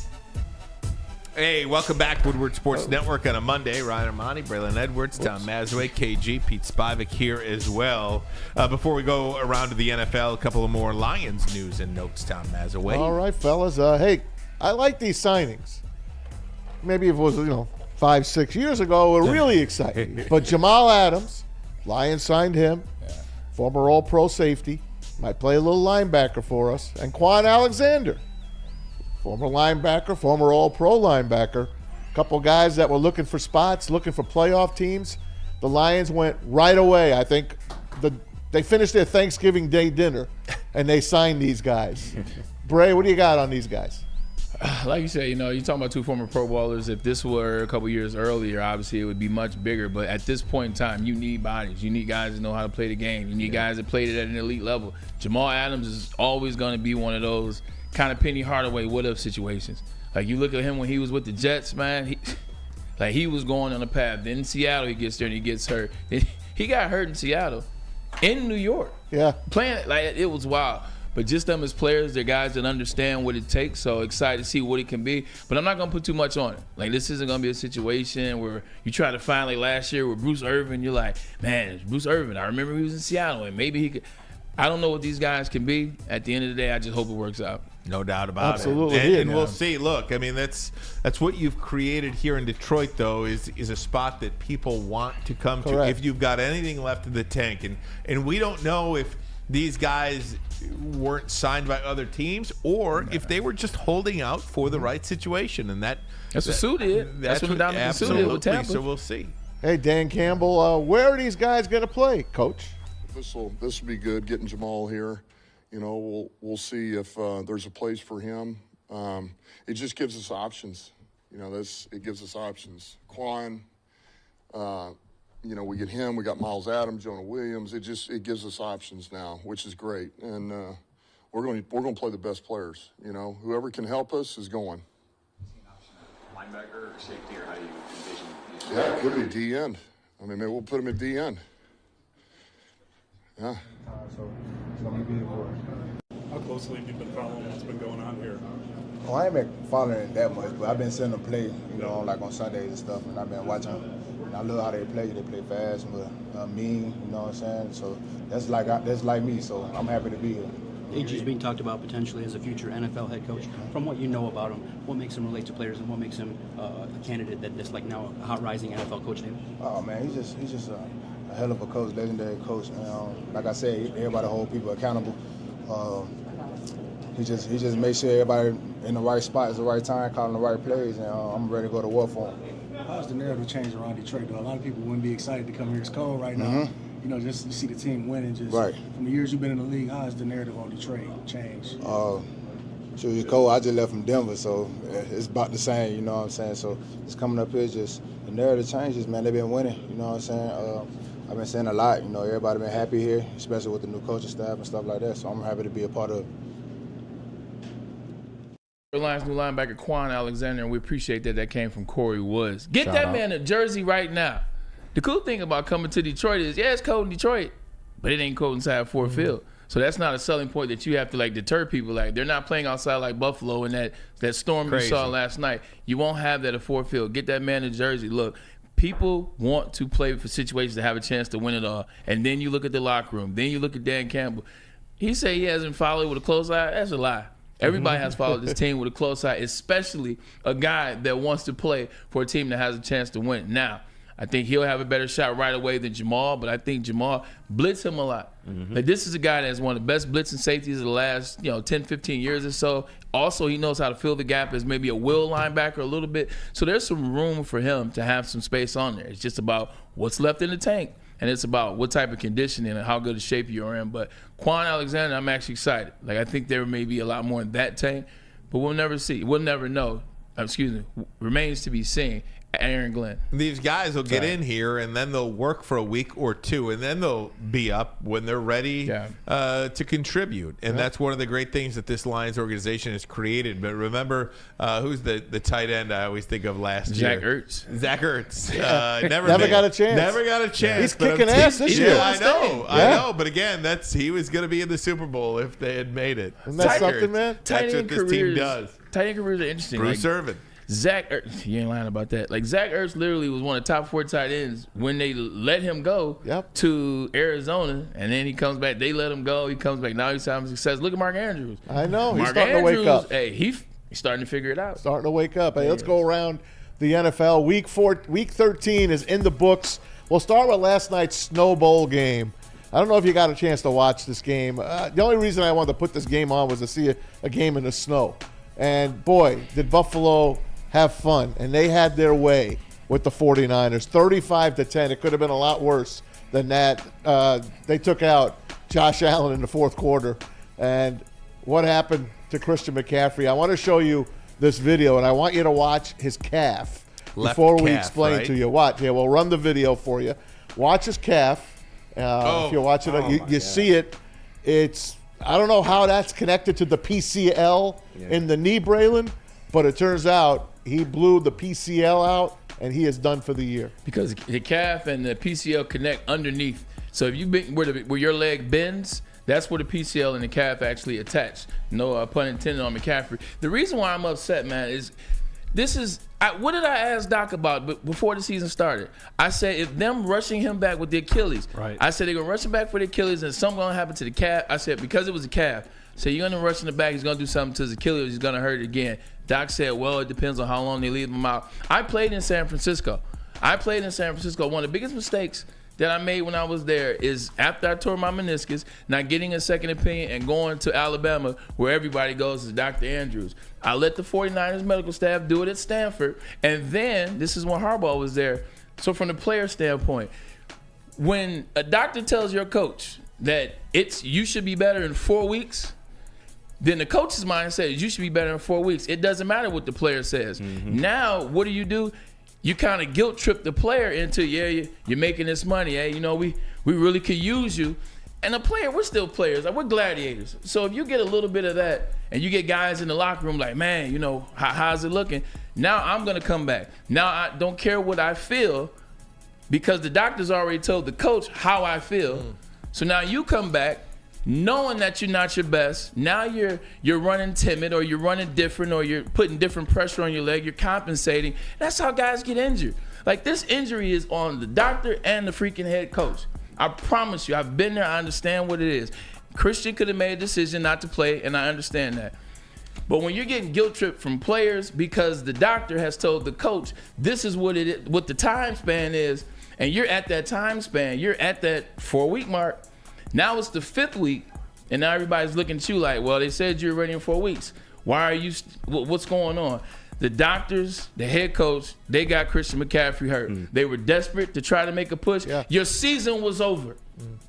Hey, welcome back to Woodward Sports Network on a Monday. Ryan Ermanni, Braylon Edwards, Tom Mazaway, KG, Pete Spivak here as well. Before we go around to the NFL, a couple of more Lions news and notes, Tom Mazaway. All right, fellas. Hey, I like these signings. Maybe if it was, 5-6 years ago, we're really excited. But Jamal Adams, Lions signed him, former All-Pro safety, might play a little linebacker for us, and Quan Alexander, former linebacker, former All-Pro linebacker. A couple guys that were looking for spots, looking for playoff teams. The Lions went right away. I think they finished their Thanksgiving Day dinner, and they signed these guys. Bray, what do you got on these guys? Like you said, you're talking about two former Pro Bowlers. If this were a couple years earlier, obviously it would be much bigger. But at this point in time, you need bodies. You need guys that know how to play the game. You need guys that played it at an elite level. Jamal Adams is always going to be one of those kind of Penny Hardaway what-if situations. Like, you look at him when he was with the Jets, man, he was going on a path. Then in Seattle, he gets there and he gets hurt. He got hurt in Seattle, in New York. Yeah. Playing, it was wild. But just them as players, they're guys that understand what it takes, so excited to see what it can be. But I'm not going to put too much on it. This isn't going to be a situation where you try to find, last year with Bruce Irvin, you're like, man, Bruce Irvin, I remember he was in Seattle, and maybe he could. I don't know what these guys can be. At the end of the day, I just hope it works out. No doubt about Absolutely. it. And we'll see. Look, I mean, that's what you've created here in Detroit, though, is a spot that people want to come to if you've got anything left in the tank. And we don't know if these guys weren't signed by other teams or if they were just holding out for the right situation. And that's what Sue did. That's what Dominic Sue did with Tampa. So we'll see. Hey, Dan Campbell, where are these guys going to play, Coach? This will be good, getting Jamal here. You know, we'll see if there's a place for him. It just gives us options. You know, it gives us options. Quan, you know, we get him. We got Miles Adams, Jonah Williams. It gives us options now, which is great. And we're going to play the best players. You know, whoever can help us is going. Linebacker or safety, or how do you envision? Yeah, it could be D end. I mean, maybe we'll put him at D end. Yeah. So it's going to be important. How closely have you been following what's been going on here? Oh, I ain't been following it that much, but I've been seeing them play, you know, like on Sundays and stuff, and I've been watching them. And I love how they play. They play fast, but mean, you know what I'm saying? So that's like me, so I'm happy to be here. AG's being talked about potentially as a future NFL head coach. From what you know about him, what makes him relate to players and what makes him a candidate that's like now a hot rising NFL coach name? Oh, man, he's just a hell of a coach, legendary coach. And, like I said, everybody hold people accountable. He just makes sure everybody in the right spot at the right time, calling the right plays, and I'm ready to go to war for him. How's the narrative change around Detroit, though? A lot of people wouldn't be excited to come here. It's cold right now. Mm-hmm. You know, just to see the team win and just from the years you've been in the league, how has the narrative on Detroit changed? It's cold. I just left from Denver, so it's about the same, you know what I'm saying? So it's coming up here, just the narrative changes, man. They've been winning, you know what I'm saying? I've been saying a lot, you know, everybody been happy here, especially with the new coaching staff and stuff like that, so I'm happy to be a part of it. Lions new linebacker Quan Alexander, and we appreciate that came from Corey Woods. Get that man a jersey right now. The cool thing about coming to Detroit is, yeah, it's cold in Detroit, but it ain't cold inside Ford Field. So that's not a selling point that you have to like deter people. Like, they're not playing outside like Buffalo and that storm you saw last night. You won't have that at Ford Field. Get that man a jersey. Look, people want to play for situations to have a chance to win it all. And then you look at the locker room. Then you look at Dan Campbell. He say he hasn't followed with a close eye. That's a lie. Everybody has followed this team with a close eye, especially a guy that wants to play for a team that has a chance to win. Now, I think he'll have a better shot right away than Jamal, but I think Jamal blitz him a lot. Like, this is a guy that's one of the best blitzing safeties of the last 10, 15 years or so. Also, he knows how to fill the gap as maybe a will linebacker a little bit. So there's some room for him to have some space on there. It's just about what's left in the tank, and it's about what type of conditioning and how good a shape you're in. But Quan Alexander, I'm actually excited. Like, I think there may be a lot more in that tank, but we'll never see. We'll never know. Remains to be seen. Aaron Glenn. These guys will get in here, and then they'll work for a week or two, and then they'll be up when they're ready to contribute. And that's one of the great things that this Lions organization has created. But remember, who's the tight end I always think of last year? Zach Ertz. Never got a chance. Never got a chance. He's kicking ass this year. I know. But again, he was going to be in the Super Bowl if they had made it. Isn't that something, man? That's what this team does. Tight end careers are interesting. Bruce Irvin. Zach Ertz, you ain't lying about that. Like, Zach Ertz literally was one of the top 4 tight ends when they let him go to Arizona, and then he comes back. They let him go. He comes back. Now he's having success. Look at Mark Andrews. I know. He's Mark starting Andrews, to wake up. Hey, he's starting to figure it out. Starting to wake up. Hey, let's go around the NFL. Week 13 is in the books. We'll start with last night's Snow Bowl game. I don't know if you got a chance to watch this game. The only reason I wanted to put this game on was to see a game in the snow. And, boy, did Buffalo have fun. And they had their way with the 49ers, 35-10. It could have been a lot worse than that. They took out Josh Allen in the fourth quarter. And what happened to Christian McCaffrey? I want to show you this video, and I want you to watch his calf before we explain to you. Watch. Yeah, we'll run the video for you. Watch his calf. If you watch it, you see it. It's I don't know how that's connected to the PCL in the knee, Braylon, but it turns out he blew the PCL out, and he is done for the year. Because the calf and the PCL connect underneath. So if you where your leg bends, that's where the PCL and the calf actually attach. No pun intended on McCaffrey. The reason why I'm upset, man, is what did I ask Doc about before the season started? I said, if them rushing him back with the Achilles, I said they're going to rush him back for the Achilles and something going to happen to the calf. I said, because it was a calf, So you're going to rush in the back. He's going to do something to his Achilles. He's going to hurt it again. Doc said, well, it depends on how long they leave him out. I played in San Francisco. One of the biggest mistakes that I made when I was there is after I tore my meniscus, not getting a second opinion and going to Alabama where everybody goes is Dr. Andrews. I let the 49ers medical staff do it at Stanford. And then, this is when Harbaugh was there. So from the player standpoint, when a doctor tells your coach that you should be better in 4 weeks, then the coach's mind says you should be better in 4 weeks. It doesn't matter what the player says. Now, what do? You kind of guilt trip the player into, you're making this money. Hey, we really could use you. And the player, we're still players. Like, we're gladiators. So if you get a little bit of that and you get guys in the locker room like, man, how's it looking? Now I'm going to come back. Now I don't care what I feel because the doctor's already told the coach how I feel. So now you come back knowing that you're not your best. Now you're running timid or you're running different or you're putting different pressure on your leg. You're compensating. That's how guys get injured. Like, this injury is on the doctor and the freaking head coach. I promise you, I've been there. I understand what it is. Christian could have made a decision not to play, and I understand that. But when you're getting guilt tripped from players because the doctor has told the coach this is what it is, what the time span is, and you're at that time span, you're at that 4-week mark. Now it's the 5th week, and now everybody's looking at you like, well, they said you're ready in 4 weeks. Why are you? What's going on? The doctors, the head coach, they got Christian McCaffrey hurt. They were desperate to try to make a push. Yeah. Your season was over.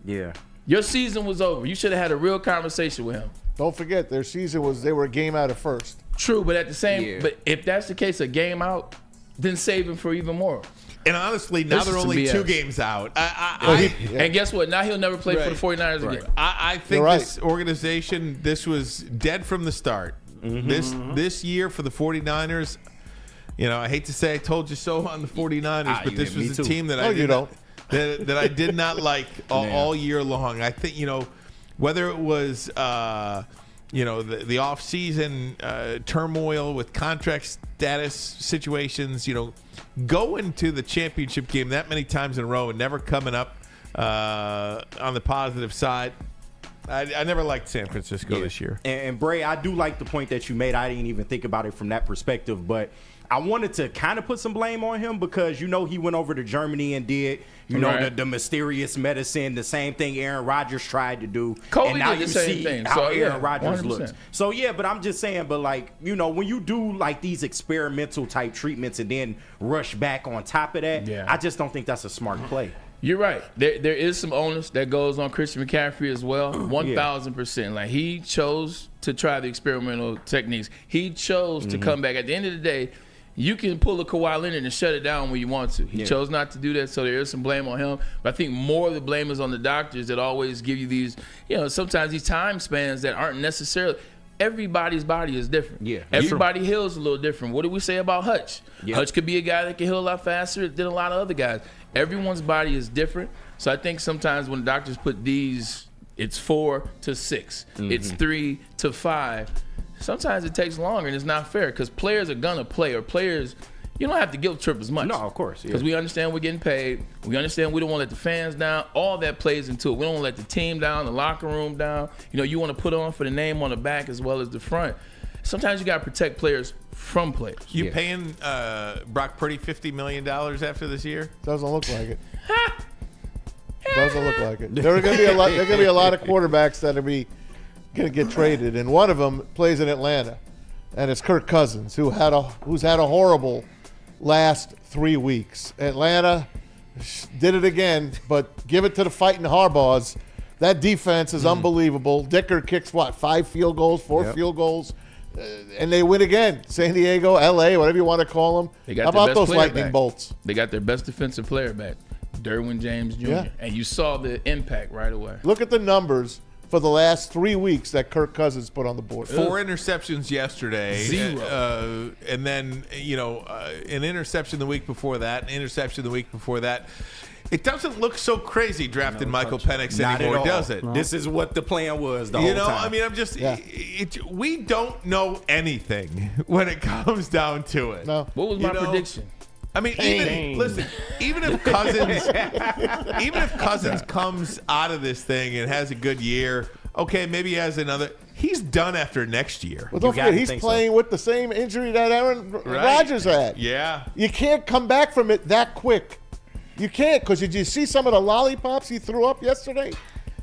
Yeah. Your season was over. You should have had a real conversation with him. Don't forget, their season was they were a game out at first. True, but at the same, but if that's the case, a game out, then save him for even more. And honestly, now they're only 2 games out. And guess what? Now he'll never play for the 49ers again. I think this organization, this was dead from the start. This year for the 49ers, I hate to say I told you so on the 49ers, but this was a team that that I did not like all year long. I think, whether it was the off-season turmoil with contract status situations, going to the championship game that many times in a row and never coming up on the positive side. I never liked San Francisco this year. And Bray, I do like the point that you made. I didn't even think about it from that perspective, but I wanted to kind of put some blame on him because, he went over to Germany and did, the mysterious medicine, the same thing Aaron Rodgers tried to do. Kobe and now did the same thing. How so, Aaron Rodgers 100%. looks. So, but I'm just saying, but when you do like these experimental type treatments and then rush back on top of that, I just don't think that's a smart play. You're right. There is some onus that goes on Christian McCaffrey as well. 1,000%. Like, he chose to try the experimental techniques. He chose to come back. At the end of the day, you can pull a Kawhi Leonard and shut it down when you want to. He chose not to do that, so there is some blame on him. But I think more of the blame is on the doctors that always give you these, sometimes these time spans that aren't necessarily. Everybody's body is different. Everybody heals a little different. What do we say about Hutch? Hutch could be a guy that can heal a lot faster than a lot of other guys. Everyone's body is different. So I think sometimes when doctors put these, it's 4 to 6, it's 3 to 5. Sometimes it takes longer, and it's not fair because players are going to play, or players, you don't have to guilt trip as much. No, of course. Because we understand we're getting paid. We understand we don't want to let the fans down. All that plays into it. We don't want to let the team down, the locker room down. You want to put on for the name on the back as well as the front. Sometimes you got to protect players from players. You paying Brock Purdy $50 million after this year? Doesn't look like it. Doesn't look like it. There are going to be a lot. There are going to be a lot of quarterbacks that are going to get traded, and one of them plays in Atlanta, and it's Kirk Cousins, who's had a horrible last 3 weeks. Atlanta did it again, but give it to the fighting Harbaughs. That defense is unbelievable. Dicker kicks 5 field goals, 4 field goals, and they win again. San Diego, LA, whatever you want to call them. How about those lightning bolts? They got their best defensive player back, Derwin James Jr., and you saw the impact right away. Look at the numbers for the last 3 weeks that Kirk Cousins put on the board. 4 interceptions yesterday. 0. And then, an interception the week before that, an interception the week before that. It doesn't look so crazy drafting Michael Penix anymore, does it? No. This is what the plan was the whole time. I mean, I'm just we don't know anything when it comes down to it. No. What was my prediction? I mean, even if Cousins comes out of this thing and has a good year, okay, maybe he has another. He's done after next year. Well, don't forget, he's playing with the same injury that Aaron Rodgers had. Yeah. You can't come back from it that quick. You can't, because did you see some of the lollipops he threw up yesterday?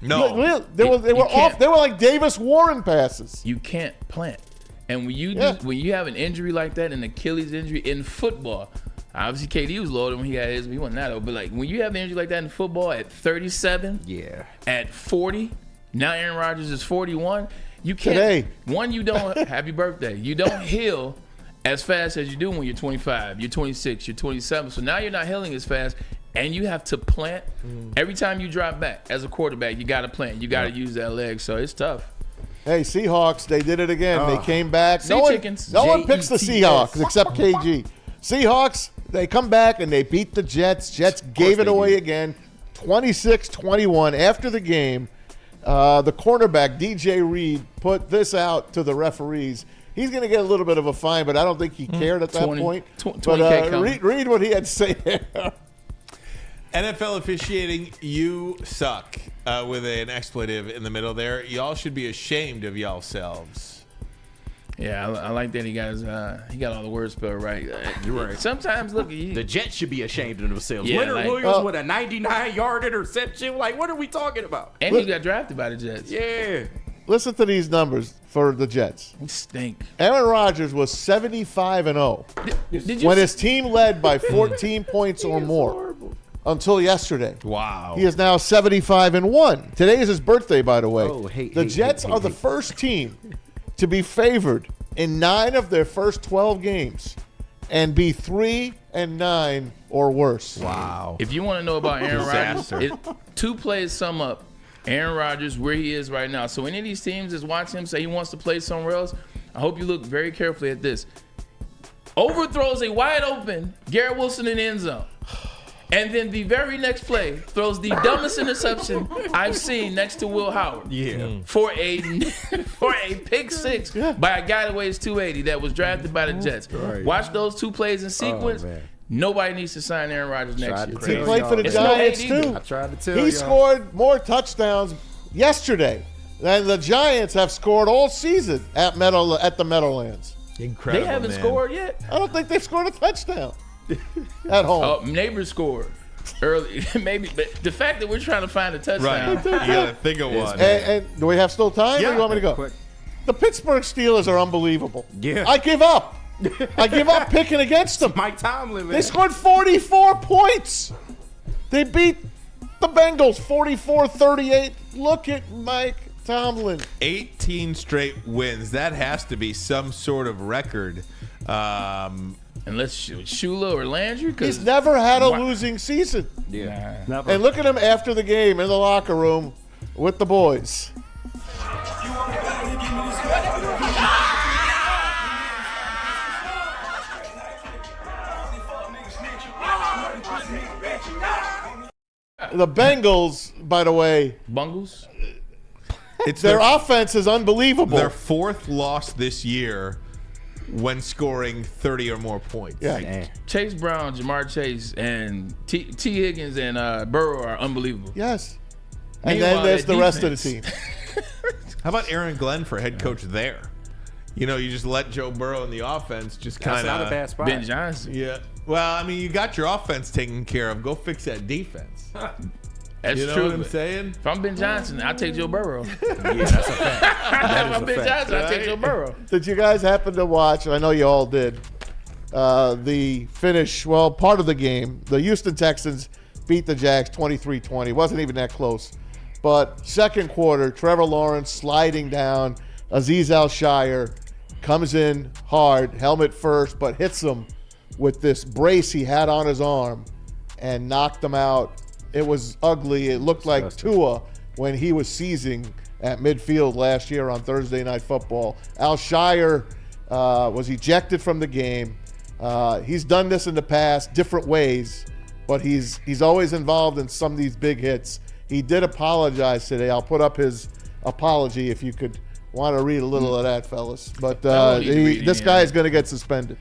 No. They were off. They were like Davis Warren passes. You can't plant. And when you when you have an injury like that, an Achilles injury in football, obviously KD was loaded when he had his, but he wasn't that old. But like when you have an injury like that in football at 37, at 40, now Aaron Rodgers is 41. You can't. Today. One, you don't. Happy birthday. You don't heal as fast as you do when you're 25, you're 26, you're 27. So now you're not healing as fast, and you have to plant. Every time you drop back as a quarterback, you got to plant. You got to use that leg. So it's tough. Hey, Seahawks, they did it again. They came back. No one picks the Jets. Seahawks except KG. Seahawks, they come back and they beat the Jets. Jets gave it away again, 26-21 after the game. The cornerback, DJ Reed, put this out to the referees. He's going to get a little bit of a fine, but I don't think he cared at that point. But read what he had to say there. NFL officiating, you suck, with an expletive in the middle there. Y'all should be ashamed of y'allselves. Yeah, I like that he got all the words spelled right. You're right. Sometimes, look, the Jets should be ashamed of themselves. Yeah, Leonard Williams with a 99-yard interception. Like, what are we talking about? And he got drafted by the Jets. Yeah. Listen to these numbers for the Jets. They stink. Aaron Rodgers was 75-0 when his team led by 14 points or more until yesterday. Wow. He is now 75-1. Today is his birthday, by the way. The Jets are the first team to be favored in 9 of their first 12 games and be 3-9 or worse. Wow. If you want to know about Aaron Rodgers, 2 plays sum up Aaron Rodgers where he is right now. So any of these teams is watching him say he wants to play somewhere else, I hope you look very carefully at this. Overthrows a wide open Garrett Wilson in the end zone. And then the very next play throws the dumbest interception I've seen next to Will Howard. For a pick six by a guy that weighs 280 that was drafted by the Jets. Watch those 2 plays in sequence. Nobody needs to sign Aaron Rodgers next year. He played for the Giants too. I tried to tell He scored more touchdowns yesterday than the Giants have scored all season at the Meadowlands. Incredible. They haven't scored yet. I don't think they've scored a touchdown at home. Neighbors scored early, maybe, but the fact that we're trying to find a touchdown, right? You gotta think of one. And do we have still time? Yeah. Or do you want me to go? Quick. The Pittsburgh Steelers are unbelievable. Yeah. I give up. I give up picking against them. Mike Tomlin, man. They scored 44 points. They beat the Bengals 44-38. Look at Mike Tomlin. 18 straight wins. That has to be some sort of record. Unless Shula or Landry. He's never had a losing season. Yeah. Never. And look at him after the game in the locker room with the boys. The Bengals, by the way, Bungles. Their offense is unbelievable. Their 4th loss this year when scoring 30 or more points. Yeah. Chase Brown, Jamar Chase, and T. Higgins and Burrow are unbelievable. Yes. And Meanwhile, then there's the their rest of the defense. team. How about Aaron Glenn for head coach there? You know, you just let Joe Burrow in the offense just kind of. That's not a bad spot. Ben Johnson. Yeah. Well, I mean, you got your offense taken care of. Go fix that defense. That's you know true. what I'm saying? If I'm Ben Johnson, I'll take Joe Burrow. Yeah, that's a fact. That If is I'm a Ben fact. Johnson, I'll take Joe Burrow. Did you guys happen to watch, and I know you all did, the finish, well, part of the game? The Houston Texans beat the Jags 23-20. Wasn't even that close. But second quarter, Trevor Lawrence sliding down. Azeez Al-Shire comes in hard, helmet first, but hits him with this brace he had on his arm and knocked him out. It was ugly. It looked like Tua when he was seizing at midfield last year on Thursday Night Football. Al-Shire was ejected from the game. He's done this in the past, different ways, but he's always involved in some of these big hits. He did apologize today. I'll put up his apology if you could want to read a little of that, fellas. But this guy is going to get suspended.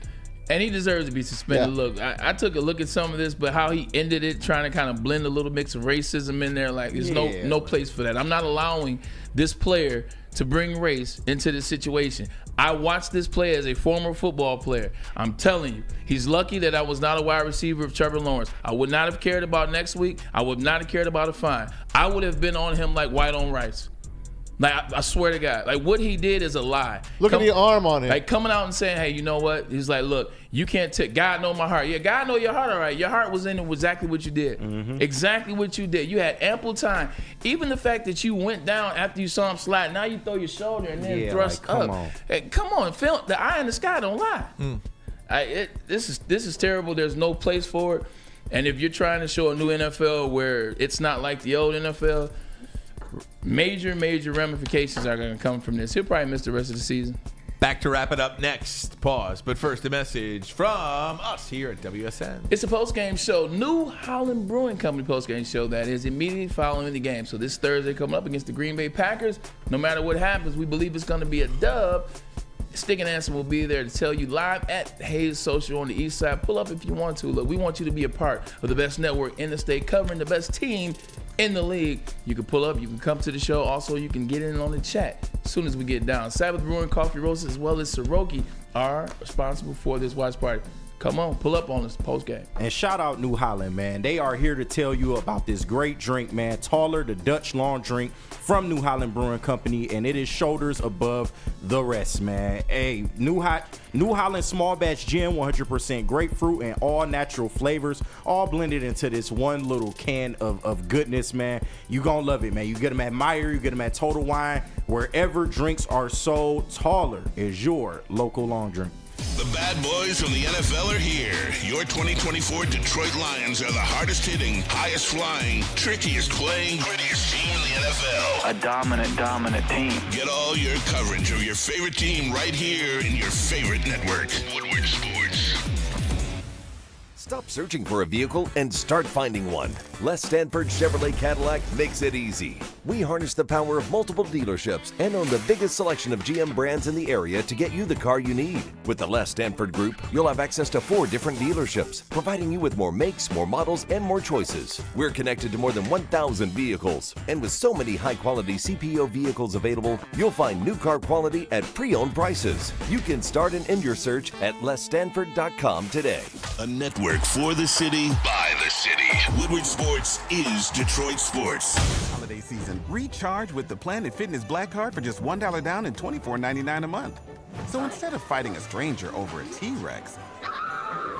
And he deserves to be suspended. Yeah. Look, I took a look at some of this, but how he ended it, trying to kind of blend a little mix of racism in there, like there's no place for that. I'm not allowing this player to bring race into this situation. I watched this play as a former football player. I'm telling you, he's lucky that I was not a wide receiver of Trevor Lawrence. I would not have cared about next week. I would not have cared about a fine. I would have been on him like white on rice. Like, I swear to God, like what he did is a lie. Look at the arm on him. Like coming out and saying, hey, you know what? He's like, look, you can't take, God know my heart. Yeah, God know your heart, all right. Your heart was in exactly what you did. Exactly what you did. You had ample time. Even the fact that you went down after you saw him slide, now you throw your shoulder and then thrust come up. on. Hey, come on, film. The eye in the sky don't lie. This is terrible. There's no place for it. And if you're trying to show a new NFL where it's not like the old NFL, major ramifications are going to come from this. He'll probably miss the rest of the season. Back to wrap it up next. Pause. But first, a message from us here at WSN. It's a post-game show. New Holland Brewing Company post-game show that is immediately following the game. So this Thursday coming up against the Green Bay Packers, no matter what happens, we believe it's going to be a dub. Stick and Answer will be there to tell you live at Hayes Social on the east side. Pull up if you want to. Look, we want you to be a part of the best network in the state, covering the best team in the league. You can pull up, you can come to the show. Also, you can get in on the chat as soon as we get down. Sabbath Brewing Coffee Roasters as well as Soroki are responsible for this watch party. Come on, pull up on us post game. And shout out New Holland, man. They are here to tell you about this great drink, man. Taller, the Dutch long drink from New Holland Brewing Company, and it is shoulders above the rest, man. Hey, New Holland small batch gin, 100% grapefruit and all natural flavors, all blended into this one little can of goodness, man. You gonna love it, man. You get them at Meyer, you get them at Total Wine, wherever drinks are sold. Taller is your local long drink. The bad boys from the NFL are here. Your 2024 Detroit Lions are the hardest hitting, highest flying, trickiest playing, grittiest team in the NFL. A dominant team. Get all your coverage of your favorite team right here in your favorite network. Woodward Sports. Stop searching for a vehicle and start finding one. Les Stanford Chevrolet Cadillac makes it easy. We harness the power of multiple dealerships and own the biggest selection of GM brands in the area to get you the car you need. With the Les Stanford Group, you'll have access to 4 different dealerships, providing you with more makes, more models, and more choices. We're connected to more than 1,000 vehicles, and with so many high-quality CPO vehicles available, you'll find new car quality at pre-owned prices. You can start and end your search at lesstanford.com today. A network for the city, by the city. Woodward Sports is Detroit Sports. Holiday season, recharge with the Planet Fitness Black Card for just $1 down and $24.99 a month. So instead of fighting a stranger over a T-Rex,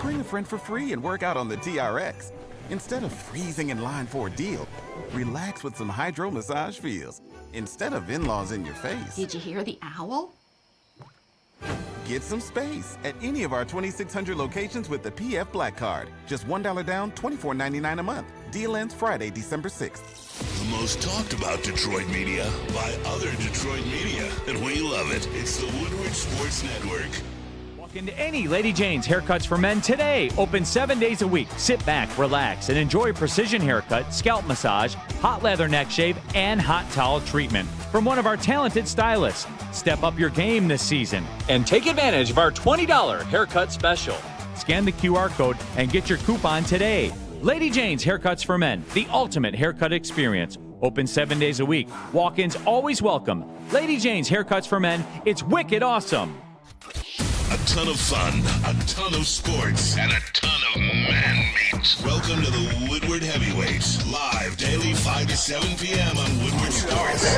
bring a friend for free and work out on the TRX. Instead of freezing in line for a deal, relax with some hydro massage feels. Instead of in-laws in your face. Did you hear the owl? Get some space at any of our 2,600 locations with the PF Black Card. Just $1 down, $24.99 a month. Deal ends Friday, December 6th. The most talked about Detroit media by other Detroit media, and we love it. It's the Woodward Sports Network. Walk into any Lady Jane's Haircuts for Men today. Open 7 days a week. Sit back, relax, and enjoy precision haircut, scalp massage, hot leather neck shave, and hot towel treatment from one of our talented stylists. Step up your game this season and take advantage of our $20 haircut special. Scan the QR code and get your coupon today. Lady Jane's Haircuts for Men, the ultimate haircut experience. Open 7 days a week. Walk-ins always welcome. Lady Jane's Haircuts for Men, it's wicked awesome. A ton of fun, a ton of sports, and a ton of man meat. Welcome to the Woodward Heavyweights, live daily 5 to 7 p.m. on Woodward Sports.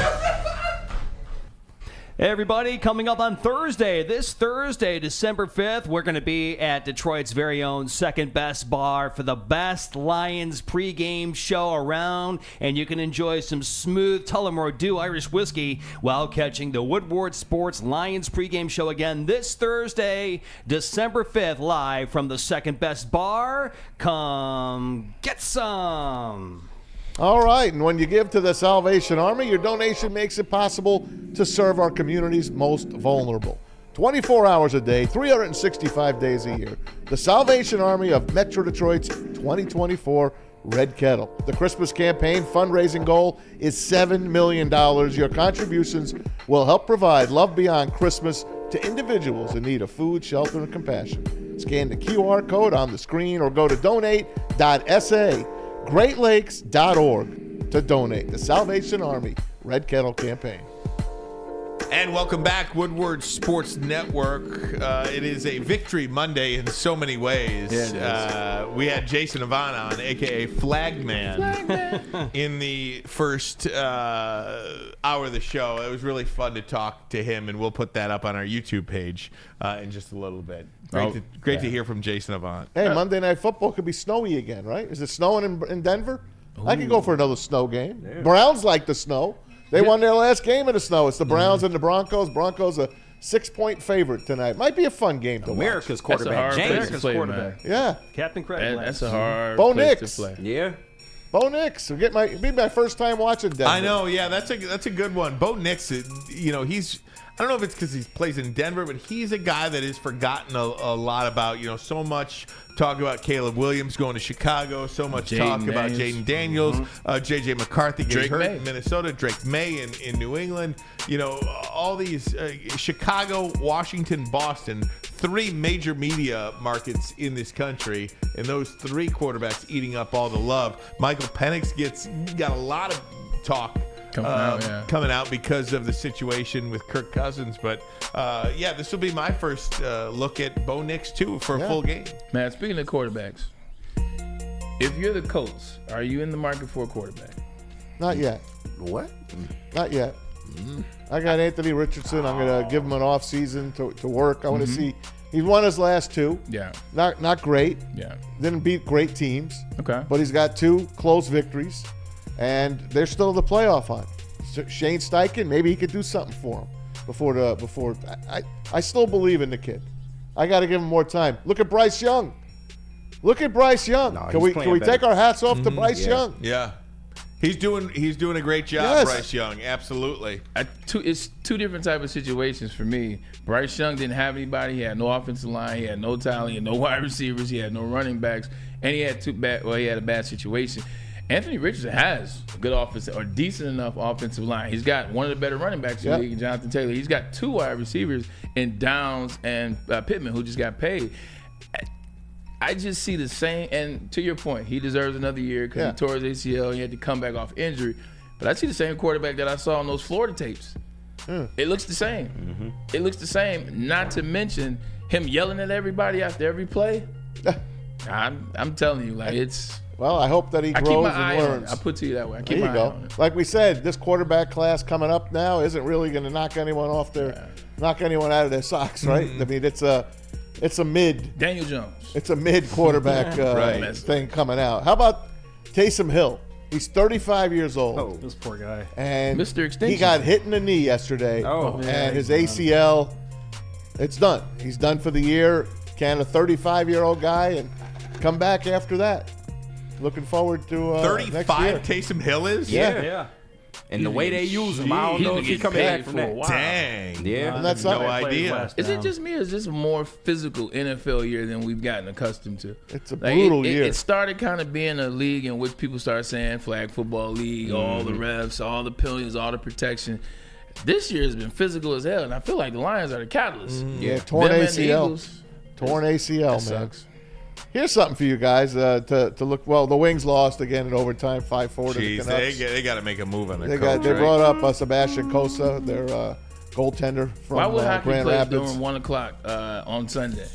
Hey everybody, coming up on Thursday, this Thursday, December 5th, we're going to be at Detroit's very own Second Best Bar for the best Lions pregame show around, and you can enjoy some smooth Tullamore Dew Irish whiskey while catching the Woodward Sports Lions pregame show again this Thursday, December 5th, live from the Second Best Bar. Come get some. All right, and when you give to the Salvation Army, your donation makes it possible to serve our community's most vulnerable. 24 hours a day, 365 days a year. The Salvation Army of Metro Detroit's 2024 Red Kettle. The Christmas campaign fundraising goal is $7 million. Your contributions will help provide love beyond Christmas to individuals in need of food, shelter, and compassion. Scan the QR code on the screen or go to donate.sa. GreatLakes.org to donate. The Salvation Army Red Kettle Campaign. And welcome back, Woodward Sports Network. It is a victory Monday in so many ways. Yeah, we had Jason Avant on, a.k.a. Flagman, in the first hour of the show. It was really fun to talk to him, and we'll put that up on our YouTube page in just a little bit. Great to hear from Jason Avant. Hey, Monday Night Football could be snowy again, right? Is it snowing in Denver? Ooh. I could go for another snow game. Yeah. Browns like the snow. They won their last game in the snow. It's the Browns and the Broncos. Broncos a 6-point favorite tonight. Might be a fun game to America's watch. quarterback. America's quarterback. Yeah. Captain Craig. That's a hard Bo place Nix. to play. Yeah. Bo Nix. Be my first time watching Denver. I know. Yeah, that's a good one. Bo Nix. He's. I don't know if it's because he plays in Denver, but he's a guy that is forgotten a lot about. So much talk about Caleb Williams going to Chicago, so much talk about Jaden Daniels, J.J. McCarthy getting hurt in Minnesota, Drake May in New England. All these Chicago, Washington, Boston, 3 major media markets in this country, and those 3 quarterbacks eating up all the love. Michael Penix got a lot of talk coming out because of the situation with Kirk Cousins. But, this will be my first look at Bo Nix, too, for a full game. Man, speaking of quarterbacks, if you're the Colts, are you in the market for a quarterback? Not yet. What? Not yet. I got Anthony Richardson. I'm going to give him an off season to work. I want to see. He's won his last 2. Yeah. Not great. Yeah. Didn't beat great teams. Okay. But he's got 2 close victories. And they're still in the playoff hunt. Shane Steichen, maybe he could do something for him before. I still believe in the kid. I got to give him more time. Look at Bryce Young. No, can we take our hats off to Bryce Young? Yeah. He's doing a great job, Bryce Young. Absolutely. It's 2 different type of situations for me. Bryce Young didn't have anybody. He had no offensive line. He had no talent. He had no wide receivers. He had no running backs. And he had he had a bad situation. Anthony Richardson has a good offensive or decent enough offensive line. He's got one of the better running backs in the league, in Jonathan Taylor. He's got 2 wide receivers in Downs and Pittman, who just got paid. I just see the same. And to your point, he deserves another year because he tore his ACL. He had to come back off injury. But I see the same quarterback that I saw on those Florida tapes. It looks the same. It looks the same. Not to mention him yelling at everybody after every play. I'm telling you, it's. Well, I hope that he grows and learns. I put to you that way. There you go. Like we said, this quarterback class coming up now isn't really going to knock anyone out of their socks, right? I mean, it's a mid. Daniel Jones. It's a mid quarterback thing coming out. How about Taysom Hill? He's 35 years old. Oh, this poor guy. And Mr. Extension. He got hit in the knee yesterday. And his ACL, it's done. He's done for the year. Can a 35-year-old guy and come back after that? Looking forward to 35 next year. Taysom Hill is? Yeah. And the way they use him, I don't know if he's coming back from that. Dang. Yeah. And that's no idea. Is it just me or is this a more physical NFL year than we've gotten accustomed to? It's a brutal year. It started kind of being a league in which people started saying flag football league, all the refs, all the penalties, all the protection. This year has been physical as hell, and I feel like the Lions are the catalyst. Yeah, torn ACL. Torn ACL, man. Sucks. Here's something for you guys to look. Well, the Wings lost again in overtime, 5-4 to the Canucks. They got to make a move on the They coach, brought up Sebastian Cossa, their goaltender from Why would hockey Grand play Rapids. during 1 o'clock on Sunday?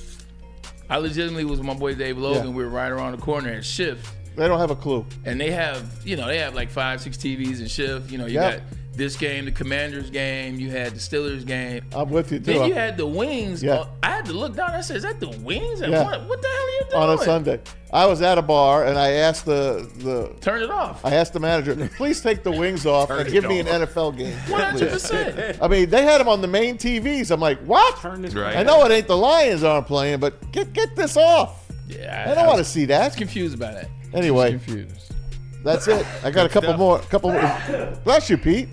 I legitimately was with my boy Dave Logan. Yeah. We were right around the corner at shift. They don't have a clue. And they have like 5-6 TVs in shift. You got this game, the Commanders game. You had the Steelers game. I'm with you too. Then you had the Wings. Yeah. I had to look down. I said, "Is that the Wings?" And Yeah. what the hell are you doing on a Sunday? I was at a bar and I asked the turn it off. I asked the manager, please take the Wings off and give me an NFL game. 100%. I mean, they had them on the main TVs. I'm like, what? Turn this Right. I know it ain't the Lions aren't playing, but get this off. Yeah, I don't want to see I that. was confused about that. Anyway. Confused. That's it. I got a couple more. Bless you, Pete.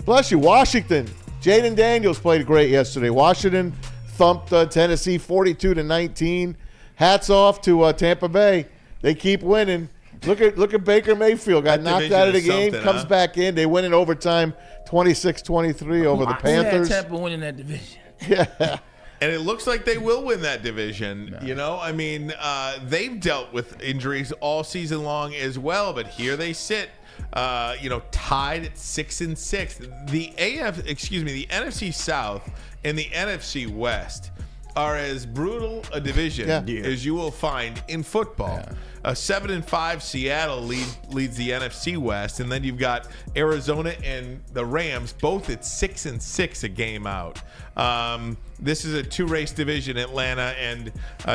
Bless you. Washington. Jaden Daniels played great yesterday. Washington thumped Tennessee 42-19. Hats off to Tampa Bay. They keep winning. Look at Baker Mayfield. Got knocked out of the game. Comes back in. They win in overtime 26-23 over the Panthers. Who had Tampa winning that division? Yeah. And it looks like they will win that division. You know, I mean, they've dealt with injuries all season long as well, but here they sit, tied at 6-6. The NFC South and the NFC West are as brutal a division as you will find in football. Yeah. 7-5 Seattle leads the NFC West, and then you've got Arizona and the Rams both at 6-6 a game out. This is a two-race division. Atlanta and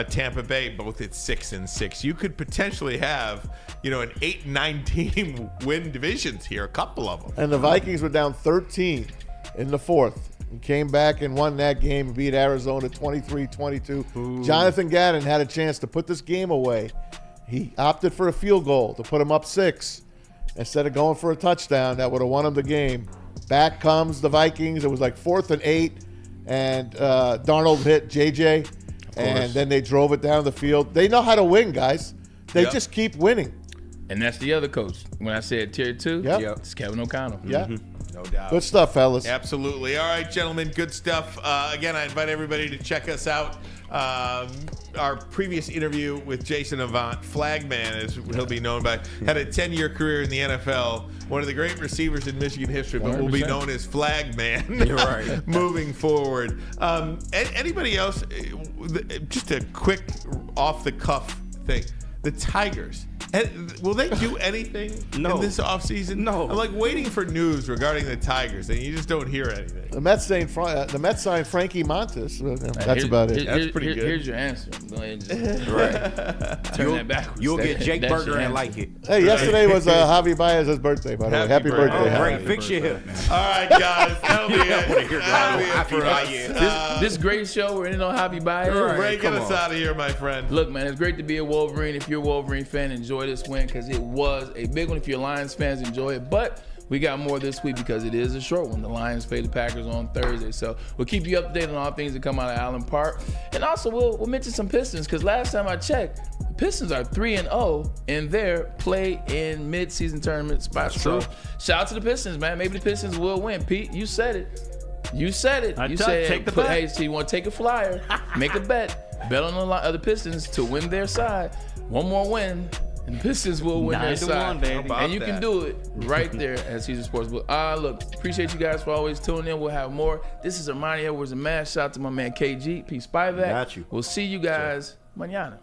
Tampa Bay both at 6-6. You could potentially have, an 8-9 team win divisions here, a couple of them. And the Vikings were down 13 in the fourth. And came back and won that game and beat Arizona 23-22. Jonathan Gannon had a chance to put this game away. He opted for a field goal to put him up 6 instead of going for a touchdown that would have won him the game. Back comes the Vikings. It was like 4th and 8, and Darnold hit JJ, and then they drove it down the field. They know how to win, guys. They just keep winning. And that's the other coach. When I said tier 2, it's Kevin O'Connell. Yeah. No doubt. Good stuff, fellas. Absolutely. All right, gentlemen, good stuff. Again, I invite everybody to check us out. Our previous interview with Jason Avant, Flagman, as he'll be known by, had a 10-year career in the NFL. One of the great receivers in Michigan history, but 100%. Will be known as Flagman. You're right. Moving forward. Anybody else? Just a quick off-the-cuff thing. The Tigers. Will they do anything in this offseason? No. I'm like waiting for news regarding the Tigers, and you just don't hear anything. The Mets signed Frankie Montes. That's about it. That's pretty good. Here's your answer. Go ahead and just turn that backwards. You'll get Jake Berger and like it. Hey, yesterday was Javi Baez's birthday, by the way. Happy birthday. Great. Fix your hip. All right, guys. That'll be it. This great show. We're ending on Javi Baez. Ray, get us out of here, my friend. Look, man, it's great to be a Wolverine. If you're a Wolverine fan, enjoy this win because it was a big one. If you're Lions fans, enjoy it. But we got more this week because it is a short one. The Lions play the Packers on Thursday. So we'll keep you updated on all things that come out of Allen Park. And also we'll mention some Pistons because last time I checked, the Pistons are 3-0 in their play in mid-season tournament spots. So shout out to the Pistons, man. Maybe the Pistons will win. Pete, you said it. You said, take the bet. Hey, so you want to take a flyer, make a bet on the Pistons to win their side. One more win, and the Pistons will win their side. 9-1, baby. And you can do it right there at Caesar Sportsbook. Look, appreciate you guys for always tuning in. We'll have more. This is Ermanni Edwards and Mash. Shout out to my man KG, P. Spivak. Got you. We'll see you guys mañana.